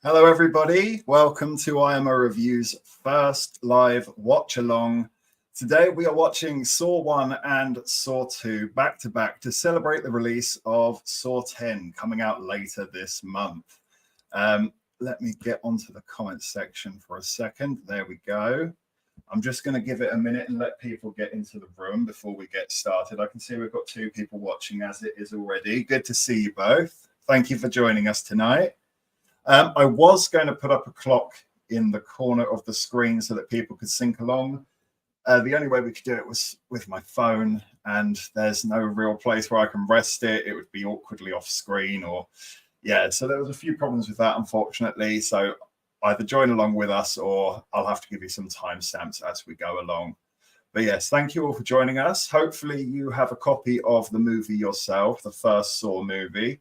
Hello, everybody. Welcome to IMO Reviews' first live watch along. Today, we are watching Saw 1 and Saw 2 back to back to celebrate the release of Saw 10 coming out later this month. Let me get onto the comments section for a second. There we go. I'm just going to give it a minute and let people get into the room before we get started. I can see we've got 2 people watching as it is already. Good to see you both. Thank you for joining us tonight. I was going to put up a clock in the corner of the screen so that people could sync along. The only way we could do it was with my phone, and there's no real place where I can rest it. It would be awkwardly off screen so there was a few problems with that, unfortunately. So either join along with us or I'll have to give you some timestamps as we go along. But yes, thank you all for joining us. Hopefully you have a copy of the movie yourself, the first Saw movie.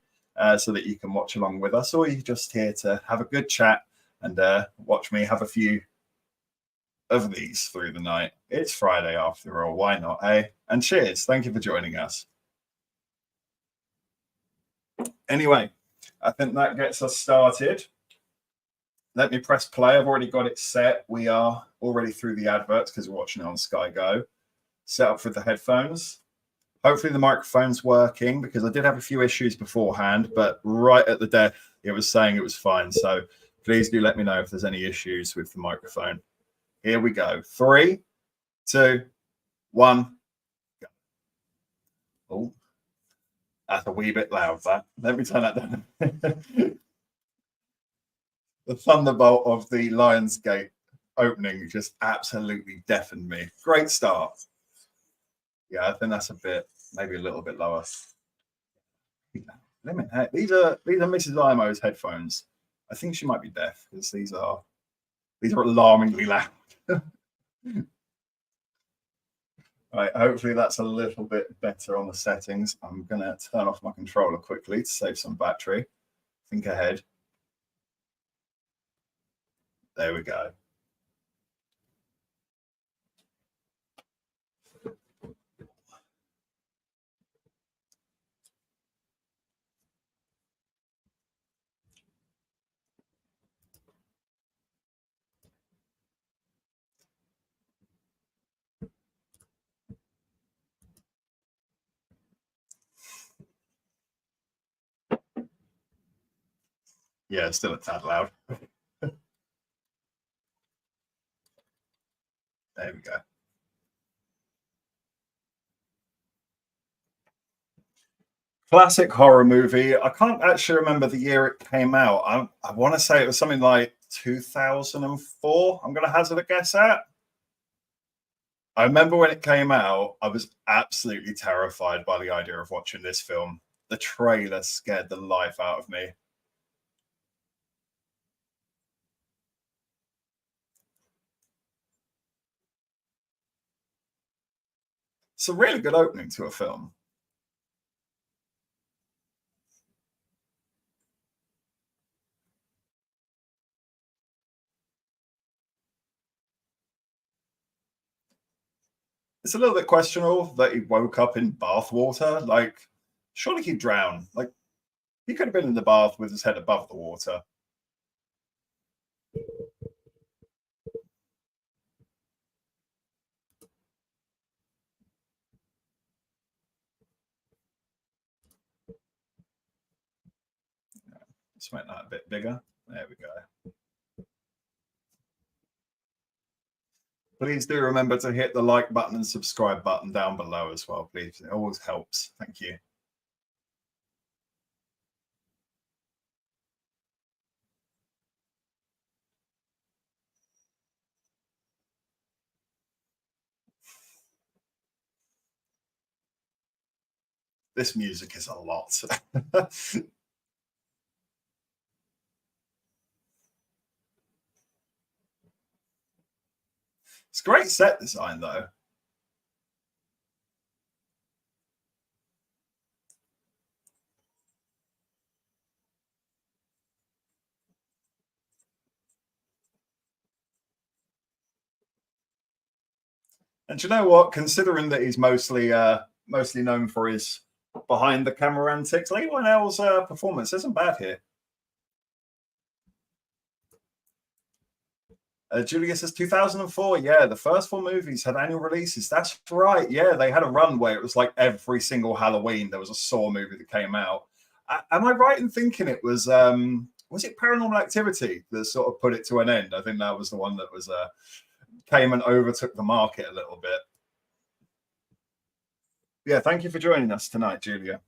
So that you can watch along with us, or you're just here to have a good chat and watch me have a few of these through the night. It's Friday after all, why not, eh? And cheers, thank you for joining us. Anyway, I think that gets us started. Let me press play. I've already got it set. We are already through the adverts because we're watching it on Sky Go. Set up with the headphones. Hopefully the microphone's working, because I did have a few issues beforehand, but right at the death, it was saying it was fine. So please do let me know if there's any issues with the microphone. Here we go. 3, 2, 1, go. Oh, that's a wee bit loud, that. Let me turn that down. The thunderbolt of the Lionsgate opening just absolutely deafened me. Great start. Yeah, I think that's a bit, maybe a little bit lower. These are Mrs. IMO's headphones. I think she might be deaf, because these are alarmingly loud. Right, hopefully that's a little bit better on the settings. I'm going to turn off my controller quickly to save some battery. Think ahead. There we go. Yeah, still a tad loud. There we go. Classic horror movie. I can't actually remember the year it came out. I want to say it was something like 2004. I'm going to hazard a guess at. I remember when it came out, I was absolutely terrified by the idea of watching this film. The trailer scared the life out of me. It's a really good opening to a film. It's a little bit questionable that he woke up in bath water. Like, surely he'd drown. Like, he could have been in the bath with his head above the water. Let's make that a bit bigger. There we go. Please do remember to hit the like button and subscribe button down below as well, please. It always helps. Thank you. This music is a lot. It's great set design, though. And do you know what? Considering that he's mostly known for his behind the camera antics, Lee Wynell's performance isn't bad here. Julia says 2004. Yeah, the first four movies had annual releases. That's right. Yeah, they had a run where it was like every single Halloween there was a Saw movie that came out. Am I right in thinking it was it Paranormal Activity that sort of put it to an end? I think that was the one that was came and overtook the market a little bit. Yeah, thank you for joining us tonight, Julia.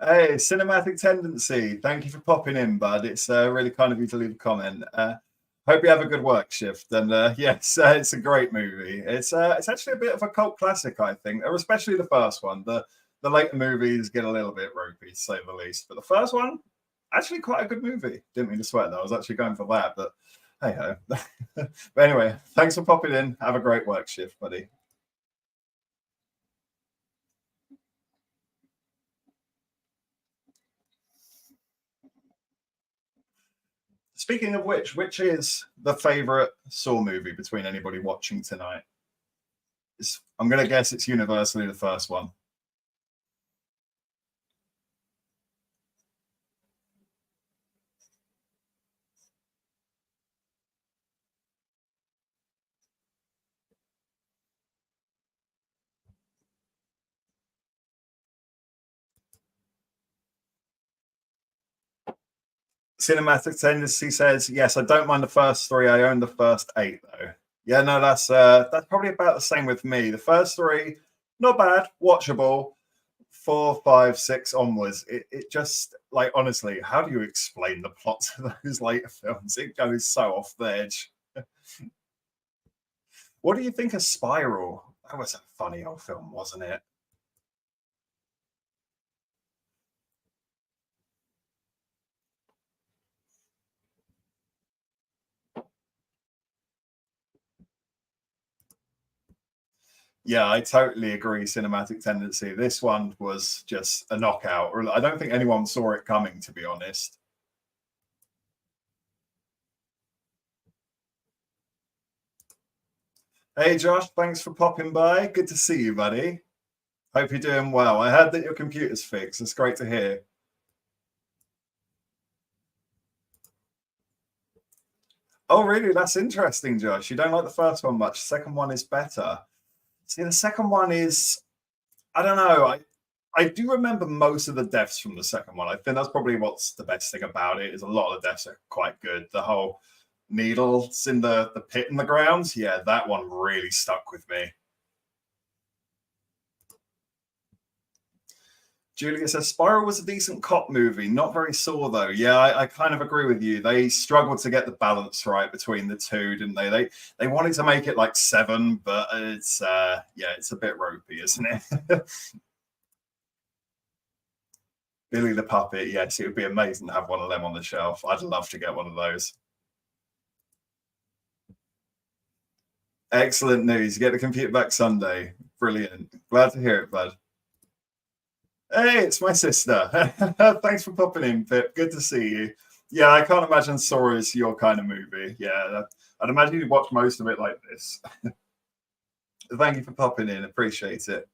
Hey, Cinematic Tendency. Thank you for popping in, bud. It's really kind of you to leave a comment. Hope you have a good work shift. And yes, it's a great movie. It's actually a bit of a cult classic, I think, or especially the first one. The later movies get a little bit ropey, to say the least. But the first one, actually quite a good movie. Didn't mean to sweat though. I was actually going for that, but hey ho. But anyway, thanks for popping in. Have a great work shift, buddy. Speaking of which is the favorite Saw movie between anybody watching tonight? I'm going to guess it's universally the first one. Cinematic Tendency says, yes, I don't mind the first three. I own the first eight, though. Yeah, no, that's probably about the same with me. The first three, not bad, watchable. 4, 5, 6 onwards. It just like honestly, how do you explain the plots of those later films? It goes so off the edge. What do you think of Spiral? That was a funny old film, wasn't it? Yeah, I totally agree. Cinematic Tendency. This one was just a knockout. I don't think anyone saw it coming, to be honest. Hey, Josh, thanks for popping by. Good to see you, buddy. Hope you're doing well. I heard that your computer's fixed. It's great to hear. Oh, really? That's interesting, Josh. You don't like the first one much. The second one is better. See, the second one is, I don't know. I do remember most of the deaths from the second one. I think that's probably what's the best thing about it is a lot of the deaths are quite good. The whole needles in the pit in the ground, yeah, that one really stuck with me. Julia says Spiral was a decent cop movie, not very Saw though. Yeah, I kind of agree with you. They struggled to get the balance right between the two, didn't they? They wanted to make it like 7, but it's yeah, it's a bit ropey, isn't it? Billy the Puppet, yes, it would be amazing to have one of them on the shelf. I'd love to get one of those. Excellent news. You get the computer back Sunday. Brilliant. Glad to hear it, bud. Hey, it's my sister. Thanks for popping in, Pip. Good to see you. Yeah, I can't imagine Saw is your kind of movie. Yeah, I'd imagine you'd watch most of it like this. Thank you for popping in. Appreciate it.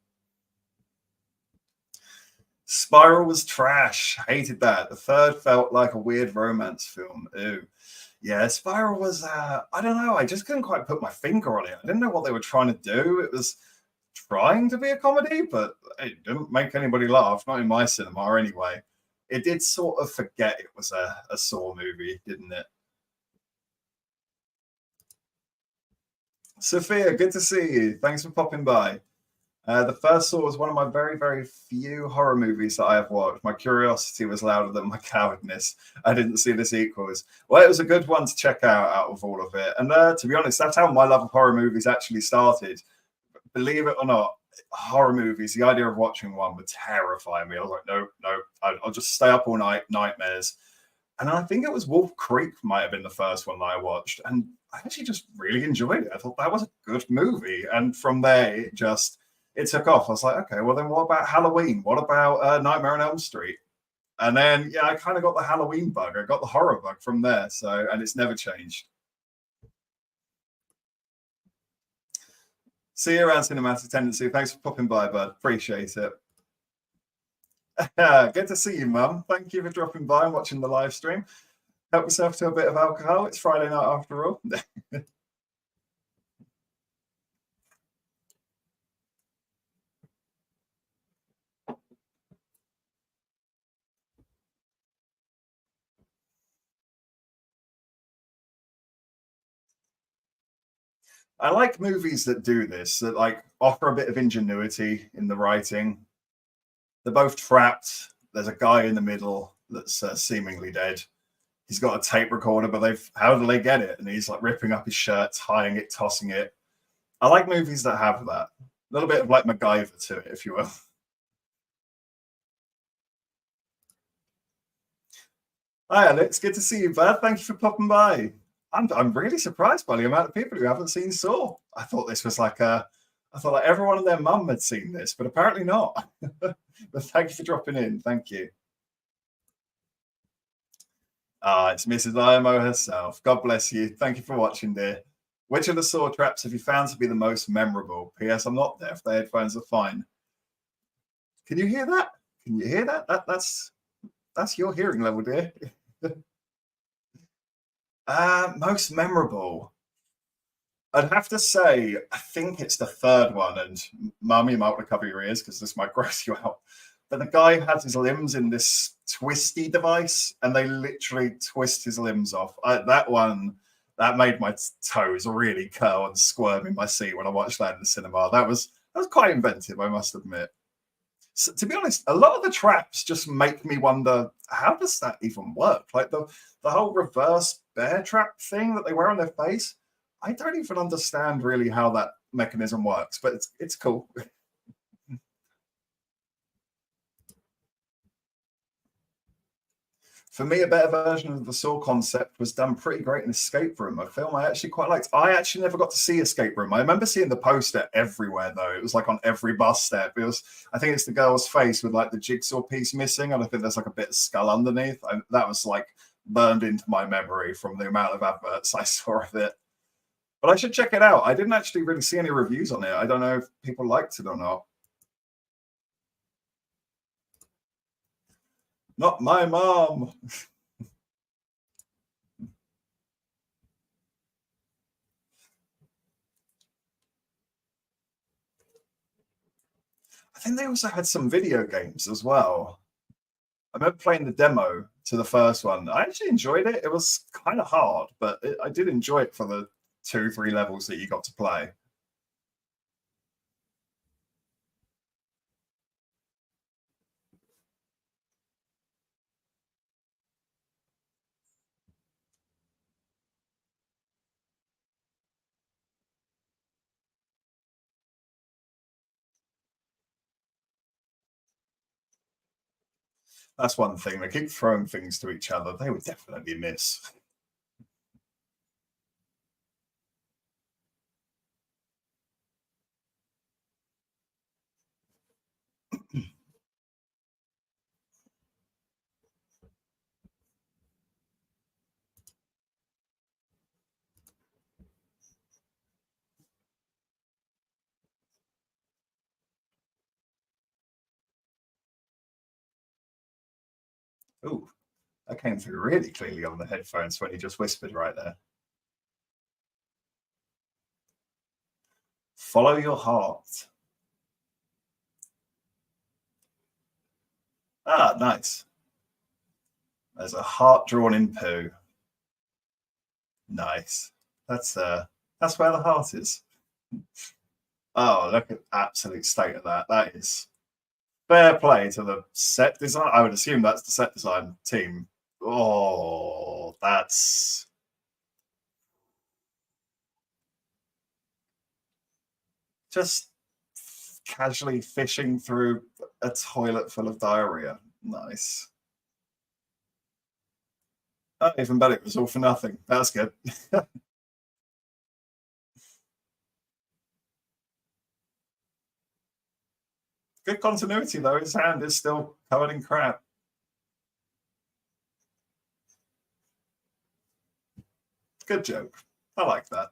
Spiral was trash. Hated that. The third felt like a weird romance film. Ew. Yeah, Spiral was, I don't know. I just couldn't quite put my finger on it. I didn't know what they were trying to do. It was trying to be a comedy, but it didn't make anybody laugh, not in my cinema anyway. It did sort of forget it was a Saw movie, didn't it? Sophia, good to see you. Thanks for popping by. The first Saw was one of my very, very few horror movies that I have watched. My curiosity was louder than my cowardness. I didn't see the sequels. Well, it was a good one to check out of all of it. And to be honest, that's how my love of horror movies actually started. Believe it or not, horror movies, the idea of watching one would terrify me. I was like, no, no, I'll just stay up all night, nightmares. And I think it was Wolf Creek might have been the first one that I watched. And I actually just really enjoyed it. I thought that was a good movie. And from there, it took off. I was like, okay, well then what about Halloween? What about Nightmare on Elm Street? And then, yeah, I kind of got the Halloween bug. I got the horror bug from there. So, and it's never changed. See you around Cinematic Tendency. Thanks for popping by, bud. Appreciate it. Good to see you, Mum. Thank you for dropping by and watching the live stream. Help yourself to a bit of alcohol. It's Friday night after all. I like movies that do this, that like offer a bit of ingenuity in the writing. They're both trapped. There's a guy in the middle that's seemingly dead. He's got a tape recorder, but how do they get it? And he's like ripping up his shirt, tying it, tossing it. I like movies that have that. A little bit of like MacGyver to it, if you will. Hi, Alex. Good to see you, bud. Thank you for popping by. I'm really surprised by the amount of people who haven't seen Saw. I thought this was like I thought like everyone and their mum had seen this, but apparently not. But thank you for dropping in. Thank you. It's Mrs. IMO herself. God bless you. Thank you for watching, dear. Which of the Saw traps have you found to be the most memorable? P.S. I'm not deaf. The headphones are fine. Can you hear that? Can you hear that? That's your hearing level, dear. Most memorable. I'd have to say, I think it's the third one, and Mum, you might want to cover your ears because this might gross you out. But the guy has his limbs in this twisty device, and they literally twist his limbs off. That one, that made my toes really curl and squirm in my seat when I watched that in the cinema. That was quite inventive, I must admit. So, to be honest, a lot of the traps just make me wonder, how does that even work? Like the whole reverse bear trap thing that they wear on their face. I don't even understand really how that mechanism works, but it's cool. For me, a better version of the Saw concept was done pretty great in Escape Room, a film I actually quite liked. I actually never got to see Escape Room. I remember seeing the poster everywhere, though. It was like on every bus step. I think it's the girl's face with like the jigsaw piece missing, and I think there's like a bit of skull underneath. That was like burned into my memory from the amount of adverts I saw of it. But I should check it out. I didn't actually really see any reviews on it. I don't know if people liked it or not. Not my mom. I think they also had some video games as well. I remember playing the demo to the first one. I actually enjoyed it. It was kind of hard, but I did enjoy it for the 2, 3 levels that you got to play. That's one thing. They keep throwing things to each other. They would definitely miss. Ooh, that came through really clearly on the headphones when he just whispered right there. Follow your heart. Ah, nice. There's a heart drawn in poo. Nice. That's where the heart is. Oh, look at absolute state of that. That is fair play to the set design. I would assume that's the set design team. Oh, that's just casually fishing through a toilet full of diarrhea. Nice. Oh, even better, it was all for nothing. That's good. Good continuity though. His hand is still covered in crap. Good joke. I like that.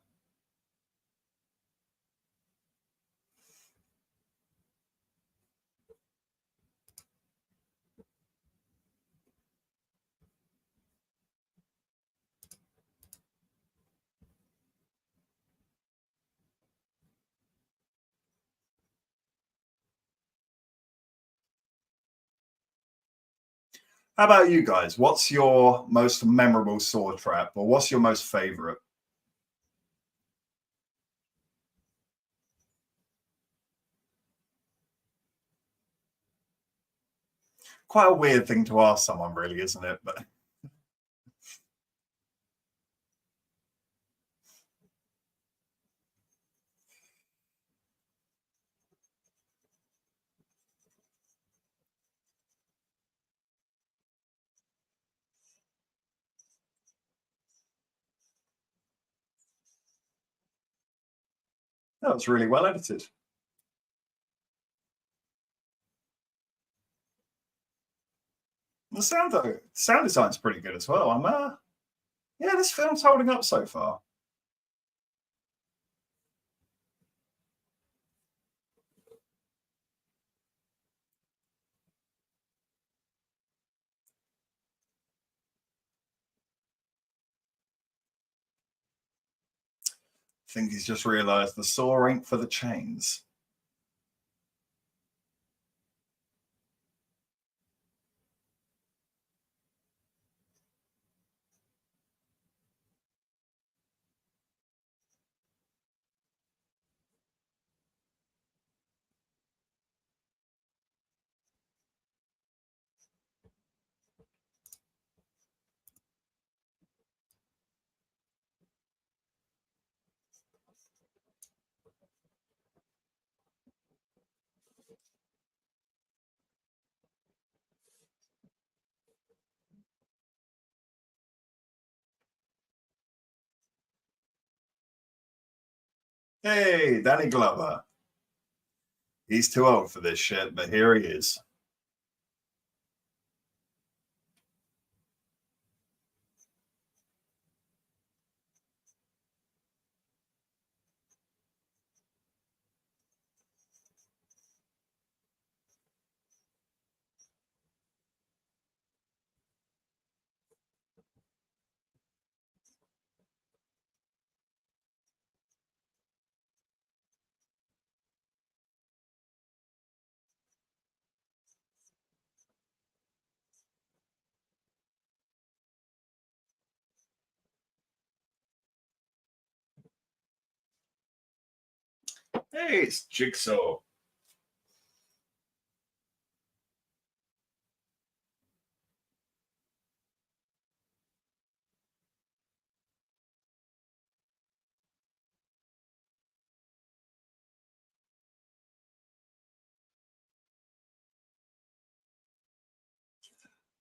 How about you guys? What's your most memorable sword trap, or what's your most favorite? Quite a weird thing to ask someone, really, isn't it? But that was really well edited. The sound, though, sound design's pretty good as well. Yeah, this film's holding up so far. I think he's just realised the saw ain't for the chains. Hey, Danny Glover. He's too old for this shit, but here he is. Hey, it's Jigsaw.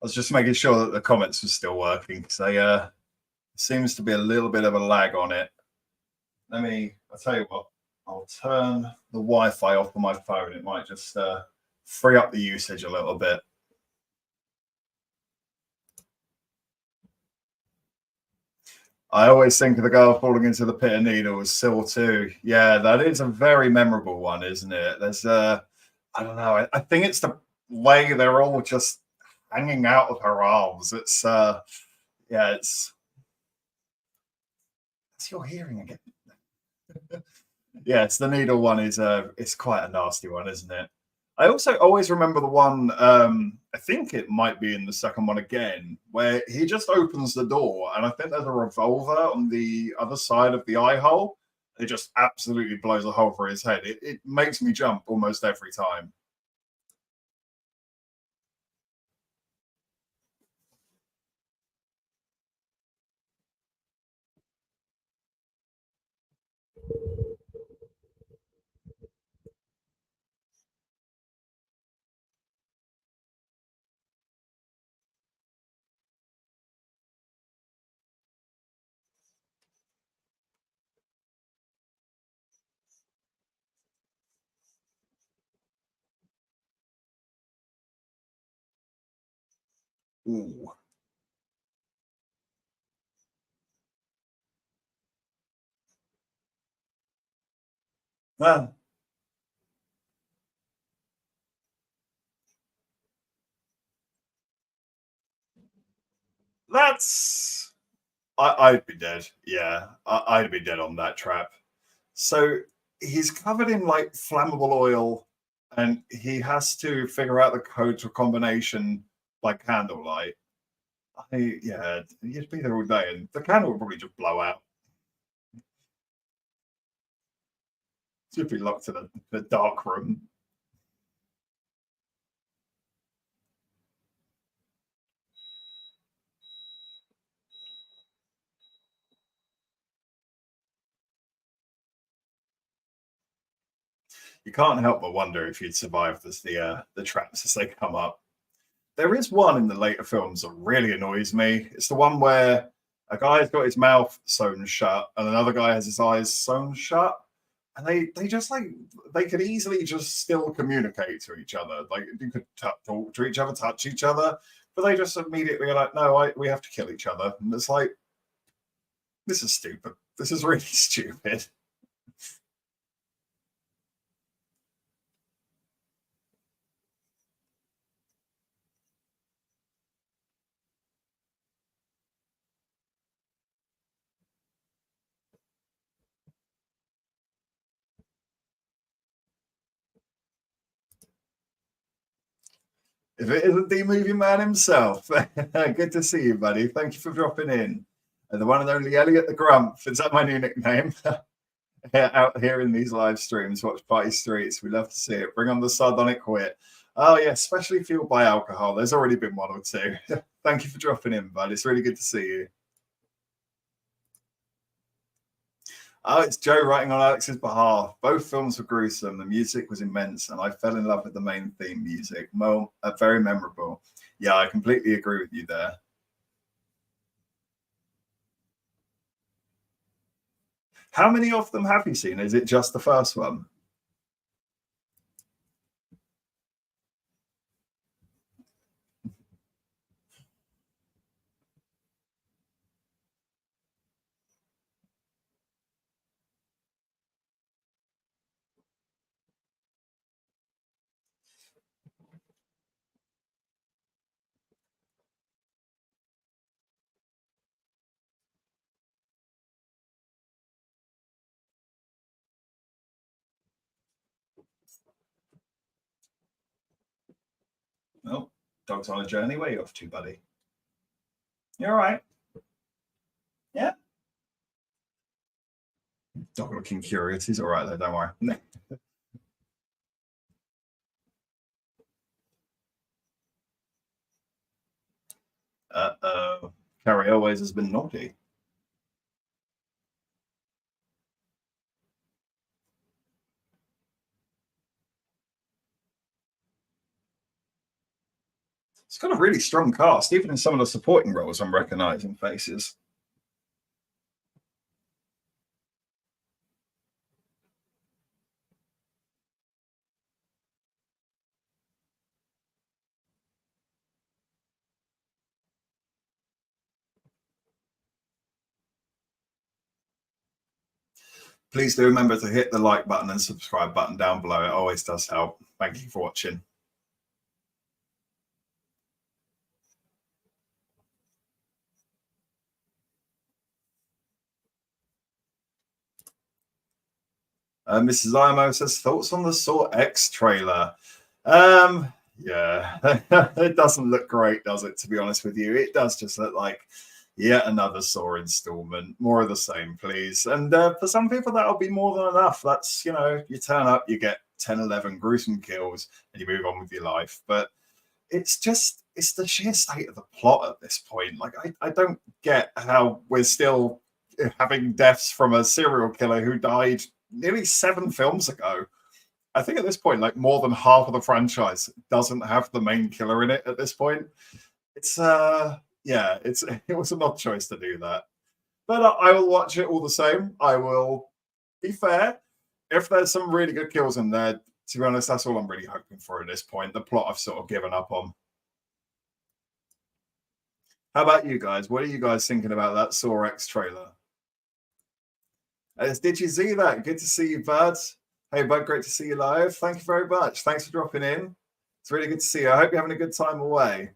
I was just making sure that the comments were still working because they seems to be a little bit of a lag on it. I'll tell you what, I'll turn the Wi-Fi off on my phone. It might just free up the usage a little bit. I always think of the girl falling into the pit of needles, Syl 2. Yeah, that is a very memorable one, isn't it? There's I don't know. I think it's the way they're all just hanging out of her arms. It's yeah, it's your hearing again. Yeah, it's the needle one is it's quite a nasty one, isn't it? I also always remember the one, I think it might be in the second one again, where he just opens the door and I think there's a revolver on the other side of the eye hole. It just absolutely blows a hole for his head. It makes me jump almost every time. Ooh. Uh, that's I'd be dead. Yeah, I'd be dead on that trap. So he's covered in like flammable oil, and he has to figure out the code to a combination by candlelight. Yeah, you'd be there all day, and the candle would probably just blow out. You'd be locked in the dark room. You can't help but wonder if you'd survive the traps as they come up. There is one in the later films that really annoys me. It's the one where a guy's got his mouth sewn shut and another guy has his eyes sewn shut. And they just like they could easily just still communicate to each other. Like you could talk to each other, touch each other, but they just immediately are like, no, we have to kill each other. And it's like, this is stupid. This is really stupid. If it isn't the movie man himself, good to see you, buddy. Thank you for dropping in. And the one and only Elliot the Grump. Is that my new nickname? Out here in these live streams, watch Party Streets. We love to see it. Bring on the sardonic wit. Oh, yeah, especially fueled by alcohol. There's already been one or two. Thank you for dropping in, bud. It's really good to see you. Oh, it's Joe writing on Alex's behalf. Both films were gruesome. The music was immense, and I fell in love with the main theme music. Very memorable. Yeah, I completely agree with you there. How many of them have you seen? Is it just the first one? No. Dog's on a journey. Where are you off to, buddy? You all right? Yeah. Dog looking curious. He's all right though. Don't worry. Uh-oh. Carrie always has been naughty. It's got a really strong cast, even in some of the supporting roles. I'm recognizing faces. Please do remember to hit the like button and subscribe button down below. It always does help. Thank you for watching. Mrs. IMO says, thoughts on the Saw X trailer? Yeah, it doesn't look great, does it? To be honest with you, it does just look like yet another Saw installment. More of the same, please. And for some people, that'll be more than enough. That's, you turn up, you get 10, 11 gruesome kills, and you move on with your life. But it's the sheer state of the plot at this point. Like, I don't get how we're still having deaths from a serial killer who died nearly 7 films ago. I think at this point, like more than half of the franchise doesn't have the main killer in it at this point. It's yeah, it was an odd choice to do that. But I will watch it all the same. I will be fair. If there's some really good kills in there, to be honest, that's all I'm really hoping for at this point. The plot I've sort of given up on. How about you guys? What are you guys thinking about that Saw X trailer? Did you see that? Good to see you, bud. Hey, bud, great to see you live. Thank you very much. Thanks for dropping in. It's really good to see you. I hope you're having a good time away.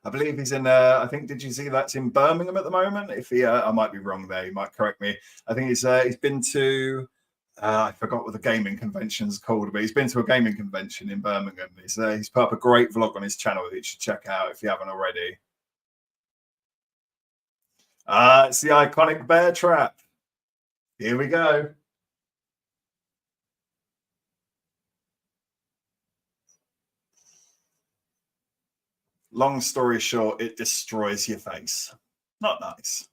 I believe he's in. I think. Did you see that's in Birmingham at the moment? If he, I might be wrong there. You might correct me. I think he's been to. I forgot what the gaming convention's called, but he's been to a gaming convention in Birmingham. He's put up a great vlog on his channel that you should check out if you haven't already. It's the iconic bear trap. Here we go. Long story short, it destroys your face. Not nice.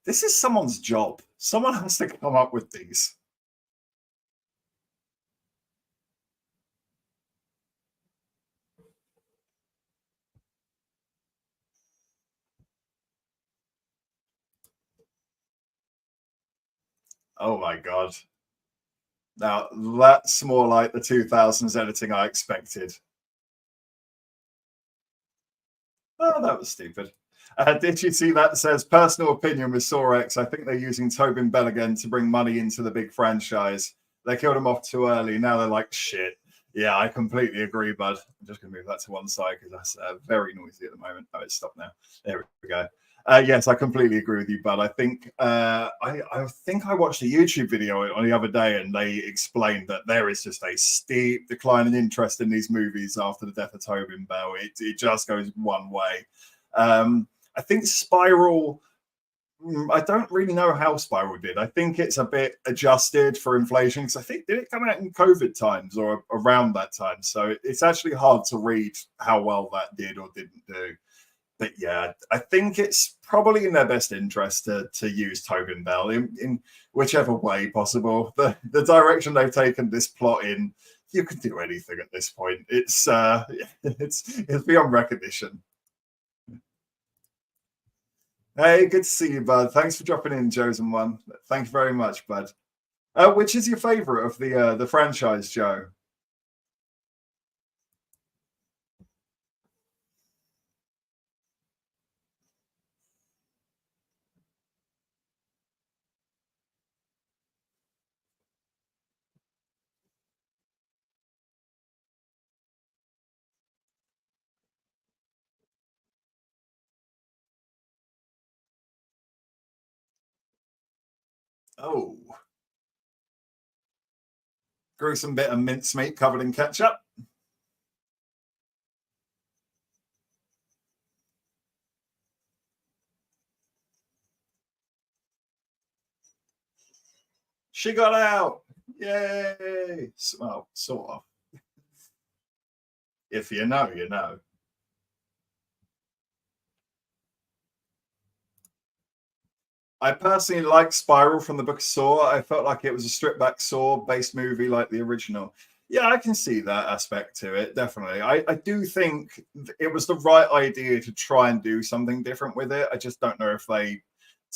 This is someone's job. Someone has to come up with these. Oh my God. Now, that's more like the 2000s editing I expected. Oh, that was stupid. Did you see that says personal opinion with Saw X? I think they're using Tobin Bell again to bring money into the big franchise. They killed him off too early. Now they're like, shit. Yeah, I completely agree, bud. I'm just going to move that to one side because that's very noisy at the moment. Oh, it's stopped now. There we go. Yes, I completely agree with you, bud. I think I think I watched a YouTube video on the other day, and they explained that there is just a steep decline in interest in these movies after the death of Tobin Bell. It just goes one way. I think Spiral. I don't really know how Spiral did. I think it's a bit adjusted for inflation because I think did it come out in COVID times or around that time. So it's actually hard to read how well that did or didn't do. But yeah, I think it's probably in their best interest to use Tobin Bell in whichever way possible. The direction they've taken this plot in, you can do anything at this point. It's beyond recognition. Hey, good to see you, bud. Thanks for dropping in, Chosen One. Thank you very much, bud. Which is your favorite of the franchise, Joe? Oh, gruesome bit of mincemeat covered in ketchup. She got out. Yay. Well, sort of. If you know, you know. I personally like Spiral from the Book of Saw. I felt like it was a stripped back Saw based movie like the original. Yeah, I can see that aspect to it, definitely. I do think it was the right idea to try and do something different with it. I just don't know if they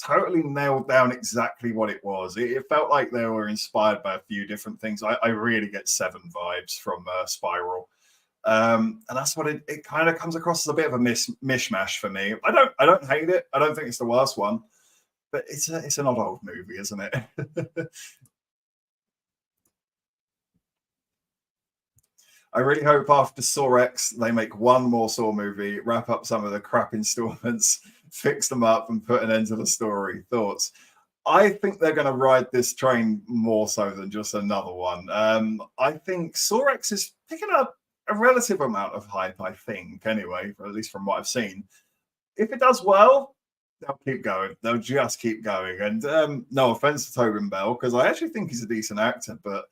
totally nailed down exactly what it was. It felt like they were inspired by a few different things. I really get Seven vibes from Spiral. And that's what it kind of comes across as a bit of a mishmash for me. I don't hate it. I don't think it's the worst one, but it's an odd old movie, isn't it? I really hope after Saw X they make one more Saw movie, wrap up some of the crap installments, fix them up, and put an end to the story. Thoughts? I think they're going to ride this train more so than just another one. I think Saw X is picking up a relative amount of hype. I think, anyway, at least from what I've seen. If it does well, they'll keep going. They'll just keep going. And no offense to Tobin Bell, because I actually think he's a decent actor, but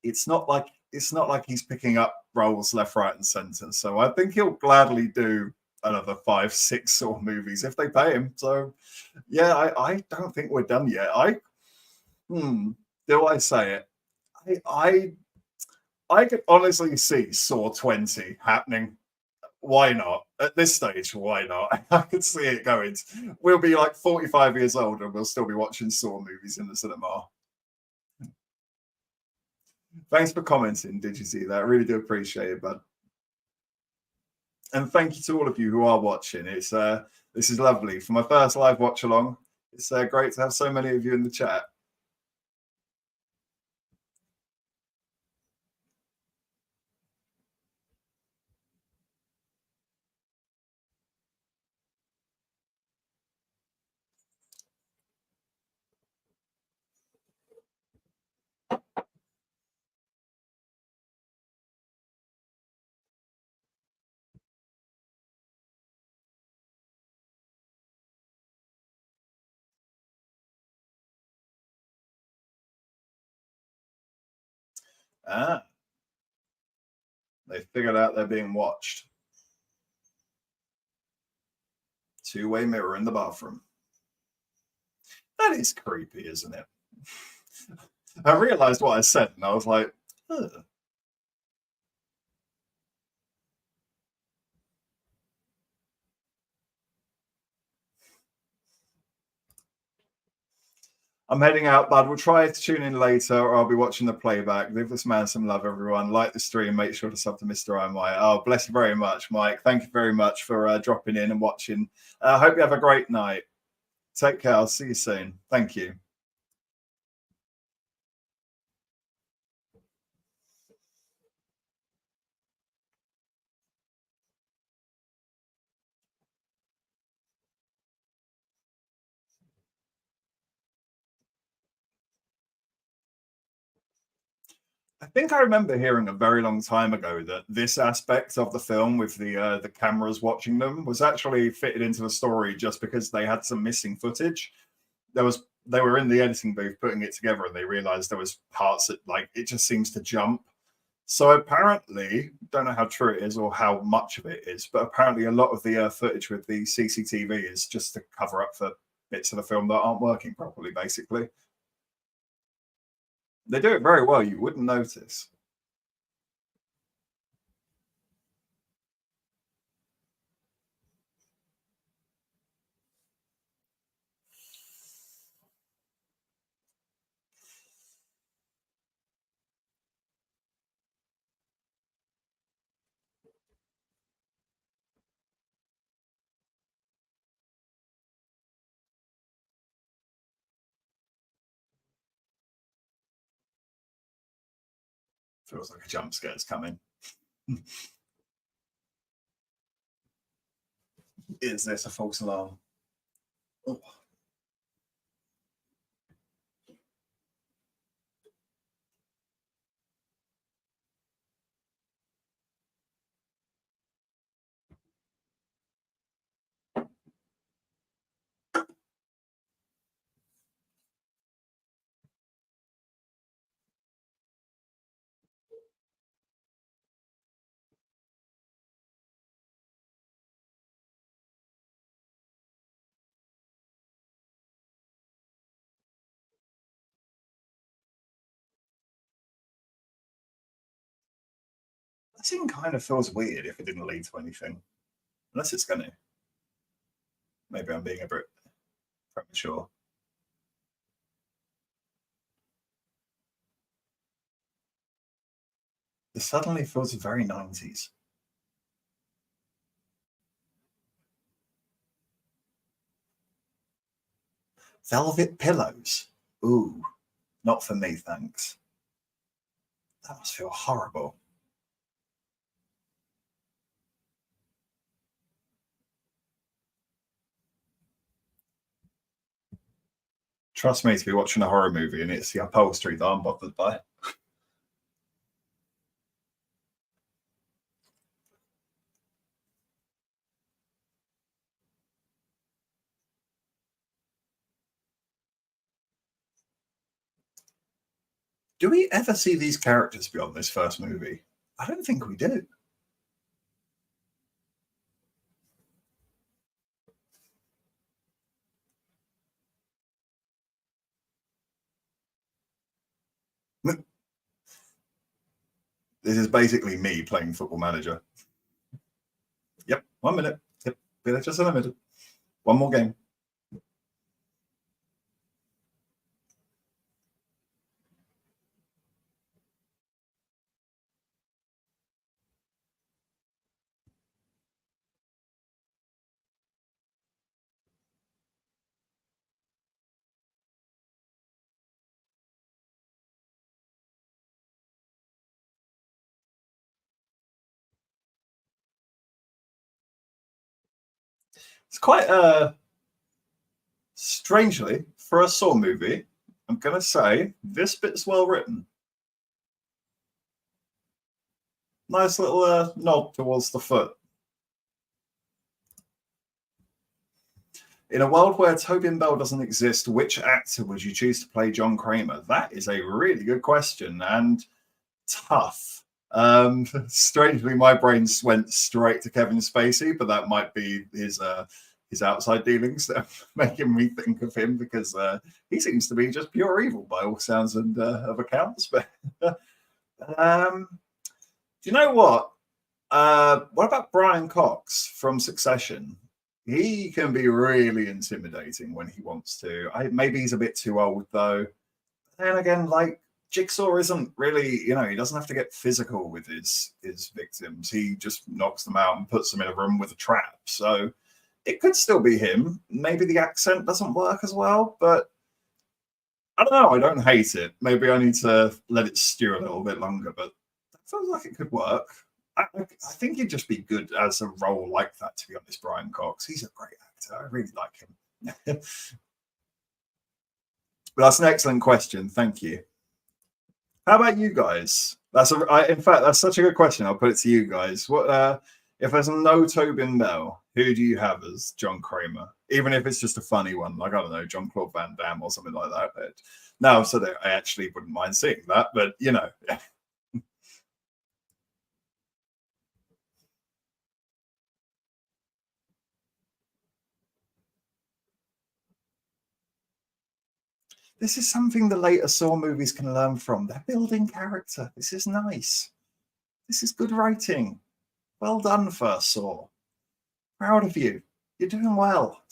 it's not like he's picking up roles left, right, and center. So I think he'll gladly do another 5, 6 Saw movies if they pay him. So yeah, I don't think we're done yet. Do I say it? I I could honestly see Saw 20 happening. Why not? At this stage, why not? I could see it going. We'll be like 45 years old and we'll still be watching Saw movies in the cinema. Thanks for commenting. Did you see that? I really do appreciate it, bud. And thank you to all of you who are watching. This is lovely. For my first live watch along, it's great to have so many of you in the chat. Ah, they figured out they're being watched. Two-way mirror in the bathroom. That is creepy, isn't it? I realized what I said and I was like, ugh. I'm heading out, bud. We'll try to tune in later, or I'll be watching the playback. Leave this man some love, everyone. Like the stream. Make sure to sub to Mr. IMO. Oh, bless you very much, Mike. Thank you very much for dropping in and watching. I hope you have a great night. Take care. I'll see you soon. Thank you. I think I remember hearing a very long time ago that this aspect of the film with the cameras watching them was actually fitted into the story just because they had some missing footage. They were in the editing booth putting it together and they realized there was parts that like it just seems to jump. So apparently, don't know how true it is or how much of it is, but apparently a lot of the footage with the CCTV is just to cover up for bits of the film that aren't working properly. Basically, they do it very well. You wouldn't notice. Feels like a jump scare is coming. Is this a false alarm? Oh. That scene kind of feels weird if it didn't lead to anything, unless it's going to. Maybe I'm being a bit premature. It suddenly feels very 90s. Velvet pillows. Ooh, not for me, thanks. That must feel horrible. Trust me to be watching a horror movie and it's the upholstery that I'm bothered by. Do we ever see these characters beyond this first movie? I don't think we do. This is basically me playing Football Manager. Yep, 1 minute. Yep, be there just in a minute. One more game. It's quite strangely for a Saw movie. I'm gonna say this bit's well written. Nice little nod towards the foot. In a world where Tobin Bell doesn't exist, which actor would you choose to play John Kramer? That is a really good question and tough. Strangely, my brain went straight to Kevin Spacey, but that might be his outside dealings that are making me think of him, because he seems to be just pure evil by all sounds and of accounts. But do you know what? What about Brian Cox from Succession? He can be really intimidating when he wants to. Maybe he's a bit too old, though. Then again, like, Jigsaw isn't really, he doesn't have to get physical with his victims. He just knocks them out and puts them in a room with a trap. So it could still be him. Maybe the accent doesn't work as well, but I don't know. I don't hate it. Maybe I need to let it stew a little bit longer, but that feels like it could work. I think he'd just be good as a role like that, to be honest, Brian Cox. He's a great actor. I really like him. But that's an excellent question. Thank you. How about you guys? In fact, that's such a good question. I'll put it to you guys. What if there's no Tobin Bell, who do you have as John Kramer? Even if it's just a funny one, like, I don't know, Jean-Claude Van Damme or something like that. But no, so that I actually wouldn't mind seeing that. But this is something the later Saw movies can learn from. They're building character. This is nice. This is good writing. Well done, first Saw. Proud of you. You're doing well.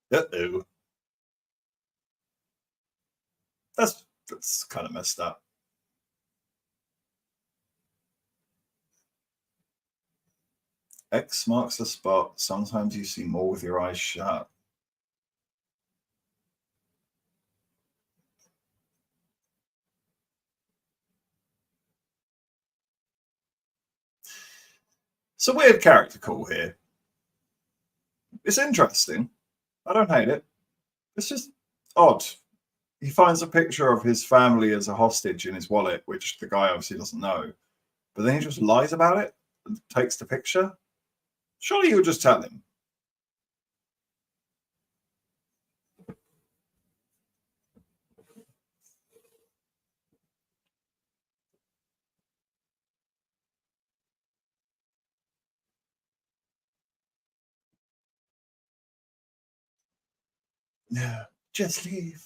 Uh-oh. That's kind of messed up. X marks the spot. Sometimes you see more with your eyes shut. It's a weird character call here. It's interesting. I don't hate it. It's just odd. He finds a picture of his family as a hostage in his wallet, which the guy obviously doesn't know. But then he just lies about it and takes the picture. Surely you would just tell him. Yeah, just leave.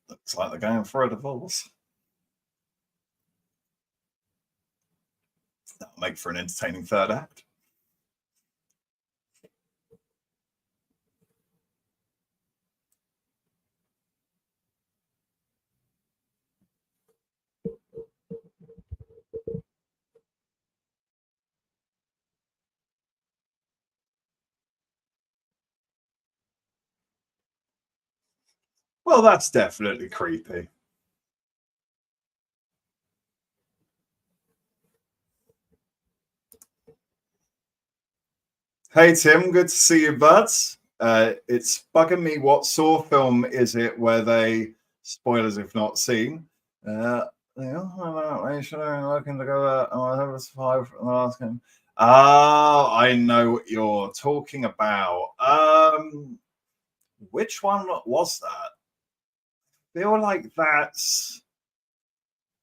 Looks like they're going for a divorce. That'll make for an entertaining third act. Well, that's definitely creepy. Hey, Tim, good to see you, buds. It's bugging me. What Saw film is it where they, spoilers if not seen, should I looking to go I survive from the last game? Oh, I know what you're talking about. Which one was that? I feel like that's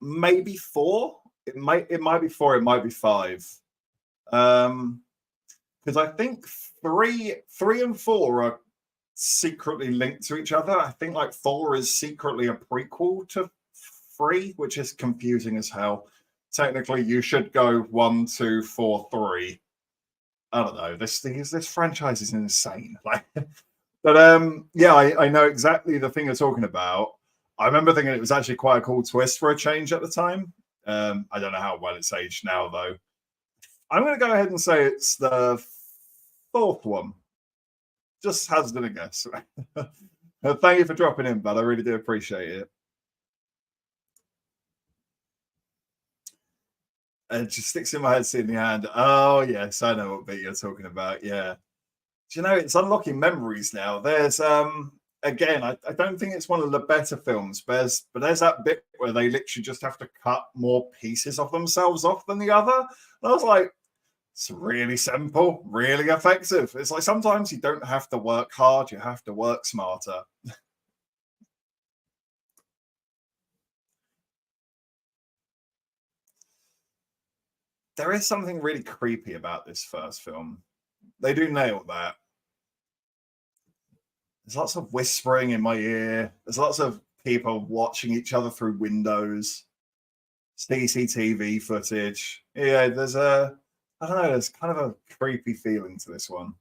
maybe 4. It might be 4, it might be 5. Because I think 3 and 4 are secretly linked to each other. I think like 4 is secretly a prequel to 3, which is confusing as hell. technically you should go 1, 2, 4, 3. I don't know. This franchise is insane. Like, but yeah, I know exactly the thing you're talking about. I remember thinking it was actually quite a cool twist for a change at the time. I don't know how well it's aged now, though. I'm going to go ahead and say it's the fourth one. Just hazarding a guess. Thank you for dropping in, bud. I really do appreciate it. It just sticks in my head seeing the hand. Oh, yes, I know what bit you're talking about. Yeah. Do you know, it's unlocking memories now. There's again, I don't think it's one of the better films, but there's that bit where they literally just have to cut more pieces of themselves off than the other. And I was like, it's really simple, really effective. It's like sometimes you don't have to work hard, you have to work smarter. There is something really creepy about this first film. They do nail that. There's lots of whispering in my ear. There's lots of people watching each other through windows, CCTV footage. Yeah, I don't know, there's kind of a creepy feeling to this one.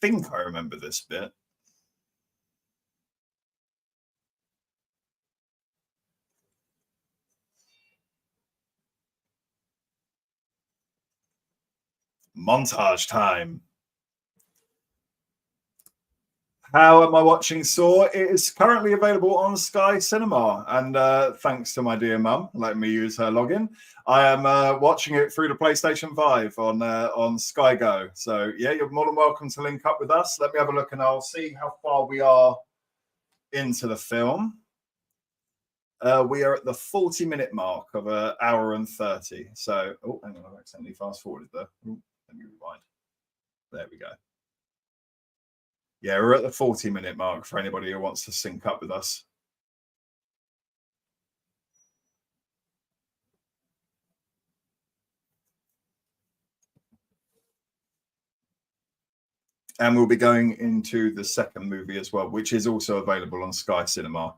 I think I remember this bit. Montage time. How am I watching Saw? It is currently available on Sky Cinema, and thanks to my dear mum letting me use her login, I am watching it through the PlayStation 5 on Sky Go. So yeah, you're more than welcome to link up with us. Let me have a look, and I'll see how far we are into the film. We are at the 40-minute mark of an hour and 30. So, oh, hang on, I accidentally fast forwarded there. Ooh, let me rewind. There we go. Yeah, we're at the 40-minute mark for anybody who wants to sync up with us. And we'll be going into the second movie as well, which is also available on Sky Cinema.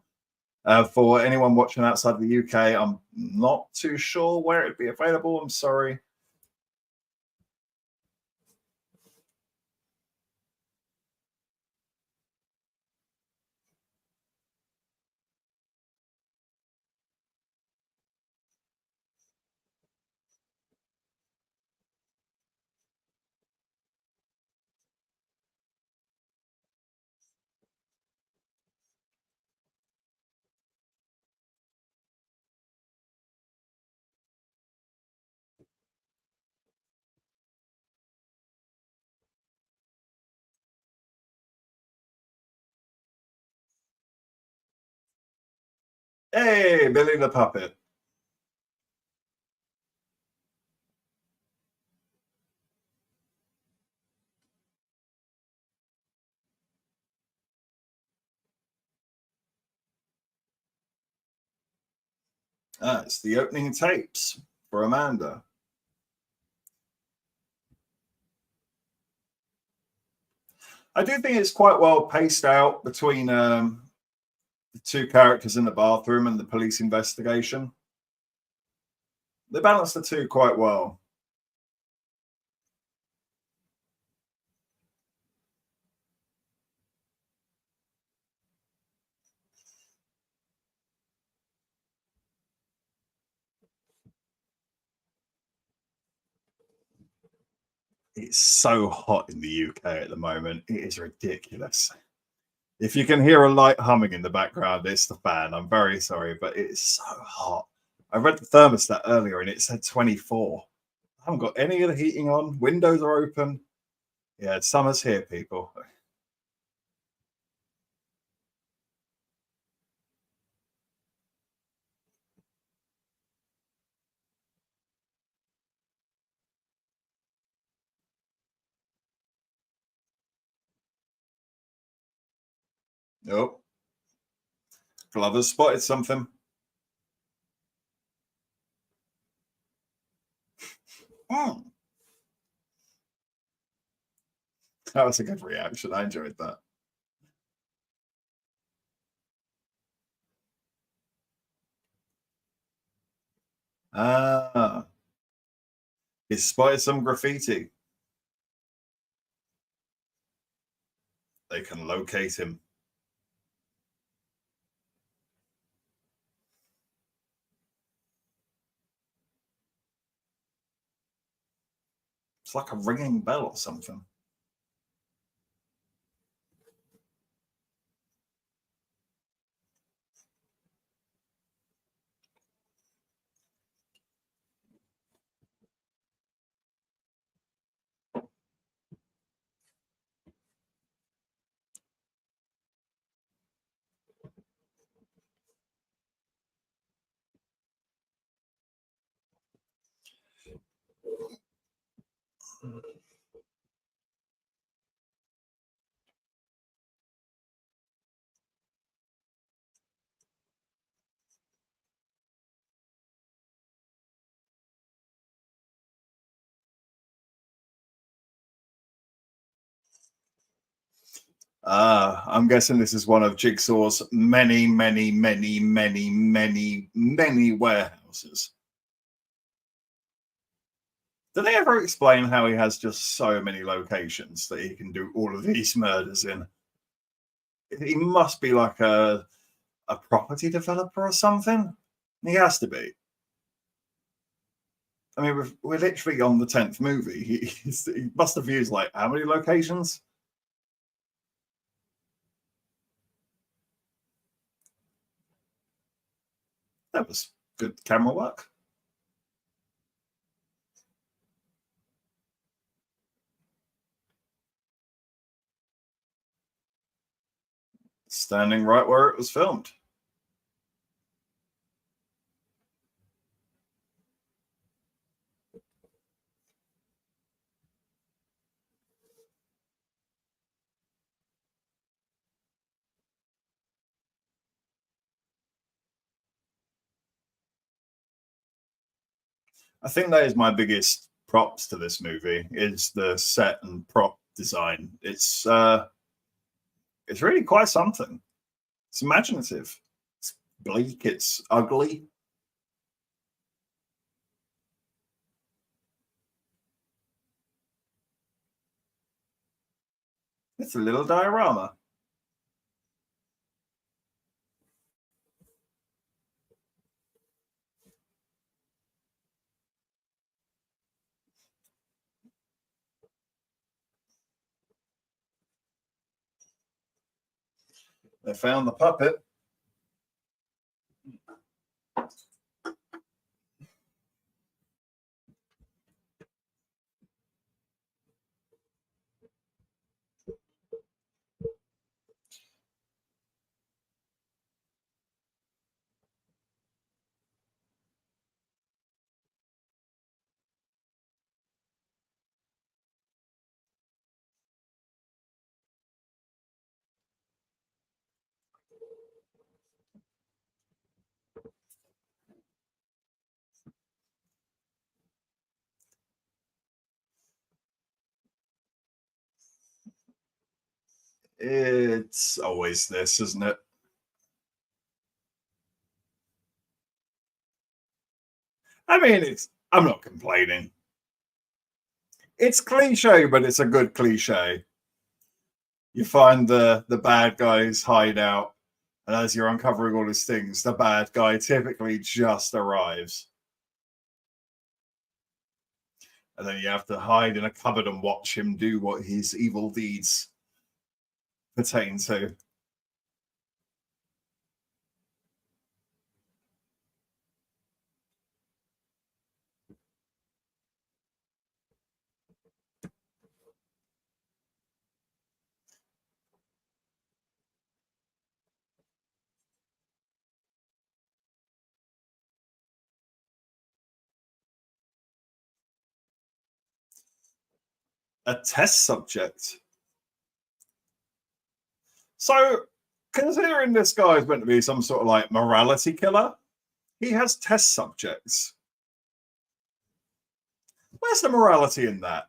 For anyone watching outside the UK, I'm not too sure where it'd be available. I'm sorry. Hey, Billy the Puppet. It's the opening tapes for Amanda. I do think it's quite well paced out between the two characters in the bathroom and the police investigation. They balance the two quite well. It's so hot in the UK at the moment. It is ridiculous. If you can hear a light humming in the background, it's the fan. I'm very sorry, but it is so hot. I read the thermostat earlier and it said 24. I haven't got any of the heating on. Windows are open. Yeah, summer's here, people. Nope. Glover's spotted something. Mm. That was a good reaction. I enjoyed that. Ah, he spotted some graffiti. They can locate him. It's like a ringing bell or something. I'm guessing this is one of Jigsaw's many, many, many, many, many, many warehouses. Do they ever explain how he has just so many locations that he can do all of these murders in? He must be like a property developer or something. He has to be. I mean, we're literally on the 10th movie. He must have used like how many locations? That was good camera work. Standing right where it was filmed. I think that is my biggest props to this movie is the set and prop design. It's really quite something. It's imaginative. It's bleak. It's ugly. It's a little diorama. They found the puppet. It's always this, isn't it? I mean, I'm not complaining. It's cliche, but it's a good cliche. You find the bad guy's hideout, and as you're uncovering all his things, the bad guy typically just arrives. And then you have to hide in a cupboard and watch him do what his evil deeds pertain to. A test subject. So, considering this guy is meant to be some sort of like morality killer, he has test subjects. Where's the morality in that?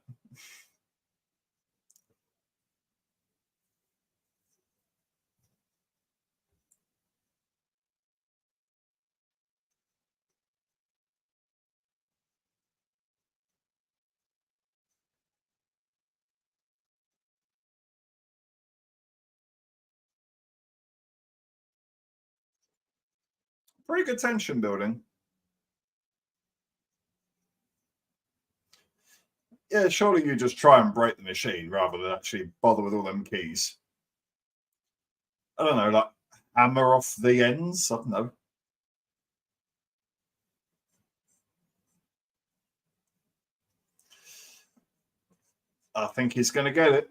Pretty good tension building. Yeah, surely you just try and break the machine rather than actually bother with all them keys. I don't know, like hammer off the ends. I don't know. I think he's going to get it.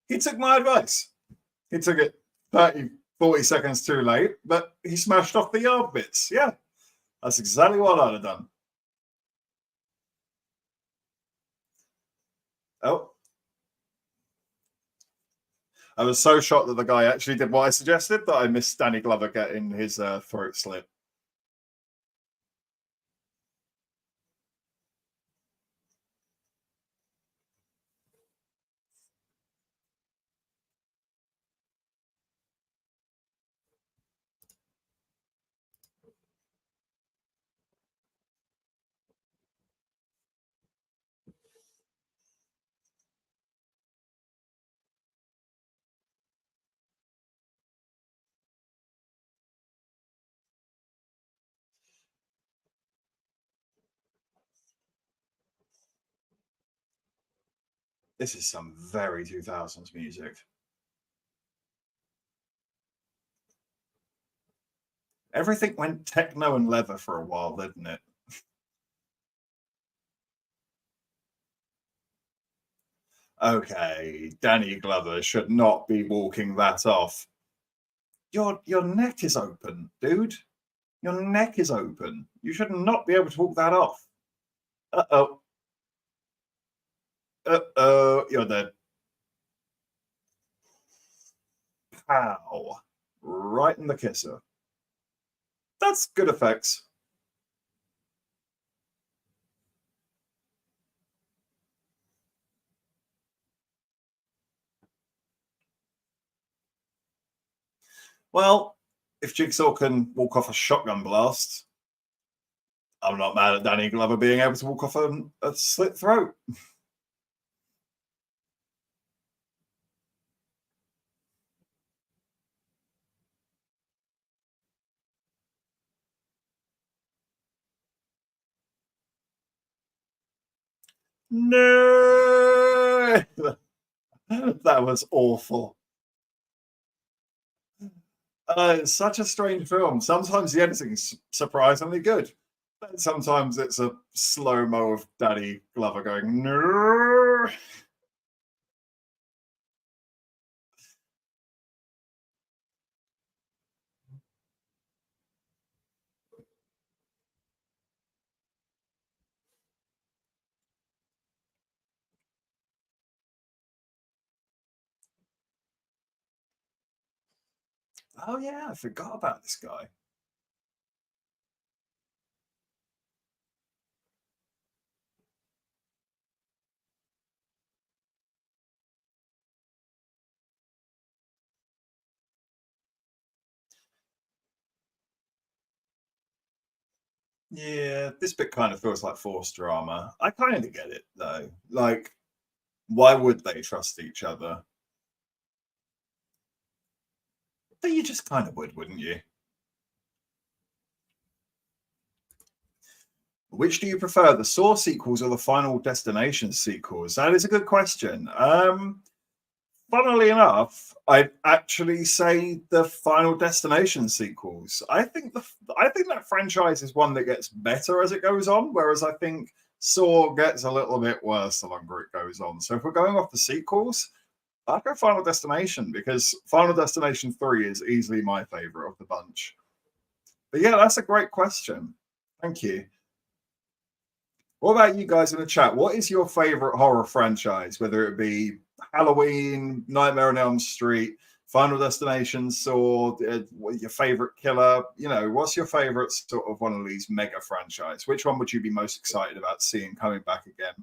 He took my advice. He took it 30, 40 seconds too late, but he smashed off the yard bits. Yeah, that's exactly what I'd have done. Oh, I was so shocked that the guy actually did what I suggested that I missed Danny Glover getting his throat slit. This is some very 2000s music. Everything went techno and leather for a while, didn't it? Okay, Danny Glover should not be walking that off. Your neck is open, dude. Your neck is open. You should not be able to walk that off. Uh-oh. Uh-oh. You're dead. Pow. Right in the kisser. That's good effects. Well, if Jigsaw can walk off a shotgun blast, I'm not mad at Danny Glover being able to walk off a slit throat. No, that was awful. It's such a strange film. Sometimes the editing's surprisingly good. Sometimes it's a slow mo of Danny Glover going no. Oh yeah, I forgot about this guy. Yeah, this bit kind of feels like forced drama. I kind of get it though. Like, why would they trust each other? But you just kind of would, wouldn't you? Which do you prefer, the Saw sequels or the Final Destination sequels? That is a good question. Funnily enough, I'd actually say the Final Destination sequels. I think that franchise is one that gets better as it goes on, whereas I think Saw gets a little bit worse the longer it goes on. So if we're going off the sequels, I'd go Final Destination because Final Destination 3 is easily my favorite of the bunch. But yeah, that's a great question. Thank you. What about you guys in the chat? What is your favorite horror franchise? Whether it be, Halloween, Nightmare on Elm Street, Final Destination, Saw, your favorite killer. You know, what's your favorite sort of one of these mega franchise? Which one would you be most excited about seeing coming back again?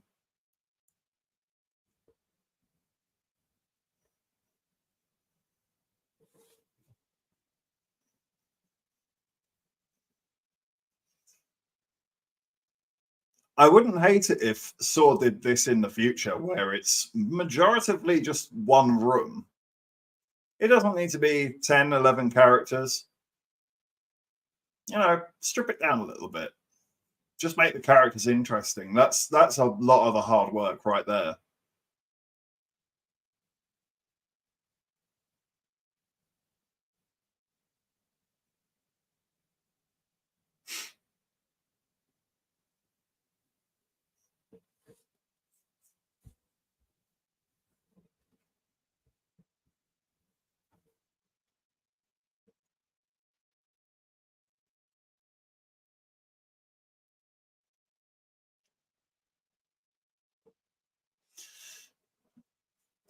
I wouldn't hate it if Saw did this in the future, where it's majoritively just one room. It doesn't need to be 10, 11 characters. You know, strip it down a little bit. Just make the characters interesting. That's a lot of the hard work right there.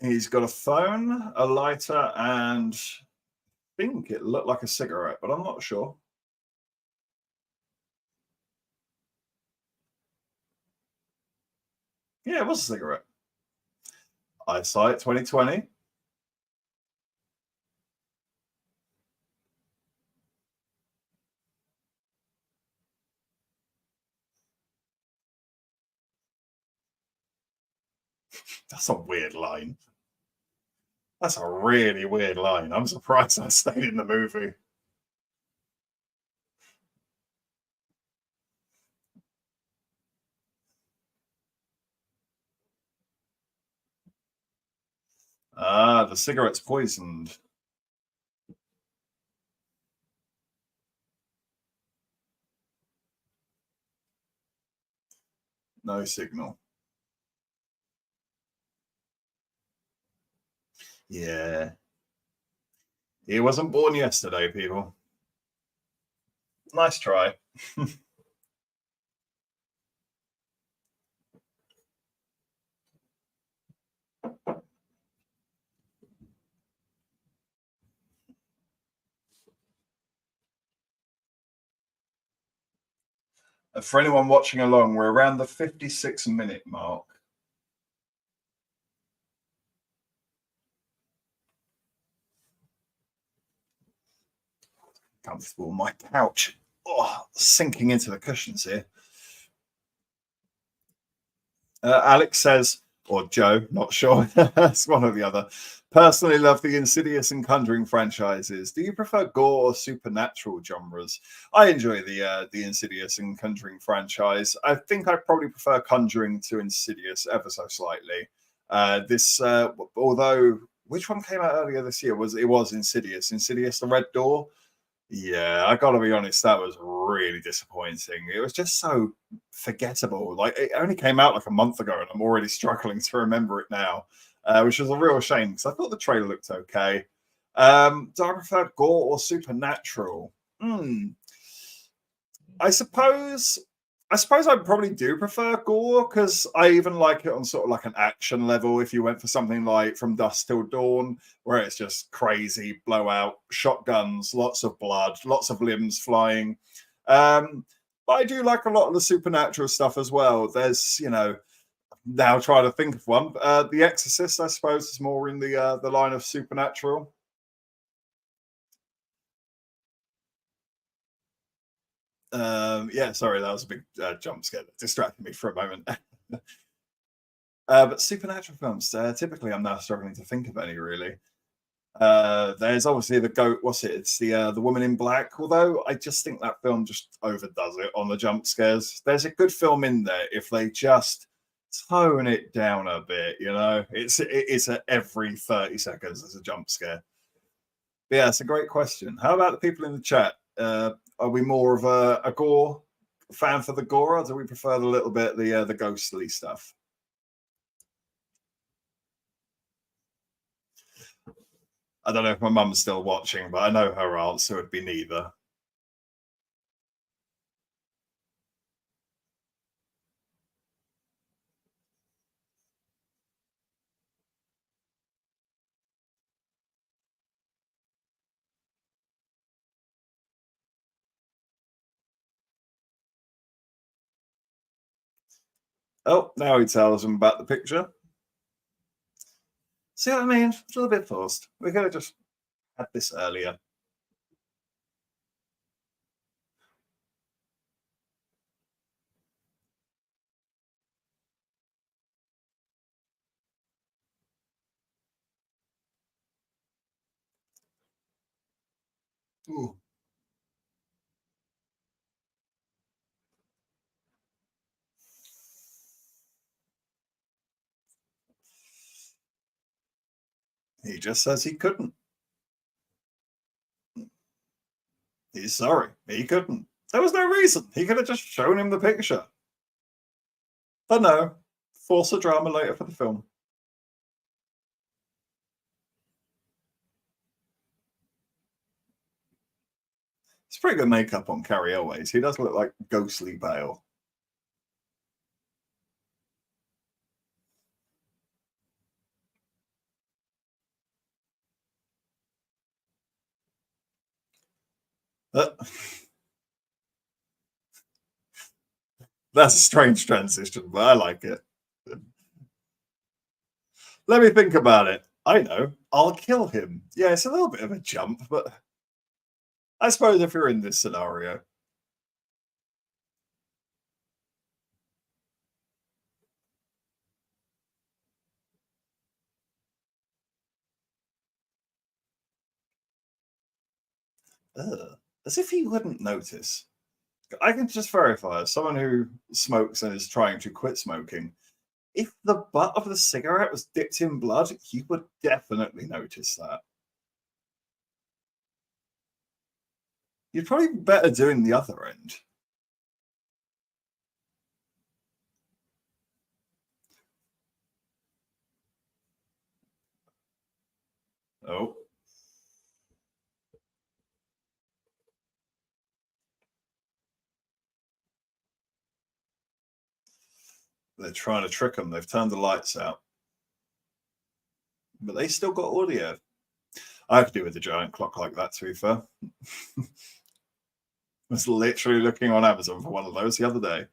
He's got a phone, a lighter, and I think it looked like a cigarette, but I'm not sure. Yeah, it was a cigarette. Eyesight 2020. That's a weird line. That's a really weird line. I'm surprised that stayed in the movie. Ah, the cigarette's poisoned. No signal. Yeah. He wasn't born yesterday, people. Nice try. For anyone watching along, we're around the 56-minute mark. Comfortable on my couch. Oh, sinking into the cushions here. Alex says, or Joe, not sure. It's one or the other. Personally, love the Insidious and Conjuring franchises. Do you prefer gore or supernatural genres? I enjoy the Insidious and Conjuring franchise. I think I probably prefer Conjuring to Insidious ever so slightly. This, although which one came out earlier this year? Was Insidious? Insidious: The Red Door. Yeah, I gotta be honest, that was really disappointing. It was just so forgettable. Like it only came out like a month ago, and I'm already struggling to remember it now, which was a real shame because I thought the trailer looked okay. Do I prefer gore or supernatural? Hmm. I suppose I probably do prefer gore because I even like it on sort of like an action level. If you went for something like From Dusk Till Dawn, where it's just crazy blowout, shotguns, lots of blood, lots of limbs flying. But I do like a lot of the supernatural stuff as well. There's, now trying to think of one. The Exorcist, I suppose, is more in the line of supernatural. Yeah, sorry, that was a big jump scare that distracted me for a moment. But supernatural films, typically, I'm now struggling to think of any really. There's obviously the goat. What's it? It's the Woman in Black. Although I just think that film just overdoes it on the jump scares. There's a good film in there if they just tone it down a bit. It's at every 30 seconds there's a jump scare. But yeah, it's a great question. How about the people in the chat? Are we more of a gore fan for the gore, or do we prefer the little bit the ghostly stuff? I don't know if my mum's still watching, but I know her answer would be neither. Oh, now he tells him about the picture. See what I mean? It's a little bit forced. We could have just had this earlier. Ooh. He just says he couldn't. He's sorry. He couldn't. There was no reason. He could have just shown him the picture. But no, force a drama later for the film. It's pretty good makeup on Carrie Elways. He does look like ghostly pale. Uh, that's a strange transition, but I like it. Let me think about it. I know. I'll kill him. Yeah, it's a little bit of a jump, but I suppose if you're in this scenario. As if he wouldn't notice. I can just verify, as someone who smokes and is trying to quit smoking, if the butt of the cigarette was dipped in blood, you would definitely notice that. You'd probably be better doing the other end. Oh, they're trying to trick him. They've turned the lights out, but they still got audio. I have to do with a giant clock like that, to be fair. I was literally looking on Amazon for one of those the other day.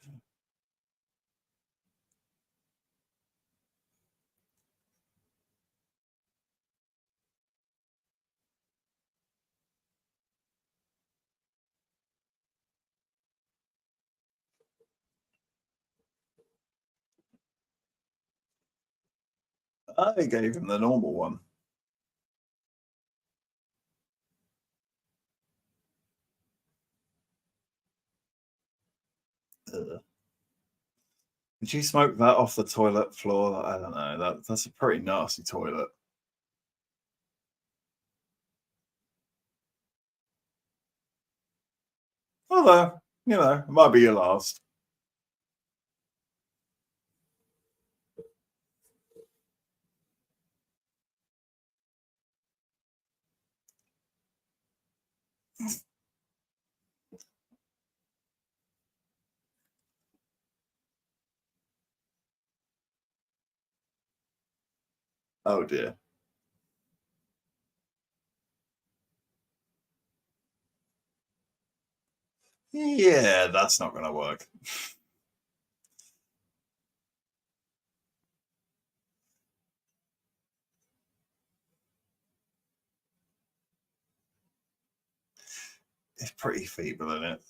I gave him the normal one. Ugh. Did you smoke that off the toilet floor? I don't know. That's a pretty nasty toilet. Although, it might be your last. Oh dear. Yeah, that's not going to work. It's pretty feeble, isn't it?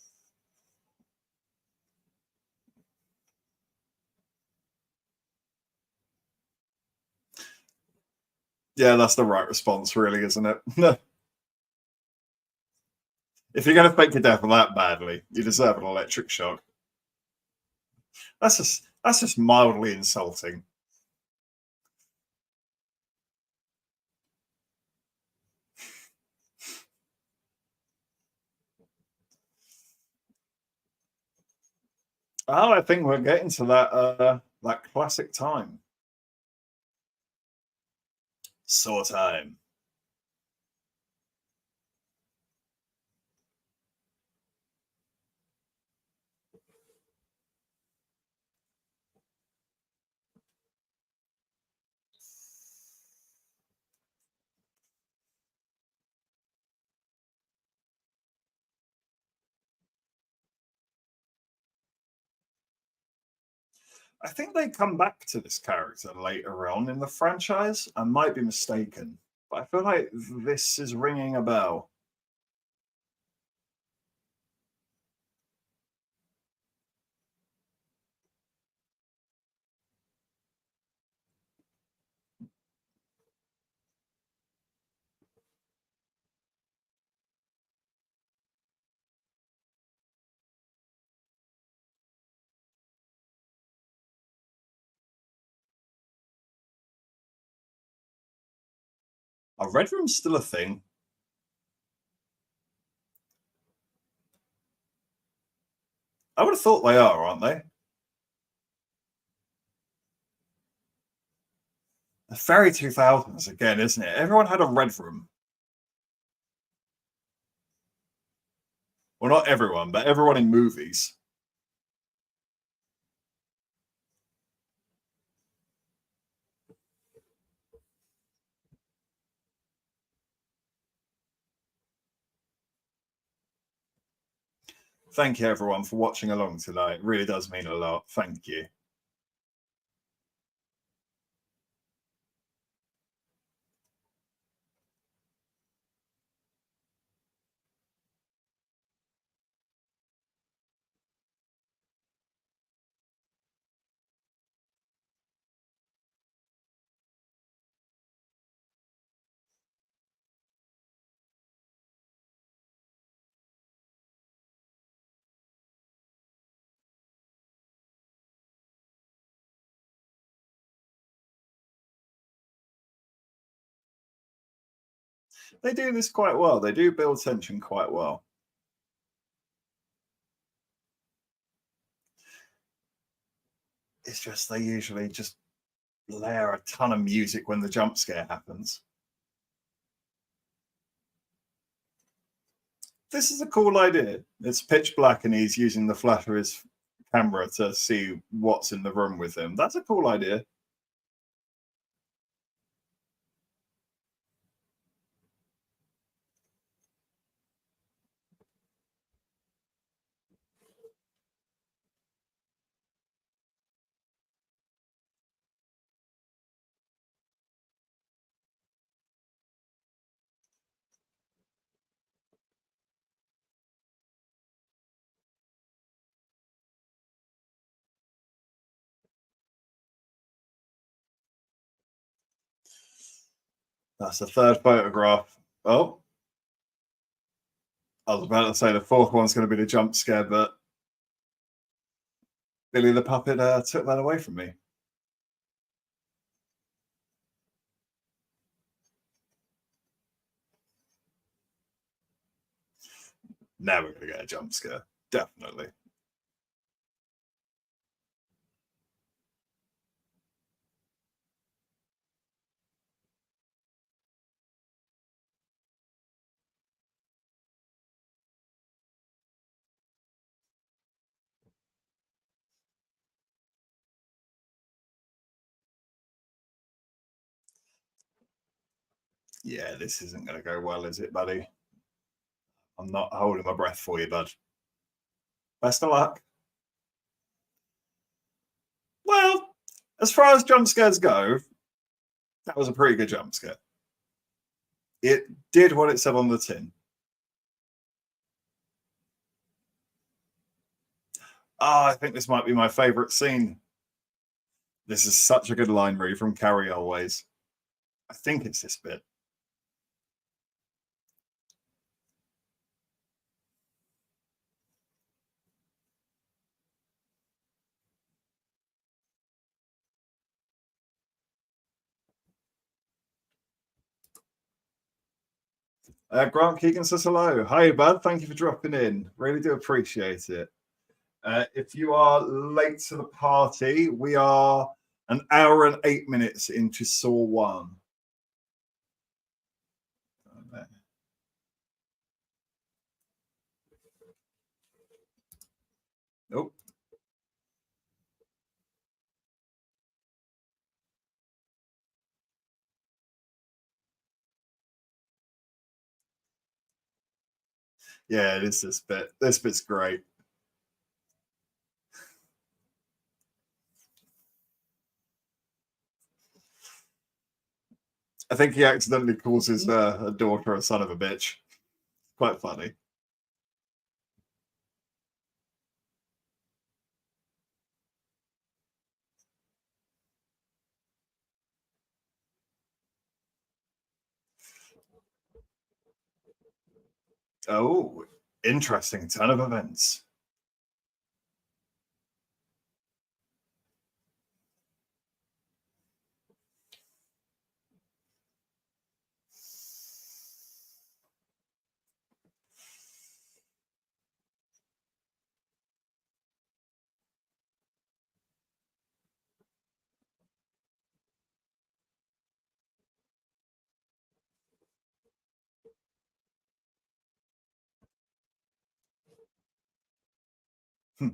Yeah, that's the right response, really, isn't it? If you're going to fake your death that badly, you deserve an electric shock. That's just mildly insulting. Oh, I think we're getting to that classic time. Saw time. I think they come back to this character later on in the franchise. I might be mistaken, but I feel like this is ringing a bell. Are red rooms still a thing? I would have thought they are, aren't they? The very 2000s again, isn't it? Everyone had a red room. Well, not everyone, but everyone in movies. Thank you, everyone, for watching along tonight. It really does mean a lot. Thank you. They do this quite well. They do build tension quite well. It's just they usually just layer a ton of music when the jump scare happens. This is a cool idea. It's pitch black and he's using the flash of his camera to see what's in the room with him. That's a cool idea. That's the third photograph. Oh, I was about to say the fourth one's going to be the jump scare, but Billy the Puppet took that away from me. Now we're going to get a jump scare. Definitely. Yeah, this isn't going to go well, is it, buddy? I'm not holding my breath for you, bud. Best of luck. Well, as far as jump scares go, that was a pretty good jump scare. It did what it said on the tin. Oh, I think this might be my favorite scene. This is such a good line read from Carrie Always. I think it's this bit. Grant Keegan says hello. Hi, bud. Thank you for dropping in. Really do appreciate it. If you are late to the party, we are an hour and 8 minutes into Saw 1. Oh. Yeah, it is this bit. This bit's great. I think he accidentally calls his daughter a son of a bitch. Quite funny. Oh, interesting turn of events. Hmm.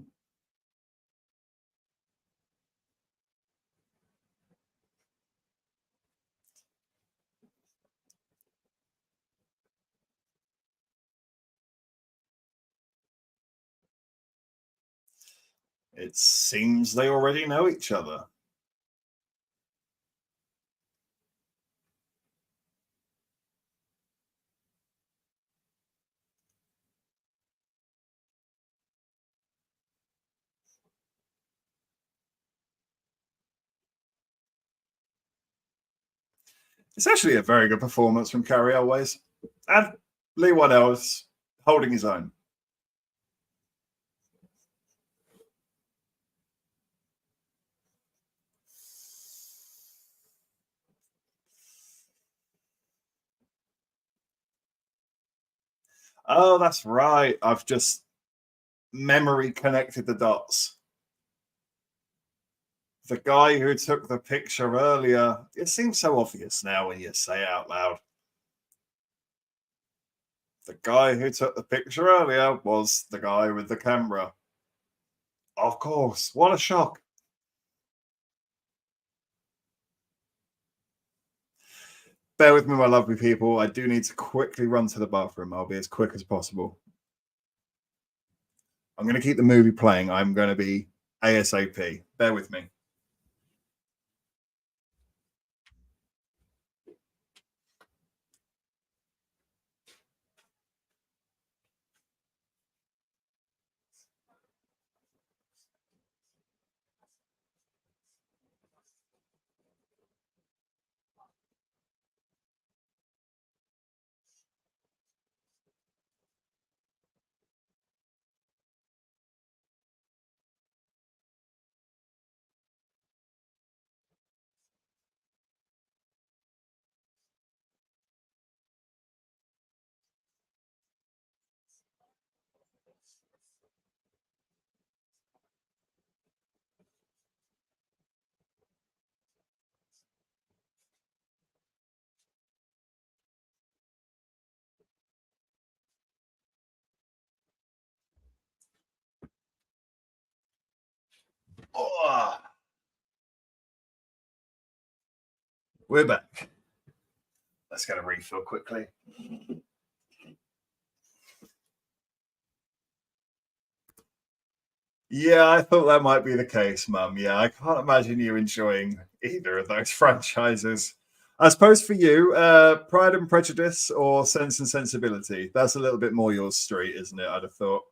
It seems they already know each other. It's actually a very good performance from Carrie Elways. And Lee Whannell's holding his own. Oh, that's right. I've just memory connected the dots. The guy who took the picture earlier, it seems so obvious now when you say it out loud. The guy who took the picture earlier was the guy with the camera. Of course. What a shock. Bear with me, my lovely people. I do need to quickly run to the bathroom. I'll be as quick as possible. I'm going to keep the movie playing. I'm going to be ASAP. Bear with me. Oh, we're back. Let's get a refill quickly. Yeah, I thought that might be the case, Mum. Yeah, I can't imagine you enjoying either of those franchises. I suppose for you, Pride and Prejudice or Sense and Sensibility, that's a little bit more your street, isn't it? I'd have thought.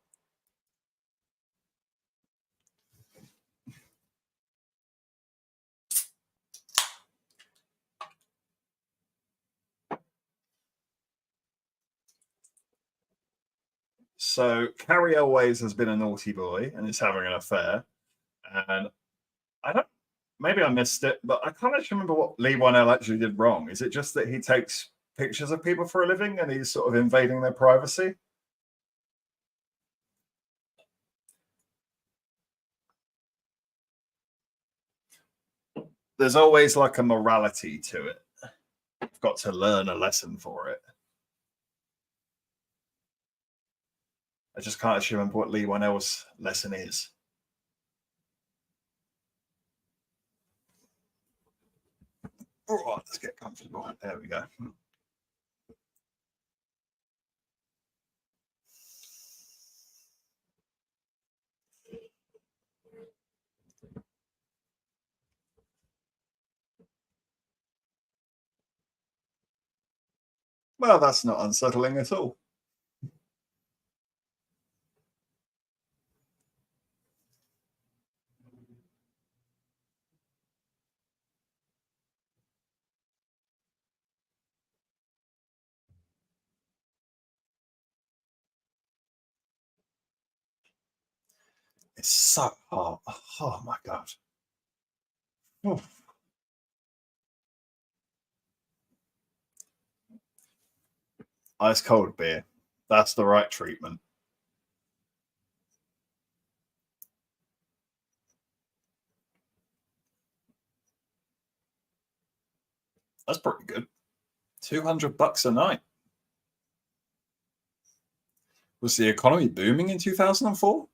So Carrie Elways has been a naughty boy and is having an affair. And I don't, maybe I missed it, but I can't actually remember what Lee Whannell actually did wrong. Is it just that he takes pictures of people for a living and he's sort of invading their privacy? There's always like a morality to it. I've got to learn a lesson for it. I just can't actually remember what Lee Whannell's lesson is. All right, let's get comfortable. There we go. Well, that's not unsettling at all. It's so hot. Oh my God. Oof. Ice cold beer. That's the right treatment. That's pretty good. $200 a night. Was the economy booming in 2004?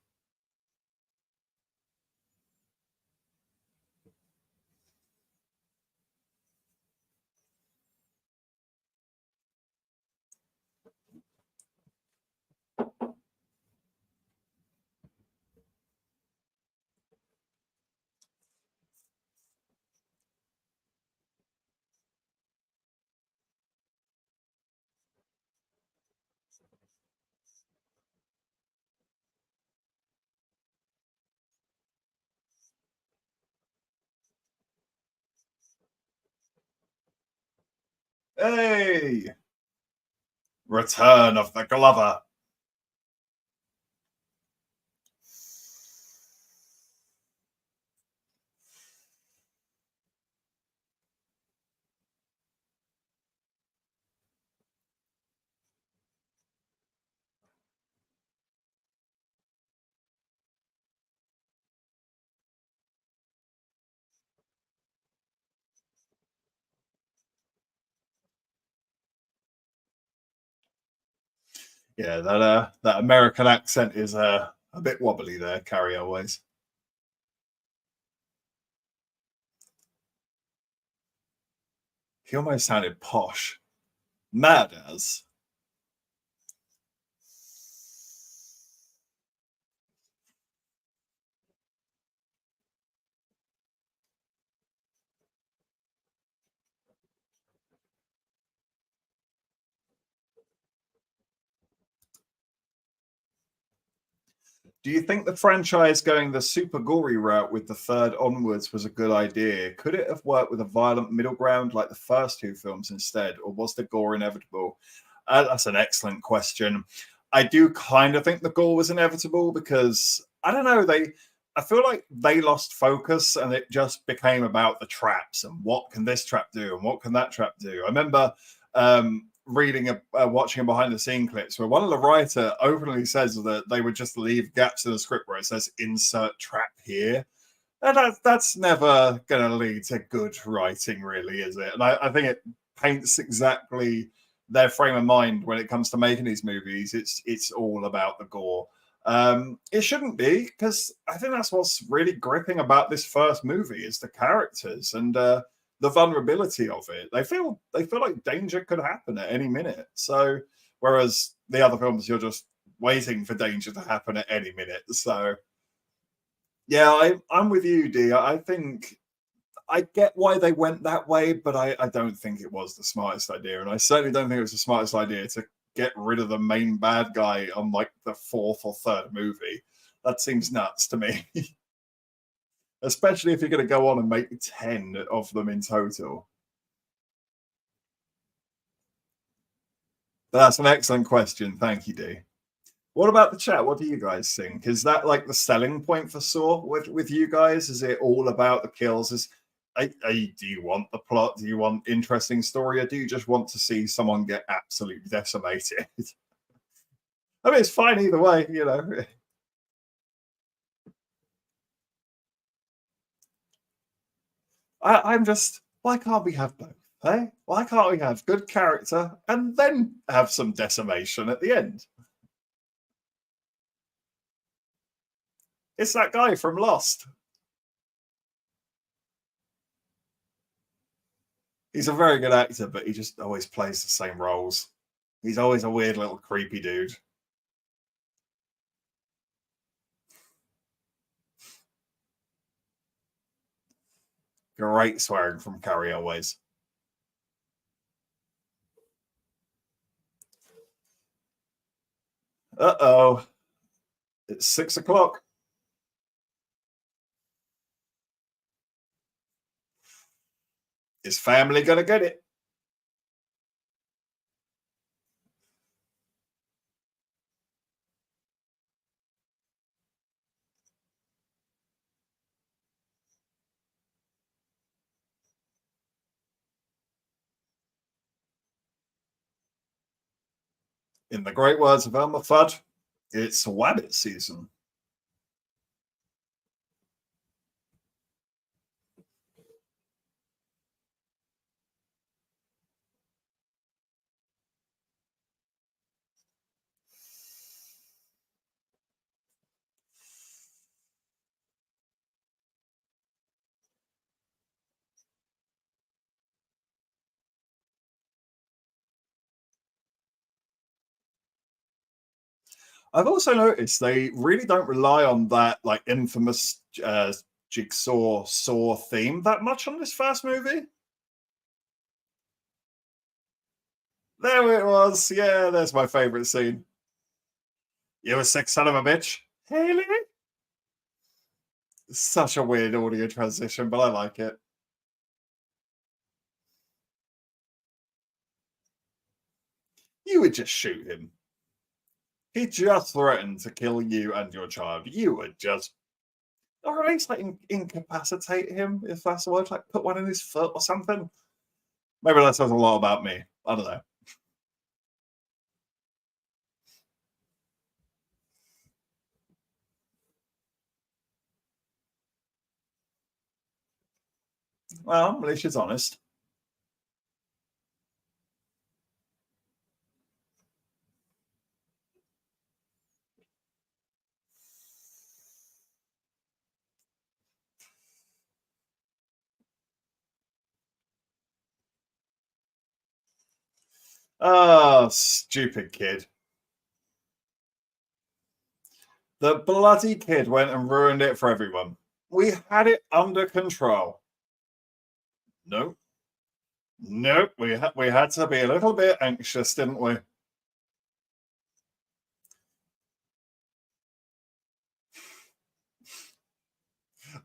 Hey! Return of the Glover. Yeah, that American accent is a bit wobbly there, Carrie always. He almost sounded posh. Mad as. Do you think the franchise going the super gory route with the third onwards was a good idea? Could it have worked with a violent middle ground like the first two films instead, or was the gore inevitable? That's an excellent question. I do kind of think the gore was inevitable because I don't know, I feel like they lost focus and it just became about the traps and what can this trap do and what can that trap do. I remember reading watching a behind the scene clips where one of the writer openly says that they would just leave gaps in the script where it says insert trap here, and that's never going to lead to good writing, really, is it? And I think it paints exactly their frame of mind when it comes to making these movies. It's all about the gore. It shouldn't be, because I think that's what's really gripping about this first movie is the characters and the vulnerability of it. They feel like danger could happen at any minute. So whereas the other films, you're just waiting for danger to happen at any minute. So yeah, I'm with you, D. I think I get why they went that way, but I don't think it was the smartest idea. And I certainly don't think it was the smartest idea to get rid of the main bad guy on like the fourth or third movie. That seems nuts to me. Especially if you're going to go on and make 10 of them in total. But that's an excellent question. Thank you, D. What about the chat? What do you guys think? Is that like the selling point for Saw with you guys? Is it all about the kills? Do you want the plot? Do you want interesting story, or do you just want to see someone get absolutely decimated? I mean, it's fine either way, you know. I'm just, why can't we have both? Hey, why can't we have good character and then have some decimation at the end? It's that guy from Lost. He's a very good actor, but he just always plays the same roles. He's always a weird little creepy dude. Great swearing from Carrie always. Uh-oh. It's 6 o'clock. Is family gonna get it? In the great words of Elmer Fudd, it's Wabbit season. I've also noticed they really don't rely on that like infamous jigsaw saw theme that much on this first movie. There it was. Yeah, there's my favorite scene. You a sick son of a bitch, Haley. Such a weird audio transition, but I like it. You would just shoot him. He just threatened to kill you and your child. You would just, or at least like incapacitate him, if that's the word, like put one in his foot or something. Maybe that says a lot about me. I don't know. Well, at least she's honest. Oh, stupid kid. The bloody kid went and ruined it for everyone. We had it under control. Nope. Nope. We had to be a little bit anxious, didn't we?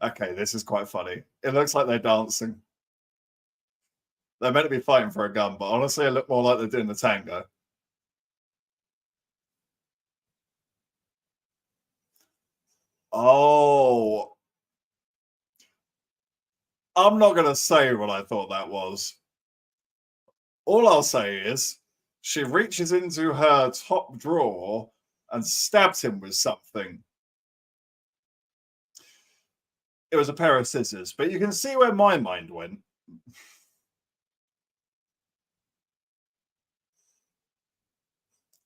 Okay, this is quite funny. It looks like they're dancing. They're meant to be fighting for a gun, but honestly, it looked more like they're doing the tango. Oh, I'm not going to say what I thought that was. All I'll say is she reaches into her top drawer and stabs him with something. It was a pair of scissors, but you can see where my mind went.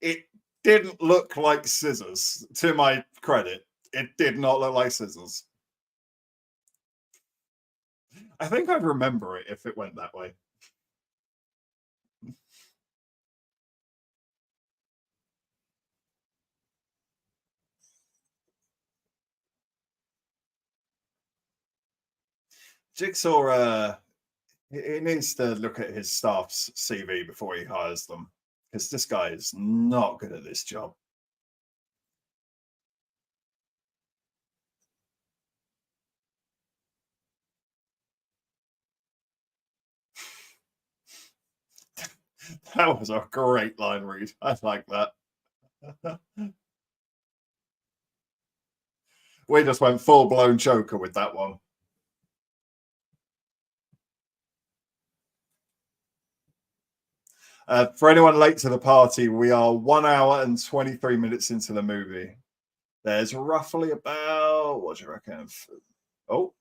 It didn't look like scissors, to my credit. It did not look like scissors. I think I'd remember it if it went that way. Jigsaw, he needs to look at his staff's CV before he hires them because this guy is not good at this job. That was a great line read. I like that. We just went full blown Joker with that one. For anyone late to the party, we are 1 hour and 23 minutes into the movie. There's roughly about, what do you reckon? Oh,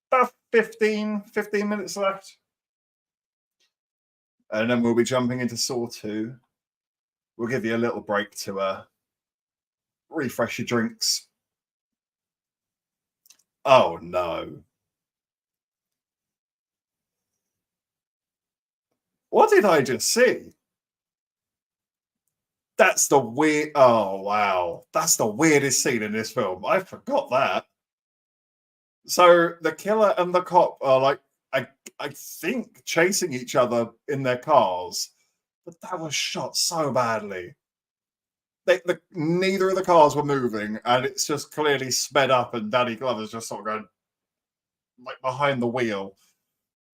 about 15 minutes left. And then we'll be jumping into Saw 2. We'll give you a little break to refresh your drinks. Oh, no. What did I just see? That's the weird. Oh, wow. That's the weirdest scene in this film. I forgot that. So the killer and the cop are like, I think, chasing each other in their cars, but that was shot so badly. Neither of the cars were moving, and it's just clearly sped up, and Danny Glover's just sort of going like behind the wheel.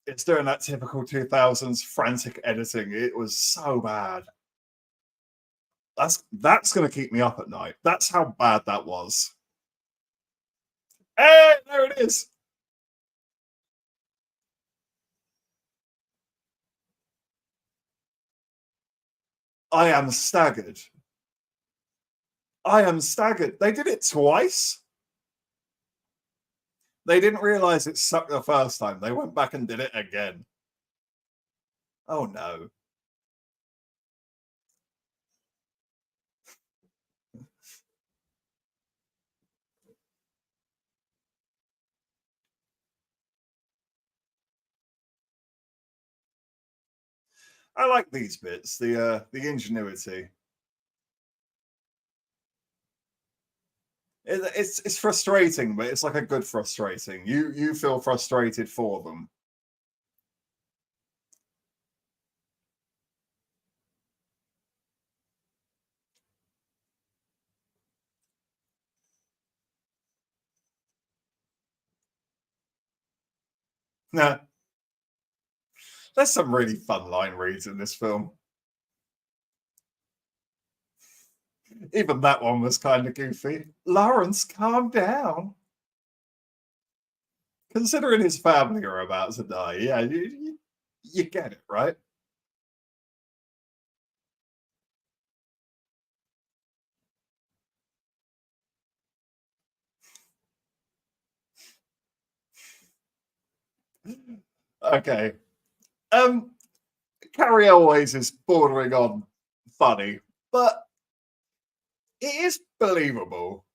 It's doing that typical 2000s frantic editing. It was so bad. That's going to keep me up at night. That's how bad that was. Hey, there it is. I am staggered. I am staggered. They did it twice. They didn't realize it sucked the first time. They went back and did it again. Oh no. I like these bits, the ingenuity. It's frustrating, but it's like a good frustrating. You feel frustrated for them. Nah, there's some really fun line reads in this film. Even that one was kind of goofy. Lawrence, calm down. Considering his family are about to die, yeah, you get it, right? Okay. Um, Carrie always is bordering on funny, but it is believable.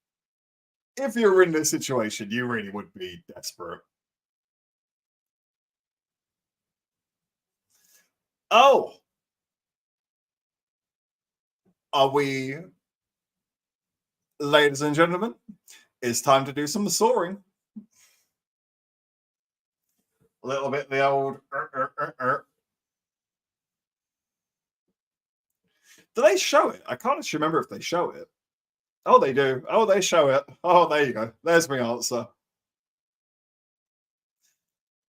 If you're in this situation, you really would be desperate. Oh, are we, ladies and gentlemen? It's time to do some soaring. A little bit the old. Do they show it? I can't actually remember if they show it. Oh, they do. Oh, they show it. Oh, there you go. There's my answer.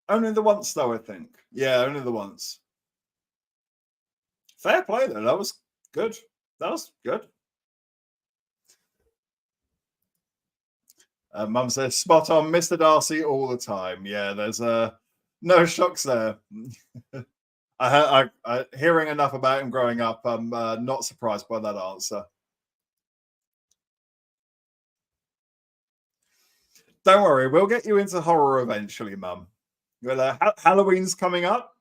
Only the once, though, I think. Yeah, only the once. Fair play, though. That was good. That was good. Mum says, spot on, Mr. Darcy all the time. Yeah, there's no shocks there. Hearing enough about him growing up, I'm not surprised by that answer. Don't worry, we'll get you into horror eventually, Mum. Well, Halloween's coming up.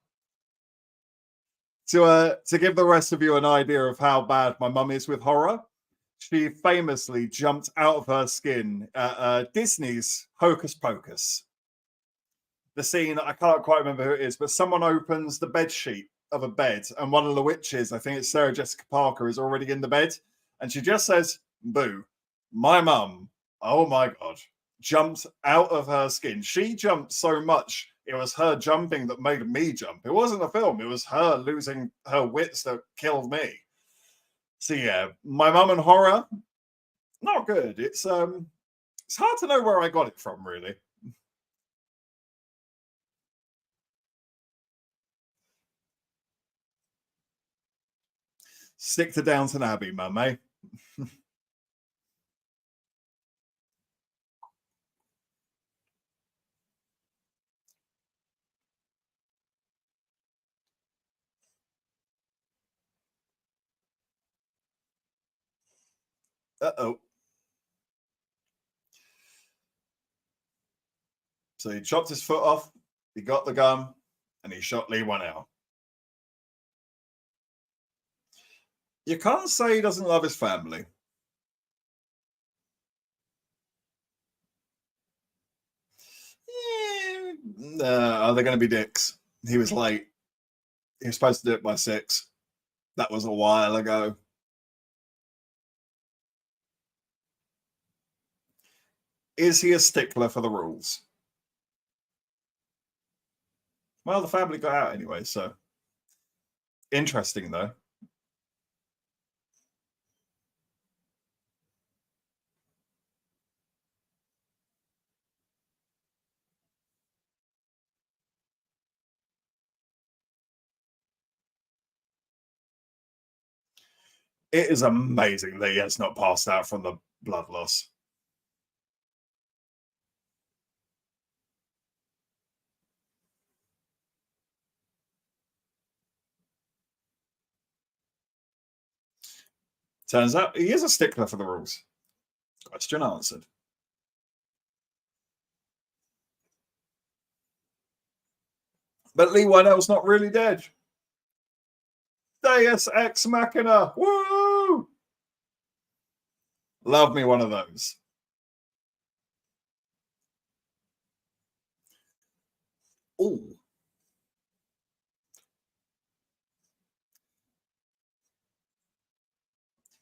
To give the rest of you an idea of how bad my mum is with horror, she famously jumped out of her skin at Disney's Hocus Pocus. The scene, I can't quite remember who it is, but someone opens the bed sheet of a bed, and one of the witches, I think it's Sarah Jessica Parker, is already in the bed, and she just says, "Boo." My mum, oh my god, jumped out of her skin. She jumped so much, it was her jumping that made me jump. It wasn't the film, it was her losing her wits that killed me. So yeah, my mum and horror, not good. It's hard to know where I got it from, really. Stick to Downton Abbey, mum, eh? Uh-oh. So he chopped his foot off, he got the gun, and he shot Lee one out. You can't say he doesn't love his family. Are they going to be dicks? He was late. He was supposed to do it by 6. That was a while ago. Is he a stickler for the rules? Well, the family got out anyway, so. Interesting, though. It is amazing that he has not passed out from the blood loss. Turns out he is a stickler for the rules. Question answered. But Lee Wynell's not really dead. Deus Ex Machina. Woo! Love me one of those. Ooh.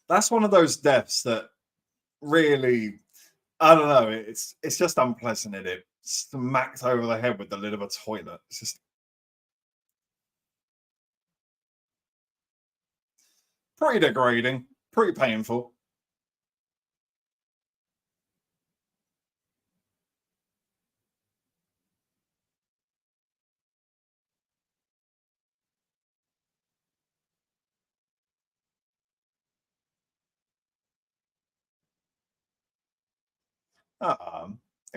That's one of those deaths that really, I don't know, it's just unpleasant, isn't it? Smacked over the head with the lid of a toilet. It's just pretty degrading, pretty painful.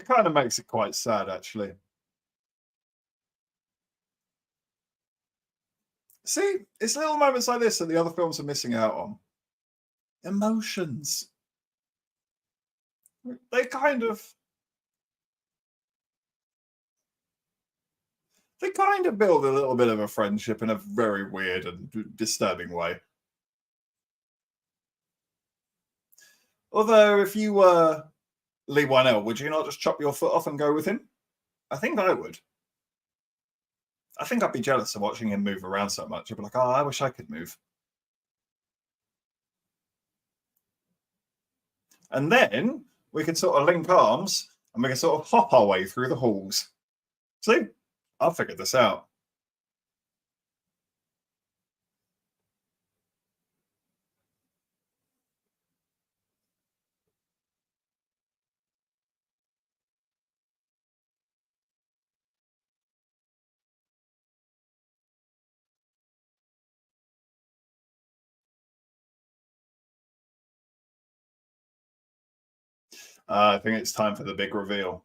It kind of makes it quite sad, actually. See, it's little moments like this that the other films are missing out on. Emotions. They kind of they kind of build a little bit of a friendship in a very weird and disturbing way. Although, if you were Lee Wynell, would you not just chop your foot off and go with him? I think I would. I think I'd be jealous of watching him move around so much. I'd be like, oh, I wish I could move. And then we can sort of link arms and we can sort of hop our way through the halls. See, I'll figure this out. I think it's time for the big reveal.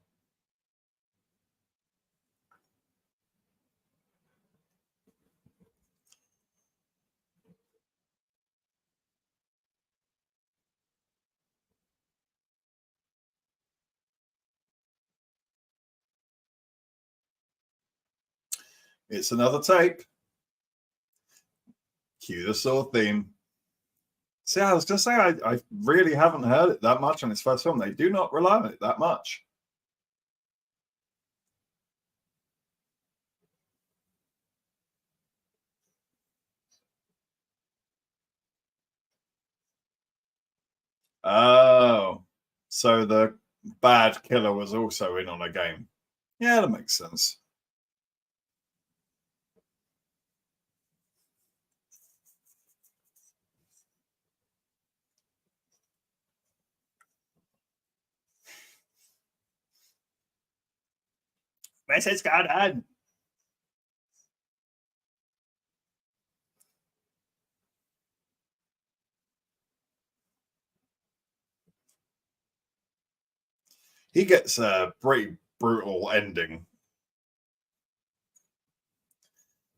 It's another tape. Cue the sword theme. See, I was just saying, I really haven't heard it that much on his first film. They do not rely on it that much. Oh, so the bad killer was also in on a game. Yeah, that makes sense. Message got on. He gets a pretty brutal ending.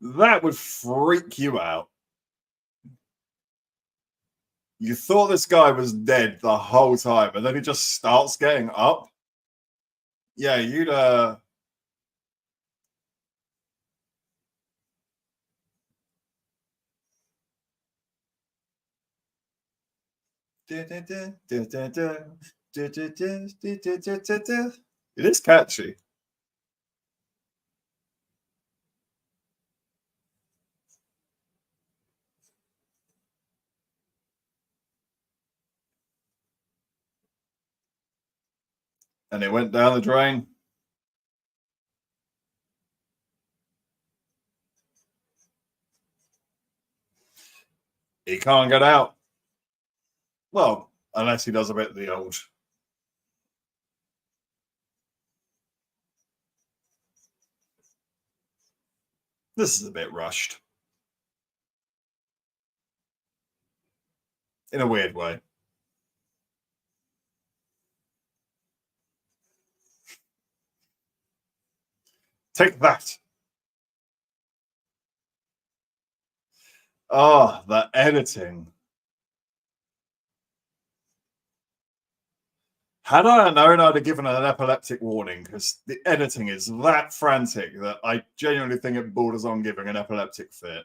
That would freak you out. You thought this guy was dead the whole time, and then he just starts getting up. Yeah, you'd It is catchy. And it went down the drain. He can't get out. Well, unless he does a bit of the old. This is a bit rushed. in a weird way. Take that. Oh, the editing. Had I known, I'd have given an epileptic warning because the editing is that frantic that I genuinely think it borders on giving an epileptic fit.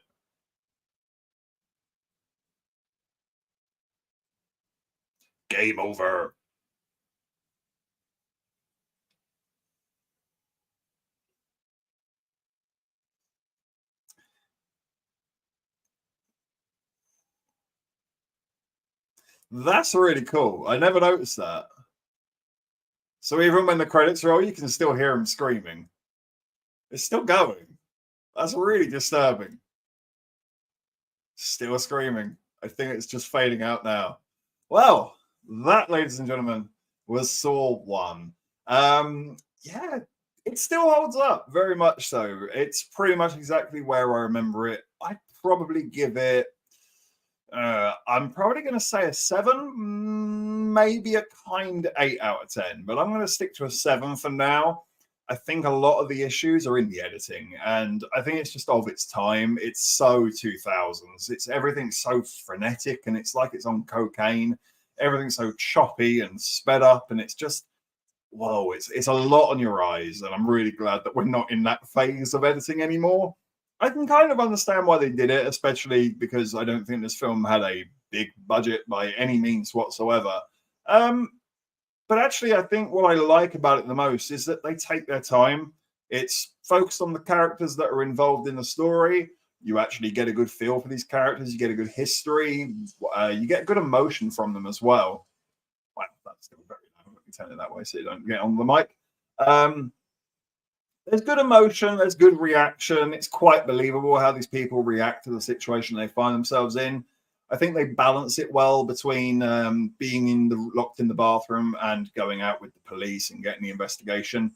Game over. That's really cool. I never noticed that. So even when the credits roll, you can still hear him screaming. It's still going. That's really disturbing. Still screaming. I think it's just fading out now. Well, that, ladies and gentlemen, was Saw 1. Yeah, it still holds up very much so. It's pretty much exactly where I remember it. I'd probably give it I'm probably going to say a 7, maybe a kind 8 out of 10, but I'm going to stick to a 7 for now. I think a lot of the issues are in the editing, and I think it's just of its time. It's so 2000s. It's everything's so frenetic, and it's like it's on cocaine. Everything's so choppy and sped up, and it's just whoa. It's a lot on your eyes, and I'm really glad that we're not in that phase of editing anymore. I can kind of understand why they did it, especially because I don't think this film had a big budget by any means whatsoever. Um, but actually, I think what I like about it the most is that they take their time. It's focused on the characters that are involved in the story. You actually get a good feel for these characters. You get a good history. You get good emotion from them as well. Wow, that's still very loud. Let me turn it that way so you don't get on the mic. There's good emotion, there's good reaction. It's quite believable how these people react to the situation they find themselves in. I think they balance it well between being locked in the bathroom and going out with the police and getting the investigation.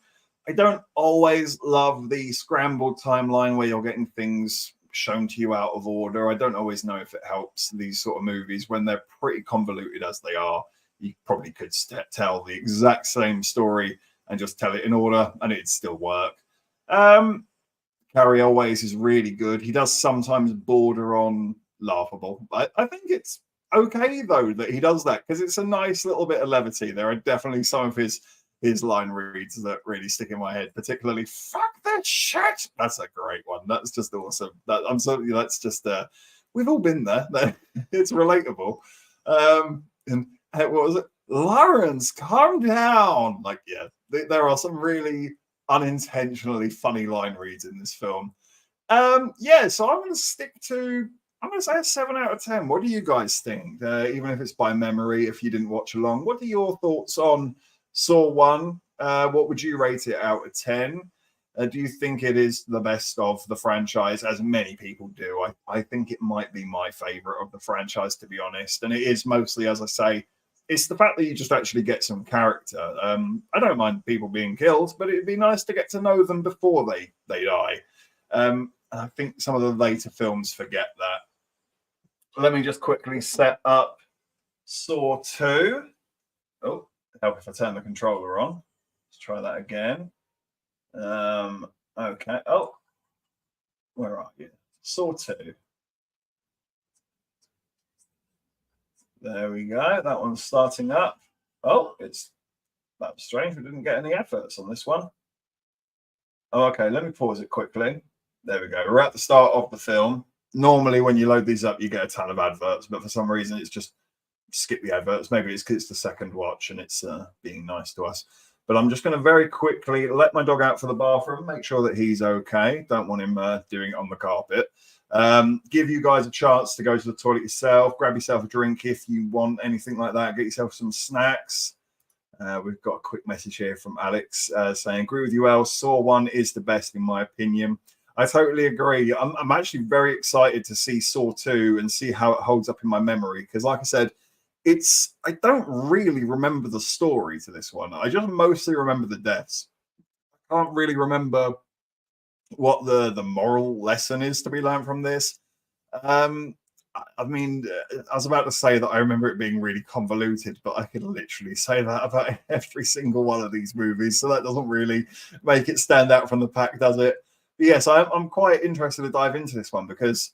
I don't always love the scrambled timeline where you're getting things shown to you out of order. I don't always know if it helps these sort of movies when they're pretty convoluted as they are. You probably could tell the exact same story and just tell it in order, and it'd still work. Carrie Always is really good. He does sometimes border on laughable. I think it's okay though that he does that because it's a nice little bit of levity. There are definitely some of his line reads that really stick in my head, particularly "fuck that shit." That's a great one. That's just awesome. I'm sorry. That's just we've all been there. It's relatable. And what was it? Lawrence, calm down. Like, yeah, there are some really unintentionally funny line reads in this film. Yeah, so I'm going to stick to. I'm going to say a 7 out of 10. What do you guys think? Even if it's by memory, if you didn't watch along, what are your thoughts on Saw 1? What would you rate it out of 10? Do you think it is the best of the franchise, as many people do? I think it might be my favorite of the franchise, to be honest. And it is mostly, as I say, it's the fact that you just actually get some character. I don't mind people being killed, but it'd be nice to get to know them before they die. And I think some of the later films forget that. Let me just quickly set up Saw 2. Oh, help if I turn the controller on. Let's try that again. Okay. Oh, where are you? Saw 2. There we go. That one's starting up. Oh, that's strange. We didn't get any adverts on this one. Oh, okay. Let me pause it quickly. There we go. We're at the start of the film. Normally, when you load these up, you get a ton of adverts, but for some reason, it's just skip the adverts. Maybe it's because it's the second watch and it's being nice to us. But I'm just going to very quickly let my dog out for the bathroom, make sure that he's okay. Don't want him doing it on the carpet. Give you guys a chance to go to the toilet yourself, grab yourself a drink if you want anything like that, get yourself some snacks. We've got a quick message here from Alex saying, agree with you, El. Saw 1 is the best in my opinion. I totally agree. I'm actually very excited to see Saw 2 and see how it holds up in my memory because, like I said, I don't really remember the story to this one. I just mostly remember the deaths. I can't really remember what the moral lesson is to be learned from this. I mean, I was about to say that I remember it being really convoluted, but I could literally say that about every single one of these movies. So that doesn't really make it stand out from the pack, does it? But yes, I'm quite interested to dive into this one because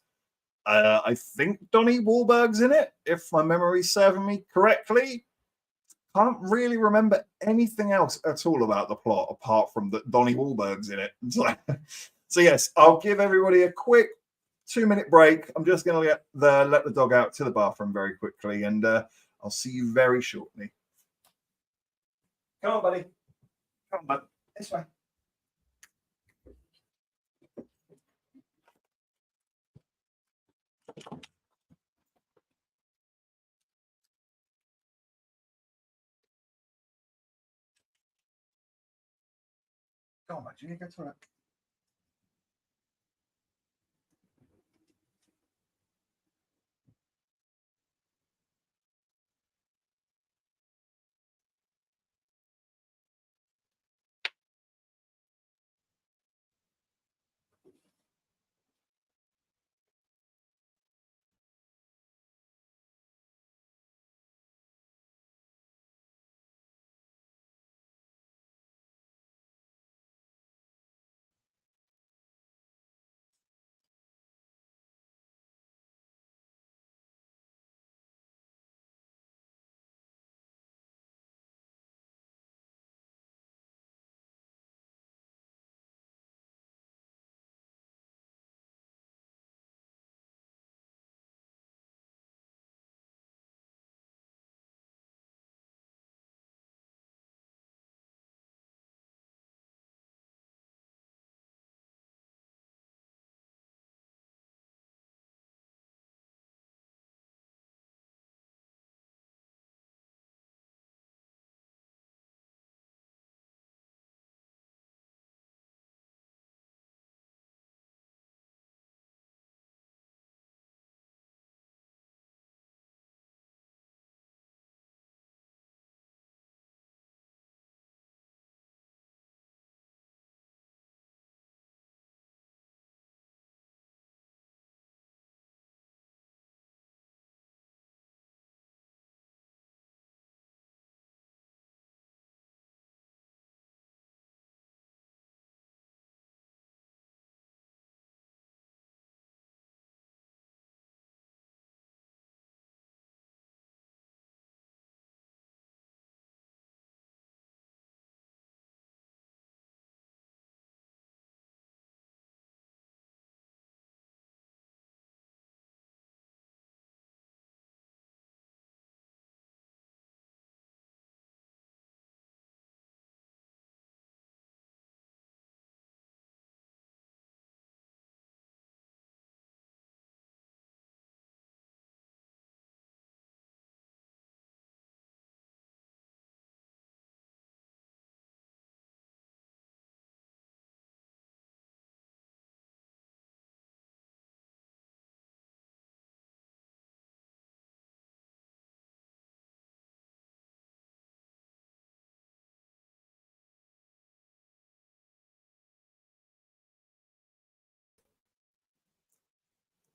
I think Donnie Wahlberg's in it, if my memory's serving me correctly. Can't really remember anything else at all about the plot apart from that Donnie Wahlberg's in it. So yes, I'll give everybody a quick 2-minute break. I'm just going to let the dog out to the bathroom very quickly, and I'll see you very shortly. Come on, buddy. Come on, bud. This way. Come on, bud. You need to go to it.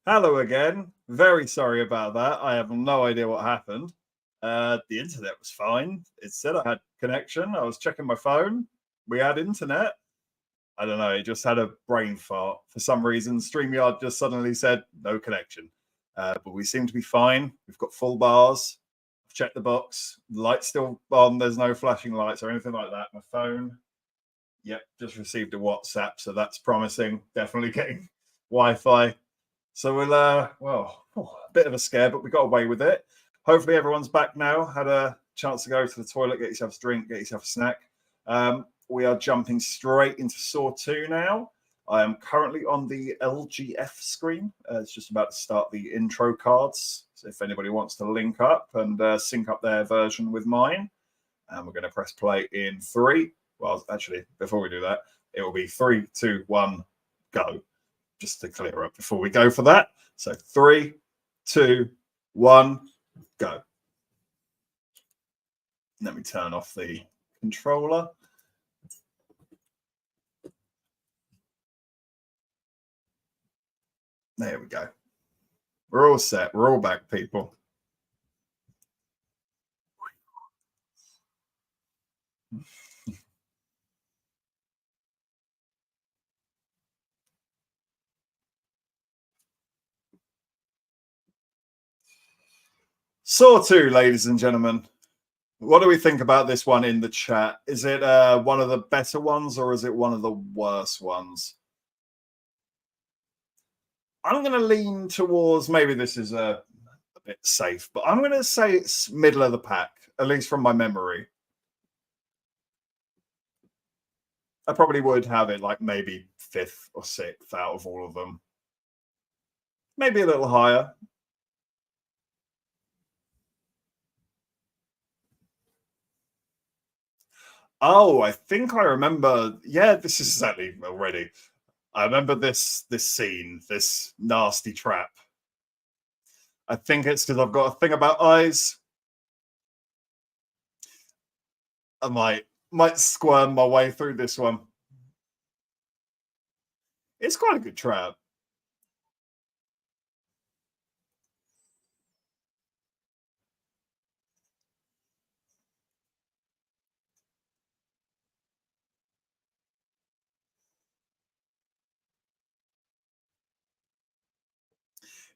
Hello again. Very sorry about that. I have no idea what happened. The internet was fine. It said I had connection. I was checking my phone. We had internet. I don't know. It just had a brain fart for some reason. StreamYard just suddenly said no connection. But we seem to be fine. We've got full bars. I've checked the box. The light's still on. There's no flashing lights or anything like that. My phone. Yep, just received a WhatsApp, so that's promising. Definitely getting Wi-Fi. So we'll, a bit of a scare, but we got away with it. Hopefully everyone's back now. Had a chance to go to the toilet, get yourself a drink, get yourself a snack. We are jumping straight into Saw 2 now. I am currently on the LGF screen. It's just about to start the intro cards. So if anybody wants to link up and sync up their version with mine, and we're going to press play in 3. Well, actually, before we do that, it will be 3, 2, 1, go. Just to clear up before we go for that. So 3, 2, 1, go. Let me turn off the controller. There we go. We're all set. We're all back, people. Saw 2, ladies and gentlemen. What do we think about this one in the chat? Is it one of the better ones or is it one of the worst ones? I'm going to lean towards, maybe this is a bit safe, but I'm going to say it's middle of the pack, at least from my memory. I probably would have it like maybe 5th or 6th out of all of them. Maybe a little higher. Oh, I think I remember. Yeah, this is exactly already. I remember this scene, this nasty trap. I think it's because I've got a thing about eyes. I might squirm my way through this one. It's quite a good trap.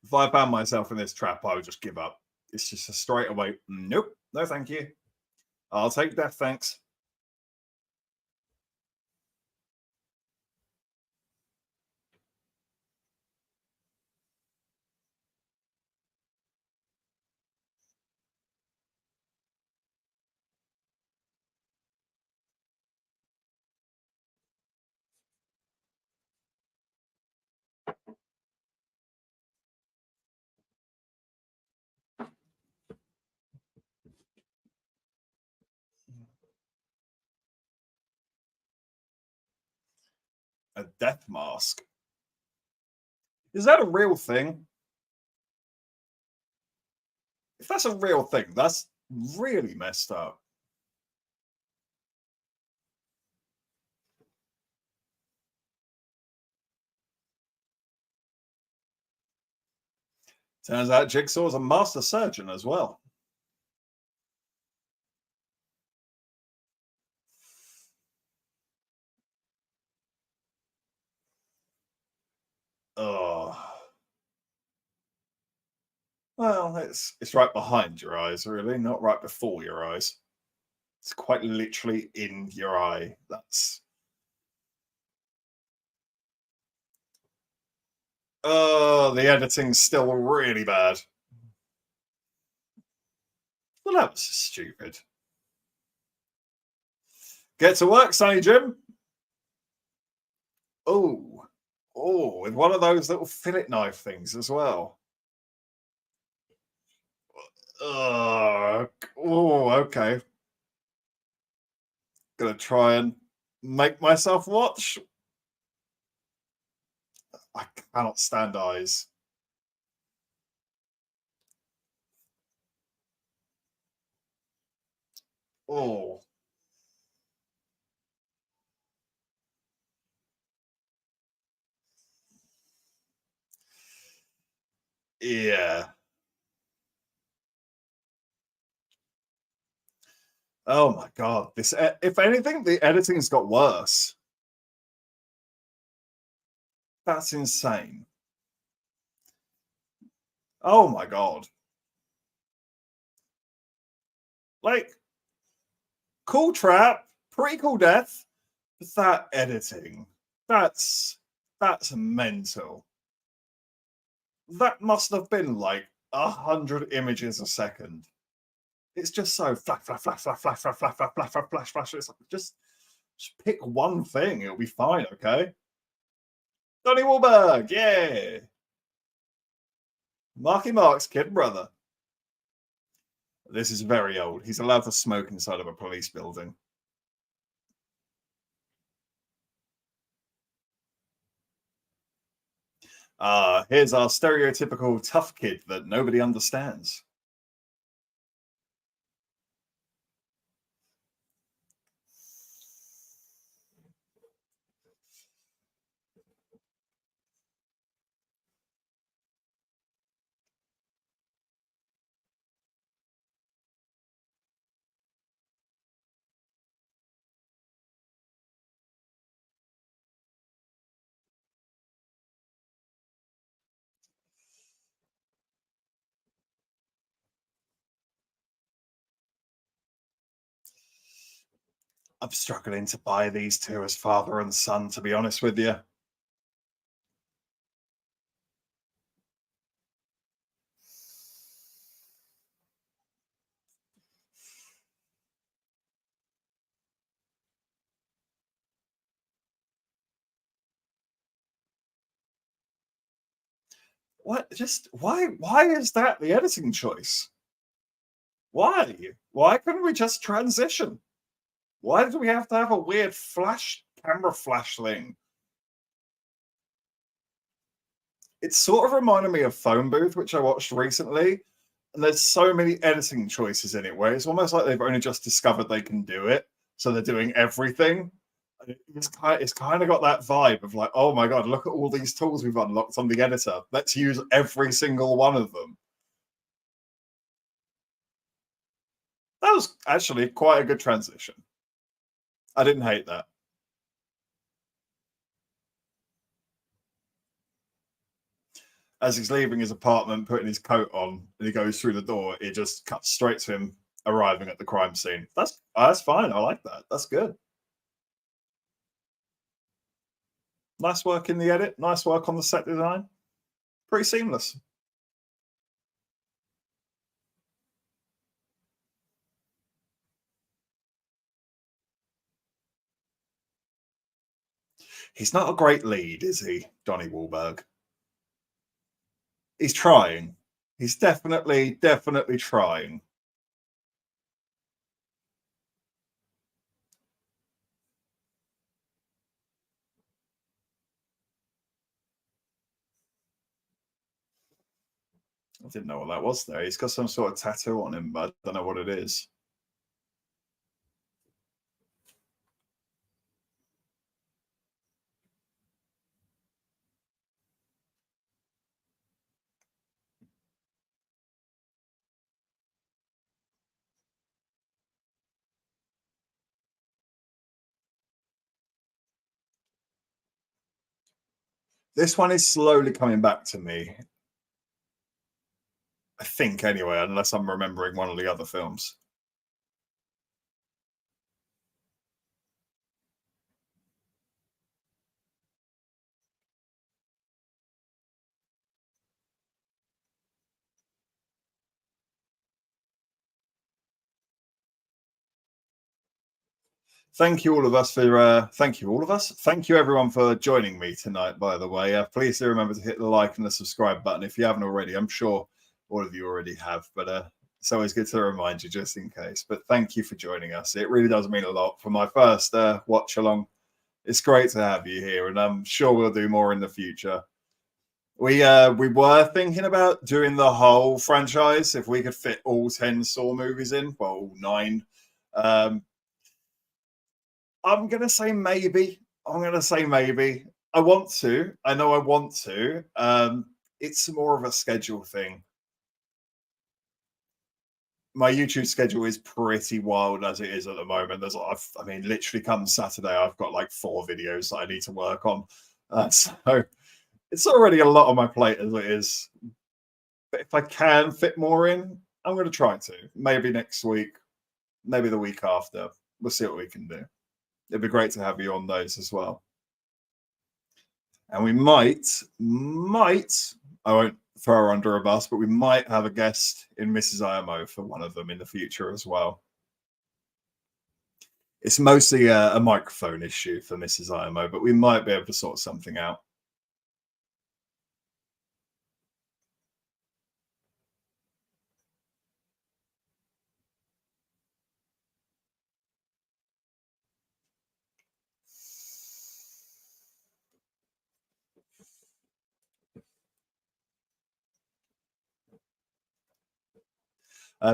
If I found myself in this trap, I would just give up. It's just a straight away, nope, no thank you. I'll take death, thanks. A death mask. Is that a real thing? If that's a real thing, that's really messed up. Turns out Jigsaw's a master surgeon as well. Oh. Well, it's right behind your eyes, really, not right before your eyes. It's quite literally in your eye. That's oh, the editing's still really bad. Well, that was stupid. Get to work, Sonny Jim. Oh, with one of those little fillet knife things as well. Oh, okay. Gonna try and make myself watch. I cannot stand eyes. Oh. Yeah. Oh my god. This, if anything, the editing's got worse. That's insane. Oh my god. Like, cool trap, pretty cool death. But that editing, that's mental. That must have been like 100 images a second. It's just so flash, flash, flash, flash, flash, flash, flash, flash, flash, flash, flash. It's like just pick one thing, it'll be fine, okay? Donnie Wahlberg, yeah. Marky Mark's kid brother. This is very old. He's allowed to smoke inside of a police building. Here's our stereotypical tough kid that nobody understands. I'm struggling to buy these two as father and son, to be honest with you. What? Just why? Why is that the editing choice? Why? Why couldn't we just transition? Why do we have to have a weird flash camera flash thing? It sort of reminded me of Phone Booth, which I watched recently. And there's so many editing choices in it where it's almost like they've only just discovered they can do it. So they're doing everything. It's kind of got that vibe of like, oh my God, look at all these tools we've unlocked on the editor. Let's use every single one of them. That was actually quite a good transition. I didn't hate that. As he's leaving his apartment, putting his coat on, and he goes through the door, it just cuts straight to him arriving at the crime scene. That's fine. I like that. That's good. Nice work in the edit. Nice work on the set design. Pretty seamless. He's not a great lead, is he, Donnie Wahlberg? He's trying. He's definitely trying. I didn't know what that was there. He's got some sort of tattoo on him, but I don't know what it is. This one is slowly coming back to me. I think, anyway, unless I'm remembering one of the other films. Thank you all of us for thank you all of us. Thank you everyone for joining me tonight, by the way. Please do remember to hit the like and the subscribe button if you haven't already. I'm sure all of you already have, but it's always good to remind you just in case. But thank you for joining us. It really does mean a lot for my first watch along. It's great to have you here, and I'm sure we'll do more in the future. We were thinking about doing the whole franchise if we could fit all 10 Saw movies in, well, all nine. Um, I'm gonna say maybe. I'm gonna say maybe. I want to. I know I want to. It's more of a schedule thing. My YouTube schedule is pretty wild as it is at the moment. I mean, literally, come Saturday, I've got like 4 videos that I need to work on. So it's already a lot on my plate as it is. But if I can fit more in, I'm going to try to. Maybe next week, maybe the week after. We'll see what we can do. It'd be great to have you on those as well. And we might, I won't throw her under a bus, but we might have a guest in Mrs. IMO for one of them in the future as well. It's mostly a microphone issue for Mrs. IMO, but we might be able to sort something out.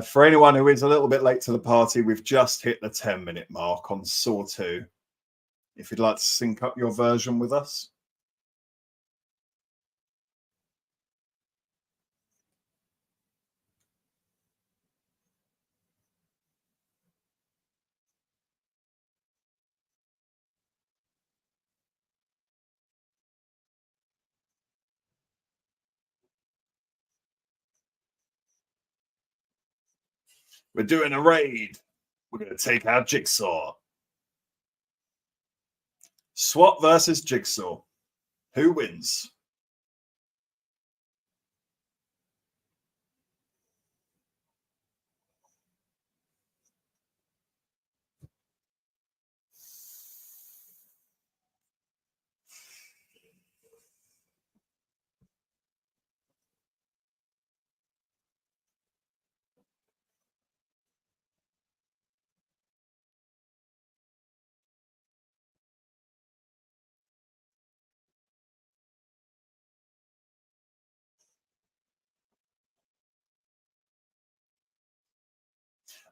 For anyone who is a little bit late to the party, we've just hit the 10-minute mark on Saw 2. If you'd like to sync up your version with us. We're doing a raid. We're going to take out Jigsaw. SWAT versus Jigsaw. Who wins?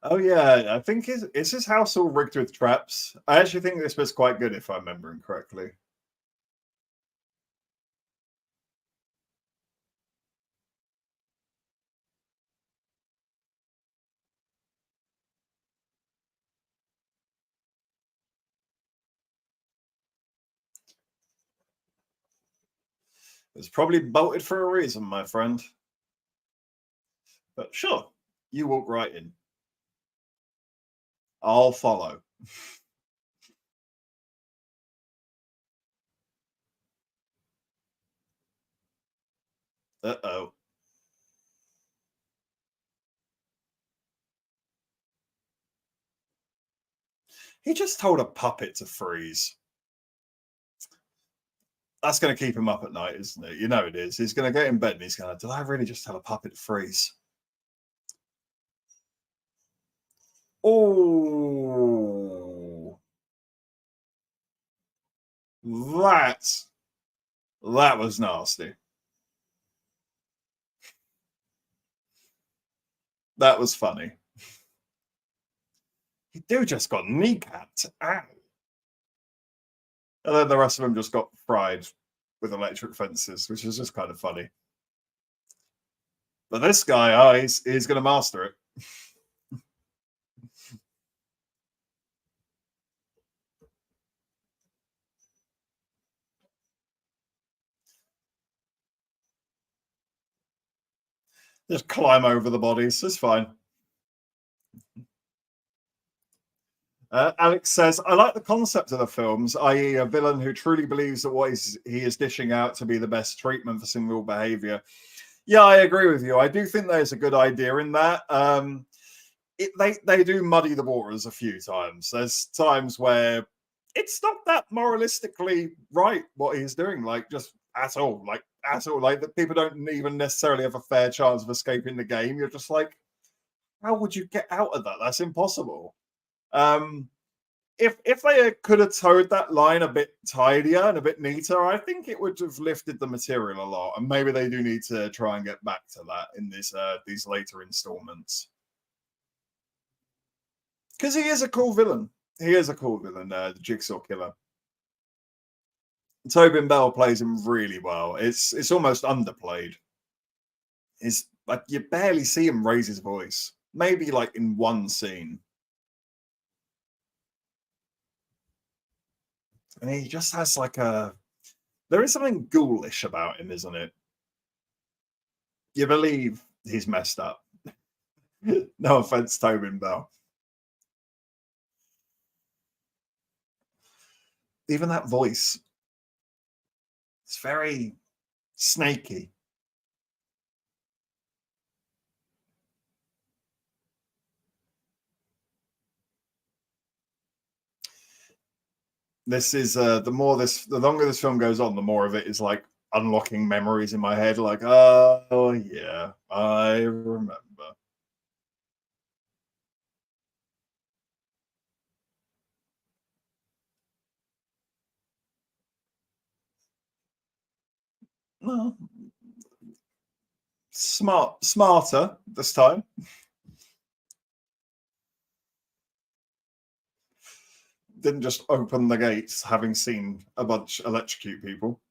Oh yeah, I think is his house all rigged with traps? I actually think this was quite good if I'm remembering correctly. It's probably bolted for a reason, my friend. But sure, you walk right in. I'll follow. Uh-oh. He just told a puppet to freeze. That's going to keep him up at night, isn't it? You know it is. He's going to get in bed and he's going to, did I really just tell a puppet to freeze? Oh, that that was nasty. That was funny. You do just got kneecapped. Ow. And then the rest of them just got fried with electric fences, which is just kind of funny. But this guy, oh, he's going to master it. Just climb over the bodies. It's fine. Alex says, I like the concept of the films, i.e., a villain who truly believes that what he is dishing out to be the best treatment for single behavior. Yeah, I agree with you. I do think there's a good idea in that. They do muddy the waters a few times. There's times where it's not that moralistically right what he's doing, like just at all, like at all. Like that people don't even necessarily have a fair chance of escaping the game. You're just like, how would you get out of that? That's impossible. Um, if they could have towed that line a bit tidier and a bit neater, I think it would have lifted the material a lot. And maybe they do need to try and get back to that in these later installments. Because he is a cool villain. He is a cool villain, the Jigsaw Killer. Tobin Bell plays him really well. It's almost underplayed. It's like you barely see him raise his voice. Maybe like in one scene. And he just has like there is something ghoulish about him, isn't it? You believe he's messed up. No offense, Tobin Bell. Even that voice, it's very snaky. This is the longer this film goes on, the more of it is like unlocking memories in my head. Like, oh yeah, I remember. No, smarter this time. Didn't just open the gates having seen a bunch electrocute people.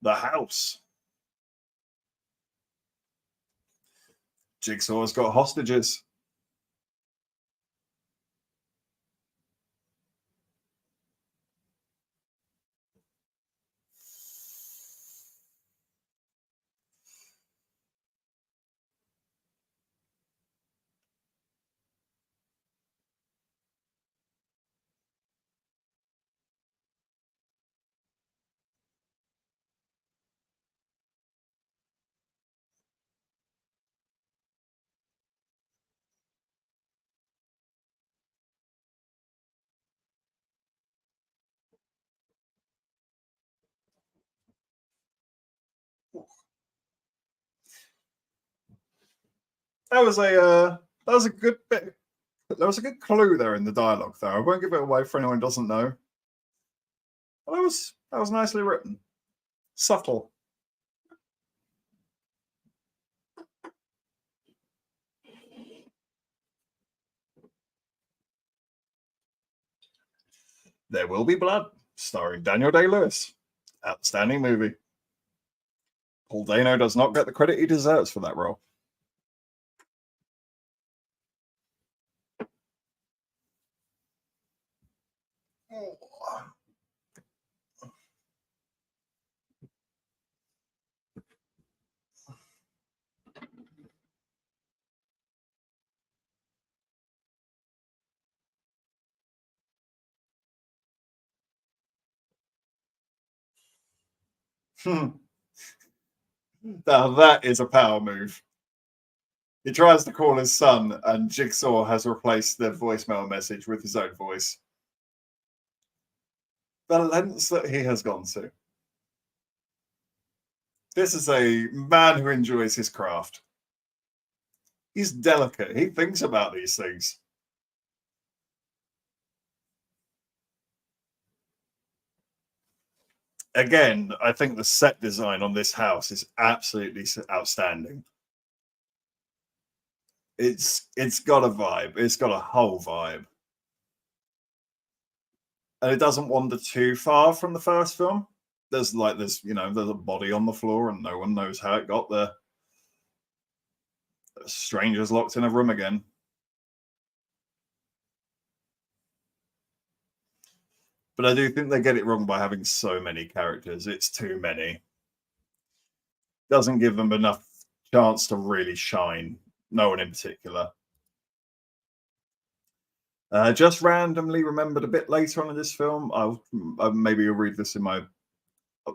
The house. Jigsaw's got hostages. that was a good bit. There was a good clue there in the dialogue, though. I won't give it away for anyone who doesn't know. But that was nicely written, subtle. There Will Be Blood, starring Daniel Day-Lewis. Outstanding movie. Paul Dano does not get the credit he deserves for that role. Now that is a power move. He tries to call his son, and Jigsaw has replaced the voicemail message with his own voice. The lengths that he has gone to. This is a man who enjoys his craft. He's delicate. He thinks about these things. Again, I think the set design on this house is absolutely outstanding. It's got a vibe. It's got a whole vibe. And it doesn't wander too far from the first film. There's a body on the floor and no one knows how it got there. Strangers locked in a room again. But I do think they get it wrong by having so many characters. It's too many. Doesn't give them enough chance to really shine. No one in particular. Just randomly remembered a bit later on in this film. Maybe you'll read this in my.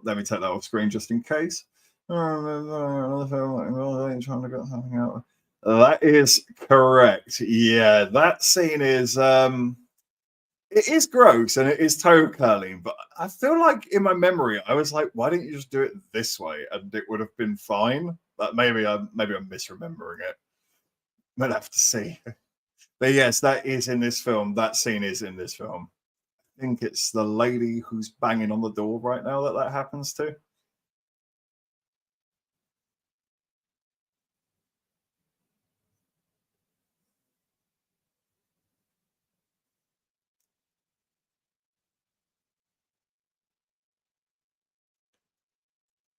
Let me take that off screen just in case. That is correct. Yeah, that scene is. It is gross and it is toe curling, but I feel like in my memory, I was like, why didn't you just do it this way and it would have been fine? But maybe I'm misremembering it. Might have to see. But yes, that is in this film. That scene is in this film. I think it's the lady who's banging on the door right now that happens to.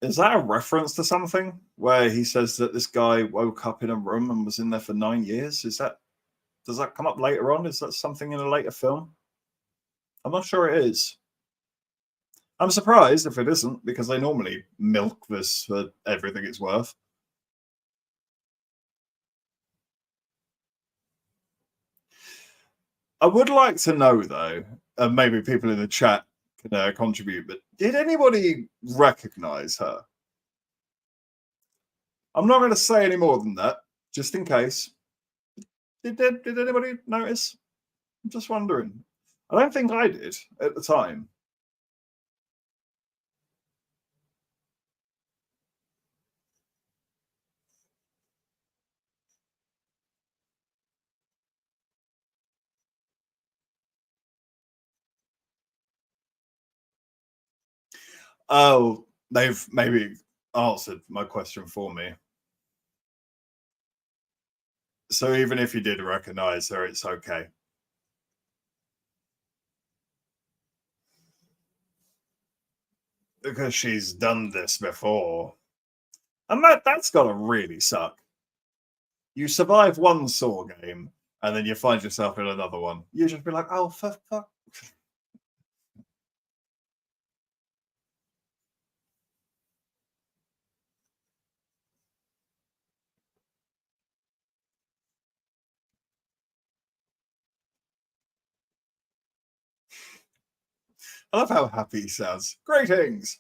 Is that a reference to something where he says that this guy woke up in a room and was in there for 9 years? Does that come up later on? Is that something in a later film? I'm not sure it is. I'm surprised if it isn't, because they normally milk this for everything it's worth. I would like to know, though, and maybe people in the chat can contribute, but did anybody recognize her? I'm not going to say any more than that, just in case. Did anybody notice? I'm just wondering. I don't think I did at the time. Oh, they've maybe answered my question for me. So even if you did recognize her, it's okay. Because she's done this before. And that's gotta really suck. You survive one Saw game, and then you find yourself in another one. You just be like, oh, for fuck. I love how happy he sounds. Greetings.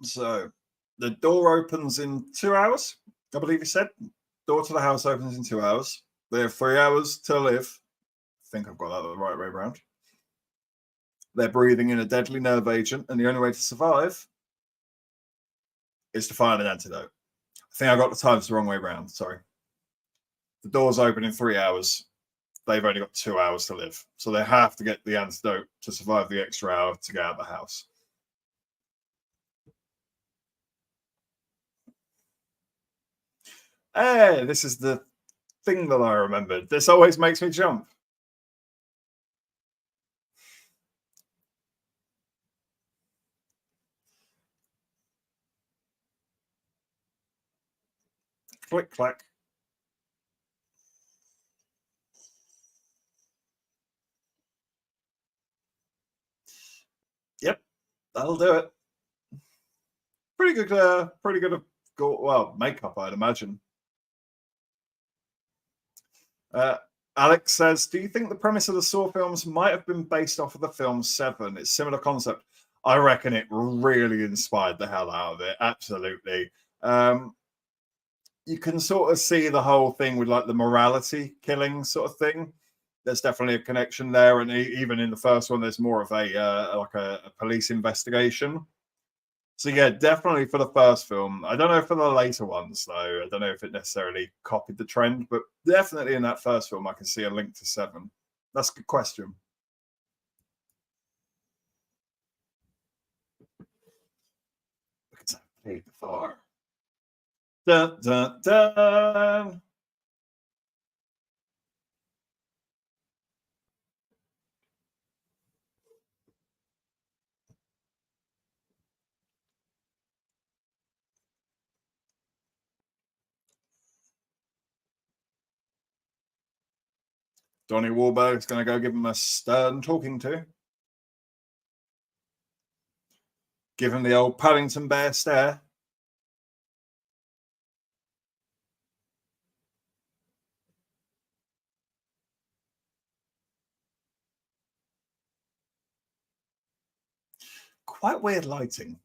So the door opens in 2 hours, I believe he said. Door to the house opens in 2 hours. They have 3 hours to live. I think I've got that the right way around. They're breathing in a deadly nerve agent, and the only way to survive is to find an antidote. I think I got the times the wrong way around. Sorry. The doors open in 3 hours. They've only got 2 hours to live. So they have to get the antidote to survive the extra hour to get out of the house. Hey, this is the thing that I remembered. This always makes me jump. Click, clack. Yep, that'll do it. Pretty good. Well, makeup, I'd imagine. Alex says, "Do you think the premise of the Saw films might have been based off of the film Seven? It's similar concept." I reckon it really inspired the hell out of it. Absolutely. You can sort of see the whole thing with like the morality killing sort of thing. There's definitely a connection there, and even in the first one, there's more of a police investigation. So yeah, definitely for the first film. I don't know for the later ones though. I don't know if it necessarily copied the trend, but definitely in that first film, I can see a link to Seven. That's a good question. Look at that big far. Dun, dun, dun. Donnie Wahlberg's going to go give him a stern talking to. Give him the old Paddington Bear stare. Quite weird lighting.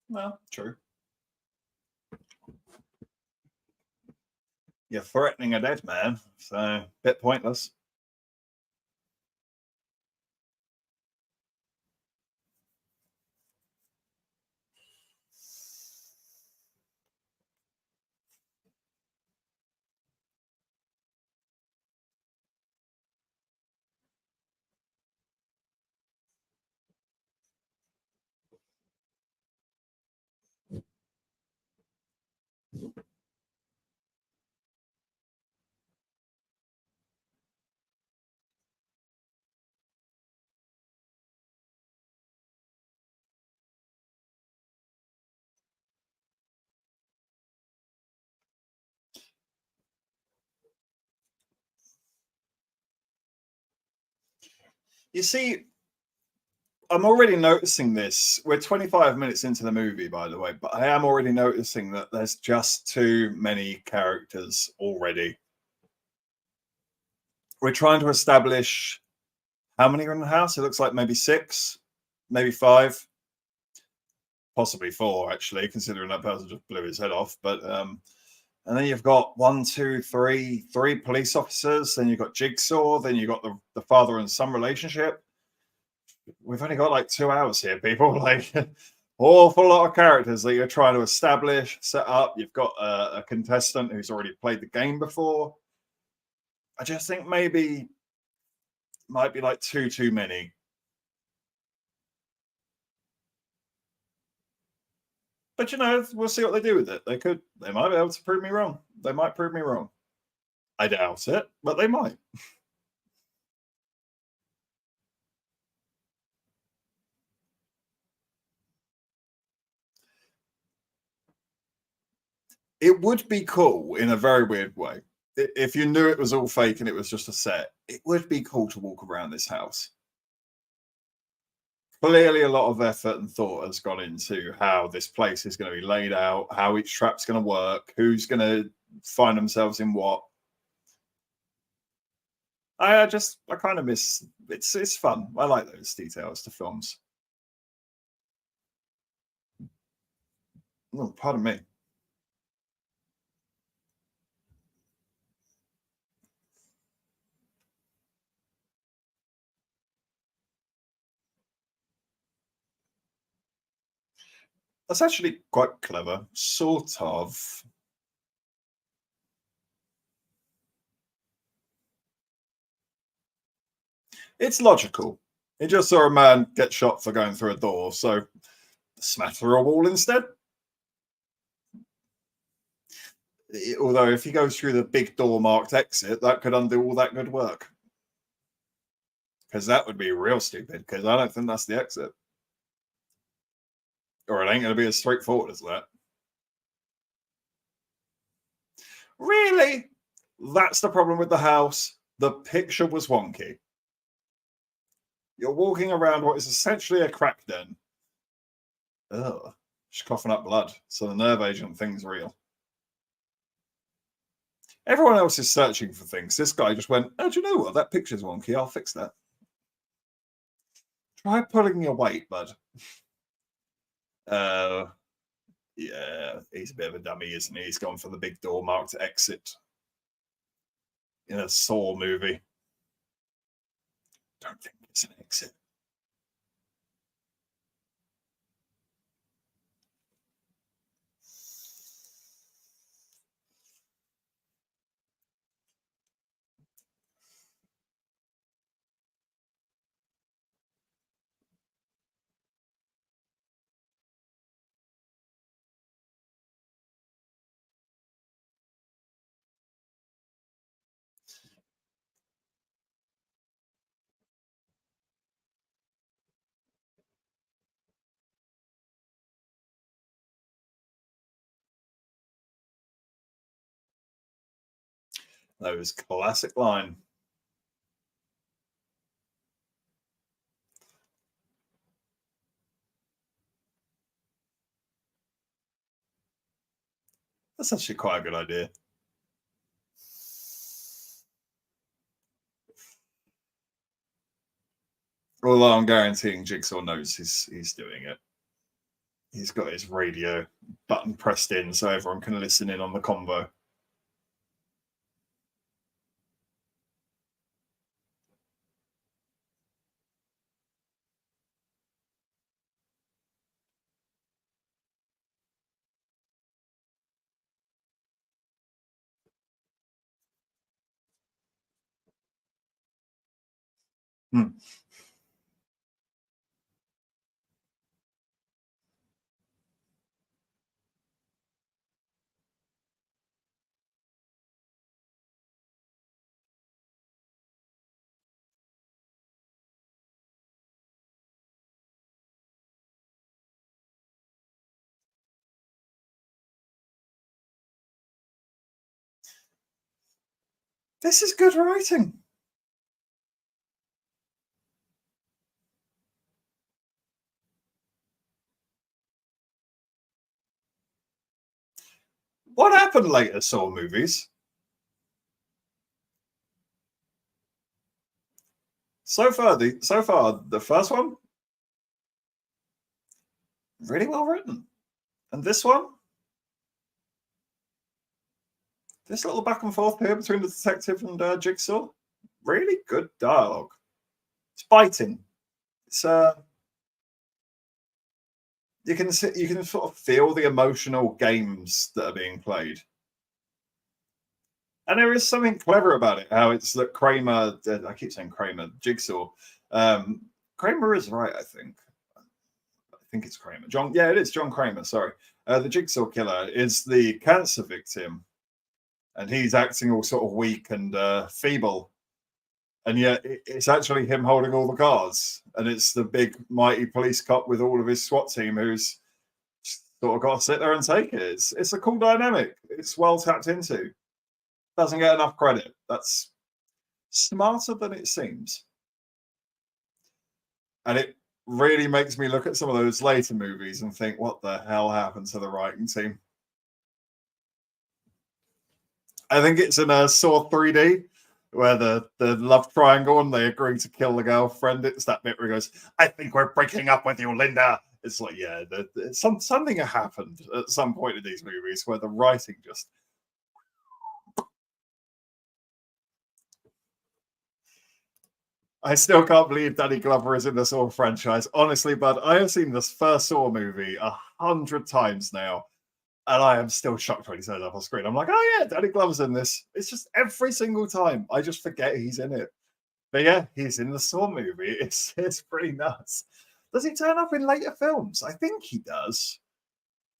Well, true. You're threatening a dead man, so a bit pointless. You see, I'm already noticing this. We're 25 minutes into the movie, by the way, but I am already noticing that there's just too many characters already. We're trying to establish how many are in the house. It looks like maybe six, maybe five, possibly four, actually, considering that person just blew his head off. But and then you've got one, two, three police officers. Then you've got Jigsaw. Then you've got the father and son relationship. We've only got like 2 hours here, people. Like, awful lot of characters that you're trying to establish, set up. You've got a contestant who's already played the game before. I just think maybe might be like too many. But you know, we'll see what they do with it. They might be able to prove me wrong. They might prove me wrong. I doubt it, but they might. It would be cool in a very weird way. If you knew it was all fake and it was just a set, it would be cool to walk around this house. Clearly, a lot of effort and thought has gone into how this place is going to be laid out, how each trap's going to work, who's going to find themselves in what. I kind of miss it's fun. I like those details to films. Oh, pardon me. That's actually quite clever, sort of. It's logical. He just saw a man get shot for going through a door, so smash through a wall instead. Although, if he goes through the big door marked exit, that could undo all that good work. Because that would be real stupid, because I don't think that's the exit. Or it ain't going to be as straightforward as that. Really? That's the problem with the house. The picture was wonky. You're walking around what is essentially a crack den. Ugh. She's coughing up blood, so the nerve agent thing's real. Everyone else is searching for things. This guy just went, oh, do you know what? That picture's wonky. I'll fix that. Try pulling your weight, bud. Yeah, he's a bit of a dummy, isn't he? He's gone for the big door marked exit in a Saw movie. Don't think it's an exit. That was classic line. That's actually quite a good idea. Although I'm guaranteeing Jigsaw knows he's doing it. He's got his radio button pressed in so everyone can listen in on the convo. Hmm. This is good writing. What happened later Saw movies? So far, the first one, really well written. And this one, this little back and forth here between the detective and Jigsaw, really good dialogue. It's biting. It's you can sort of feel the emotional games that are being played. And there is something clever about it, how it's that Kramer, I keep saying Kramer, Jigsaw. Kramer is right, I think. I think it's Kramer. Yeah, it is John Kramer, sorry. The Jigsaw killer is the cancer victim, and he's acting all sort of weak and feeble. And yet it's actually him holding all the cards. And it's the big, mighty police cop with all of his SWAT team who's sort of got to sit there and take it. It's a cool dynamic. It's well tapped into. Doesn't get enough credit. That's smarter than it seems. And it really makes me look at some of those later movies and think, what the hell happened to the writing team? I think it's in a Saw 3D where the love triangle and they agree to kill the girlfriend. It's that bit where he goes, I think we're breaking up with you, Linda. It's like, yeah, something happened at some point in these movies where the writing just. I still can't believe Danny Glover is in the Saw franchise. Honestly, bud, I have seen this first Saw movie 100 times now, and I am still shocked when he turns up on screen. I'm like, oh yeah, Danny Glover's in this. It's just every single time I just forget he's in it. But yeah, he's in the Saw movie. It's pretty nuts. Does he turn up in later films? I think he does.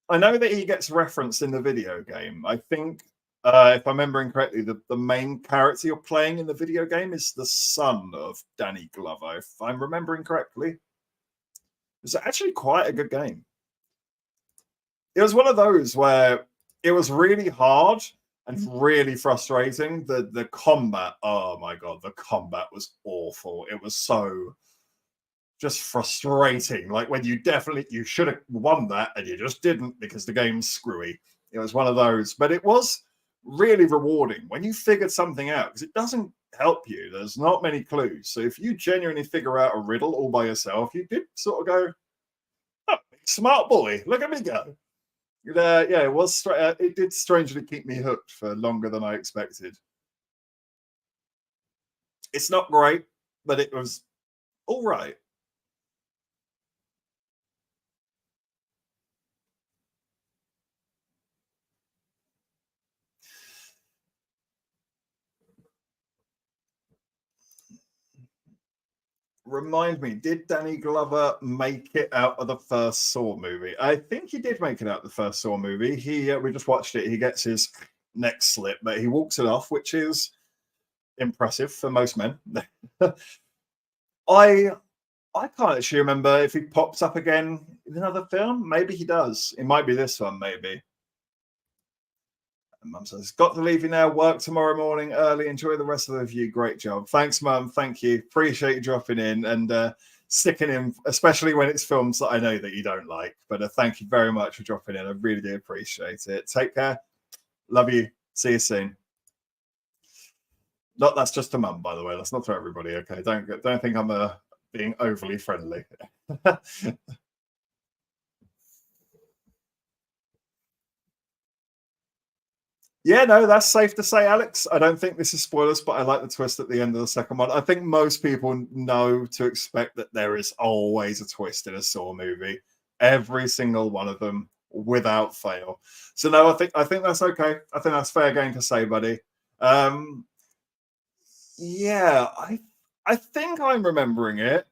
I know that he gets referenced in the video game. I think, if I'm remembering correctly, the main character you're playing in the video game is the son of Danny Glover, if I'm remembering correctly. It's actually quite a good game. It was one of those where it was really hard and really frustrating. The combat, oh my god, the combat was awful. It was so just frustrating. Like when you should have won that and you just didn't because the game's screwy. It was one of those, but it was really rewarding when you figured something out because it doesn't help you. There's not many clues. So if you genuinely figure out a riddle all by yourself, you did sort of go, oh, smart boy, look at me go. Yeah, it was. It did strangely keep me hooked for longer than I expected. It's not great, but it was all right. Remind me, did Danny Glover make it out of the first Saw movie? I think he did make it out of the first Saw movie. We just watched it. He gets his neck slit, but he walks it off, which is impressive for most men. I I can't actually remember if he pops up again in another film. Maybe he does. It might be this one, maybe. Mum says, got to leave you now. Work tomorrow morning early. Enjoy the rest of the review. Great job. Thanks, Mum. Thank you. Appreciate you dropping in and sticking in, especially when it's films that I know that you don't like. But thank you very much for dropping in. I really do appreciate it. Take care. Love you. See you soon. Not that's just a mum, by the way. That's not for everybody. Okay, don't think I'm being overly friendly. Yeah, no, that's safe to say, Alex. I don't think this is spoilers, but I like the twist at the end of the second one. I think most people know to expect that there is always a twist in a Saw movie. Every single one of them, without fail. So no, I think that's okay. I think that's fair game to say, buddy. Um, yeah, I think I'm remembering it.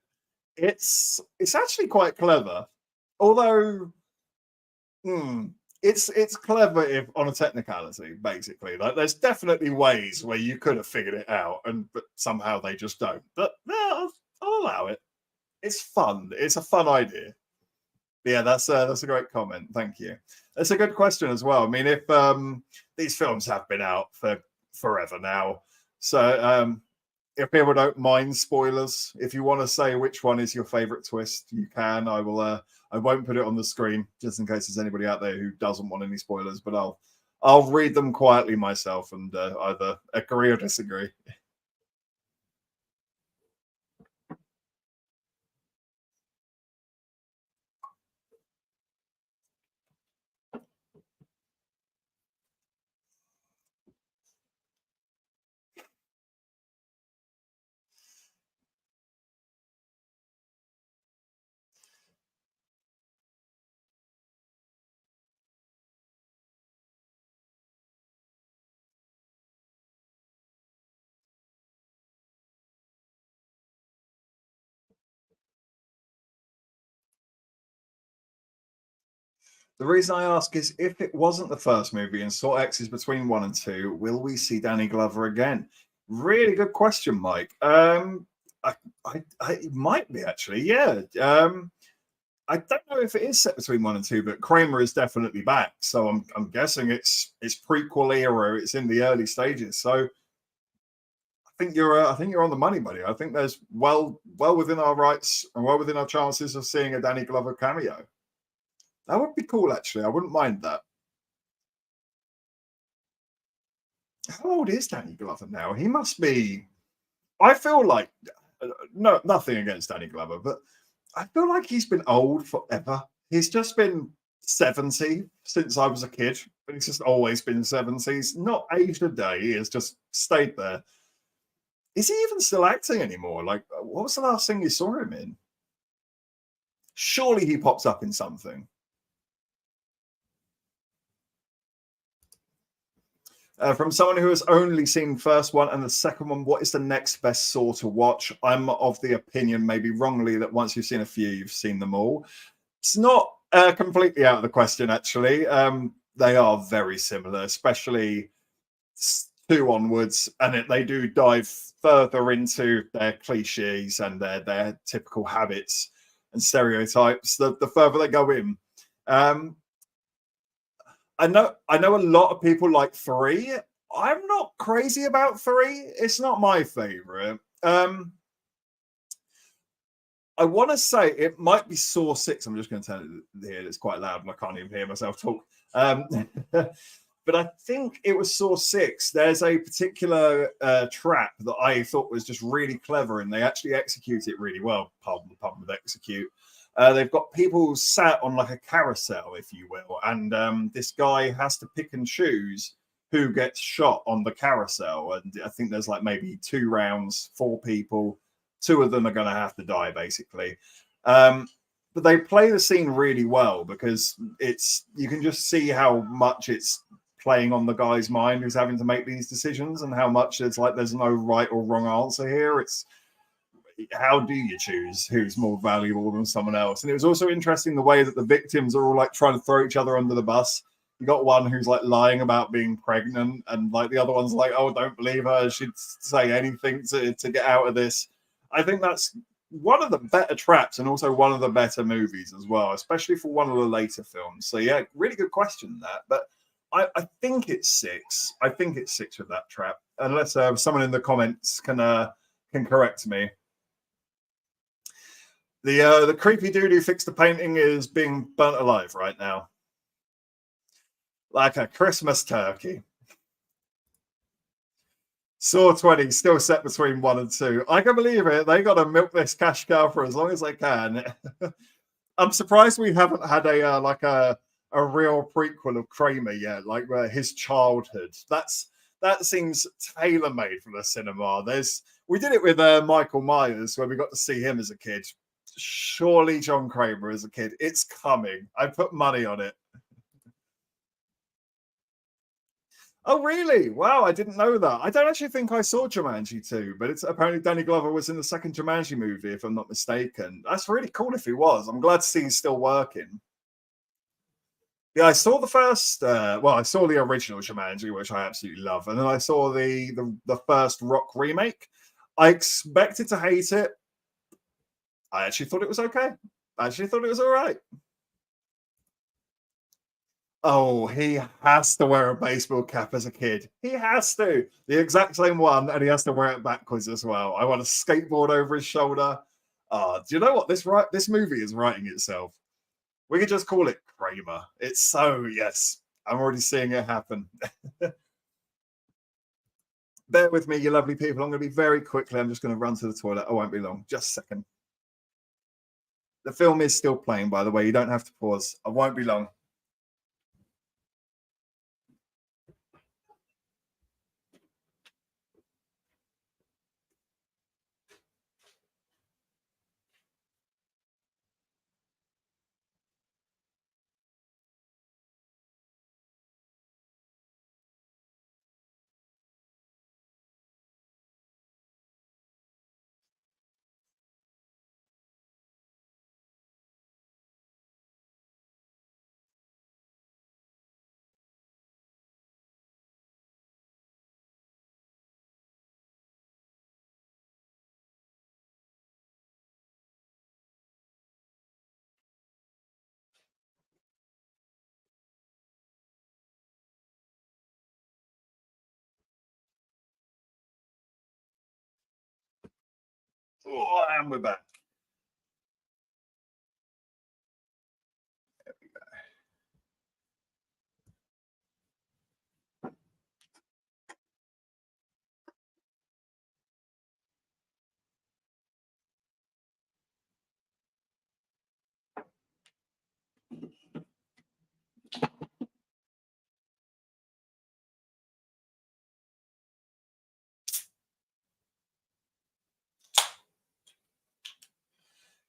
It's actually quite clever, although. Hmm. It's clever if on a technicality, basically. Like there's definitely ways where you could have figured it out, but somehow they just don't. But no, I'll allow it. It's fun. It's a fun idea. Yeah, that's a great comment. Thank you. That's a good question as well. I mean, if these films have been out for forever now, so if people don't mind spoilers, if you want to say which one is your favorite twist, you can. I will. I won't put it on the screen just in case there's anybody out there who doesn't want any spoilers. But I'll read them quietly myself and either agree or disagree. The reason I ask is if it wasn't the first movie and Saw X is between one and two, will we see Danny Glover again? Really good question, Mike. It might be actually, yeah. I don't know if it is set between one and two, but Kramer is definitely back. So I'm guessing it's prequel era. It's in the early stages. So I think you're on the money, buddy. I think there's well within our rights and well within our chances of seeing a Danny Glover cameo. That would be cool, actually. I wouldn't mind that. How old is Danny Glover now? He must be. I feel like no, nothing against Danny Glover, but I feel like he's been old forever. He's just been 70 since I was a kid, but he's just always been 70. He's not aged a day. He has just stayed there. Is he even still acting anymore? Like, what was the last thing you saw him in? Surely he pops up in something. From someone who has only seen first one and the second one, what is the next best Saw to watch? I'm of the opinion, maybe wrongly, that once you've seen a few, you've seen them all. It's not completely out of the question, actually. They are very similar, especially two onwards, and they do dive further into their cliches and their typical habits and stereotypes. The further they go in, um, I know a lot of people like three. I'm not crazy about three. It's not my favorite. I want to say it might be Saw 6. I'm just going to tell it here. It's quite loud and I can't even hear myself talk. Um, but I think it was Saw 6. There's a particular trap that I thought was just really clever and they actually execute it really well. Pardon the pun with execute. They've got people sat on like a carousel, if you will, and this guy has to pick and choose who gets shot on the carousel. And I think there's like maybe 2 rounds, 4 people. 2 of them are going to have to die, basically. But they play the scene really well because you can just see how much it's playing on the guy's mind who's having to make these decisions and how much it's like there's no right or wrong answer here. It's how do you choose who's more valuable than someone else? And it was also interesting the way that the victims are all like trying to throw each other under the bus. You got one who's like lying about being pregnant, and like the other one's like, "Oh, don't believe her. She'd say anything to get out of this." I think that's one of the better traps, and also one of the better movies as well, especially for one of the later films. So yeah, really good question that. But I think it's 6. I think it's 6 with that trap, unless someone in the comments can correct me. The creepy dude who fixed the painting is being burnt alive right now, like a Christmas turkey. Saw 20 still set between 1 and 2. I can believe it. They got to milk this cash cow for as long as they can. I'm surprised we haven't had a real prequel of Kramer yet, like his childhood. That seems tailor made for the cinema. We did it with Michael Myers, where we got to see him as a kid. Surely John Kramer as a kid. It's coming. I put money on it. Oh, really? Wow, I didn't know that. I don't actually think I saw Jumanji 2, but it's apparently Danny Glover was in the second Jumanji movie, if I'm not mistaken. That's really cool if he was. I'm glad to see he's still working. Yeah, I saw the first. I saw the original Jumanji, which I absolutely love, and then I saw the first Rock remake. I expected to hate it. I actually thought it was okay. I actually thought it was all right. Oh, he has to wear a baseball cap as a kid. He has to. The exact same one, and he has to wear it backwards as well. I want a skateboard over his shoulder. Do you know what? This movie is writing itself. We could just call it Kramer. It's so, yes. I'm already seeing it happen. Bear with me, you lovely people. I'm going to be very quickly. I'm just going to run to the toilet. I won't be long. Just a second. The film is still playing, by the way. You don't have to pause. I won't be long. Oh, and we're back.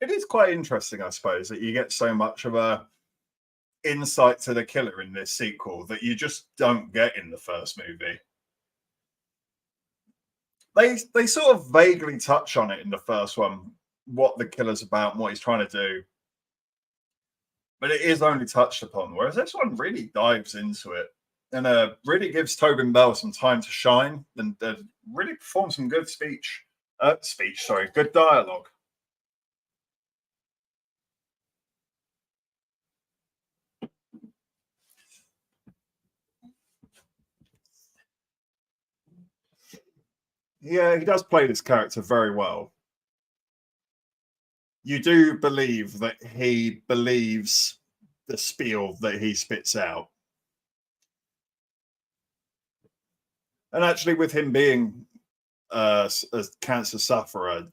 It is quite interesting, I suppose, that you get so much of a insight to the killer in this sequel that you just don't get in the first movie. They sort of vaguely touch on it in the first one, what the killer's about and what he's trying to do, but it is only touched upon. Whereas this one really dives into it and really gives Tobin Bell some time to shine and really perform some good good dialogue. Yeah, he does play this character very well. You do believe that he believes the spiel that he spits out. And actually, with him being a cancer sufferer,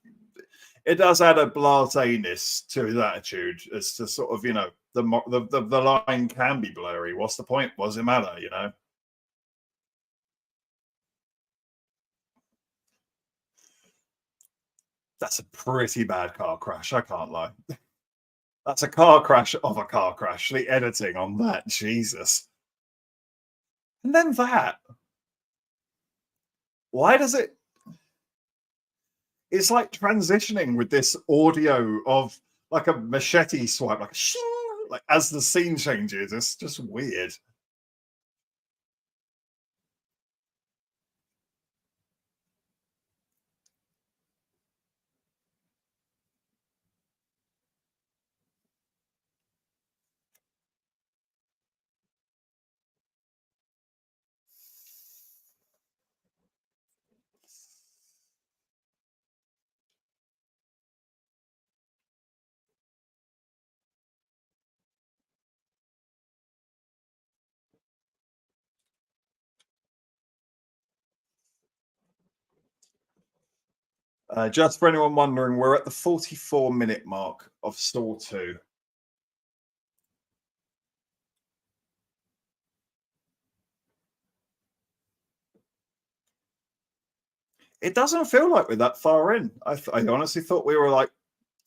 it does add a blaseness to his attitude as to sort of, the line can be blurry. What's the point? What does it matter, That's a pretty bad car crash. I can't lie. That's a car crash of a car crash. The editing on that, Jesus. And then that. Why does it? It's like transitioning with this audio of like a machete swipe, like shing, like as the scene changes. It's just weird. Just for anyone wondering, we're at the 44-minute mark of Saw 2. It doesn't feel like we're that far in. I honestly thought we were like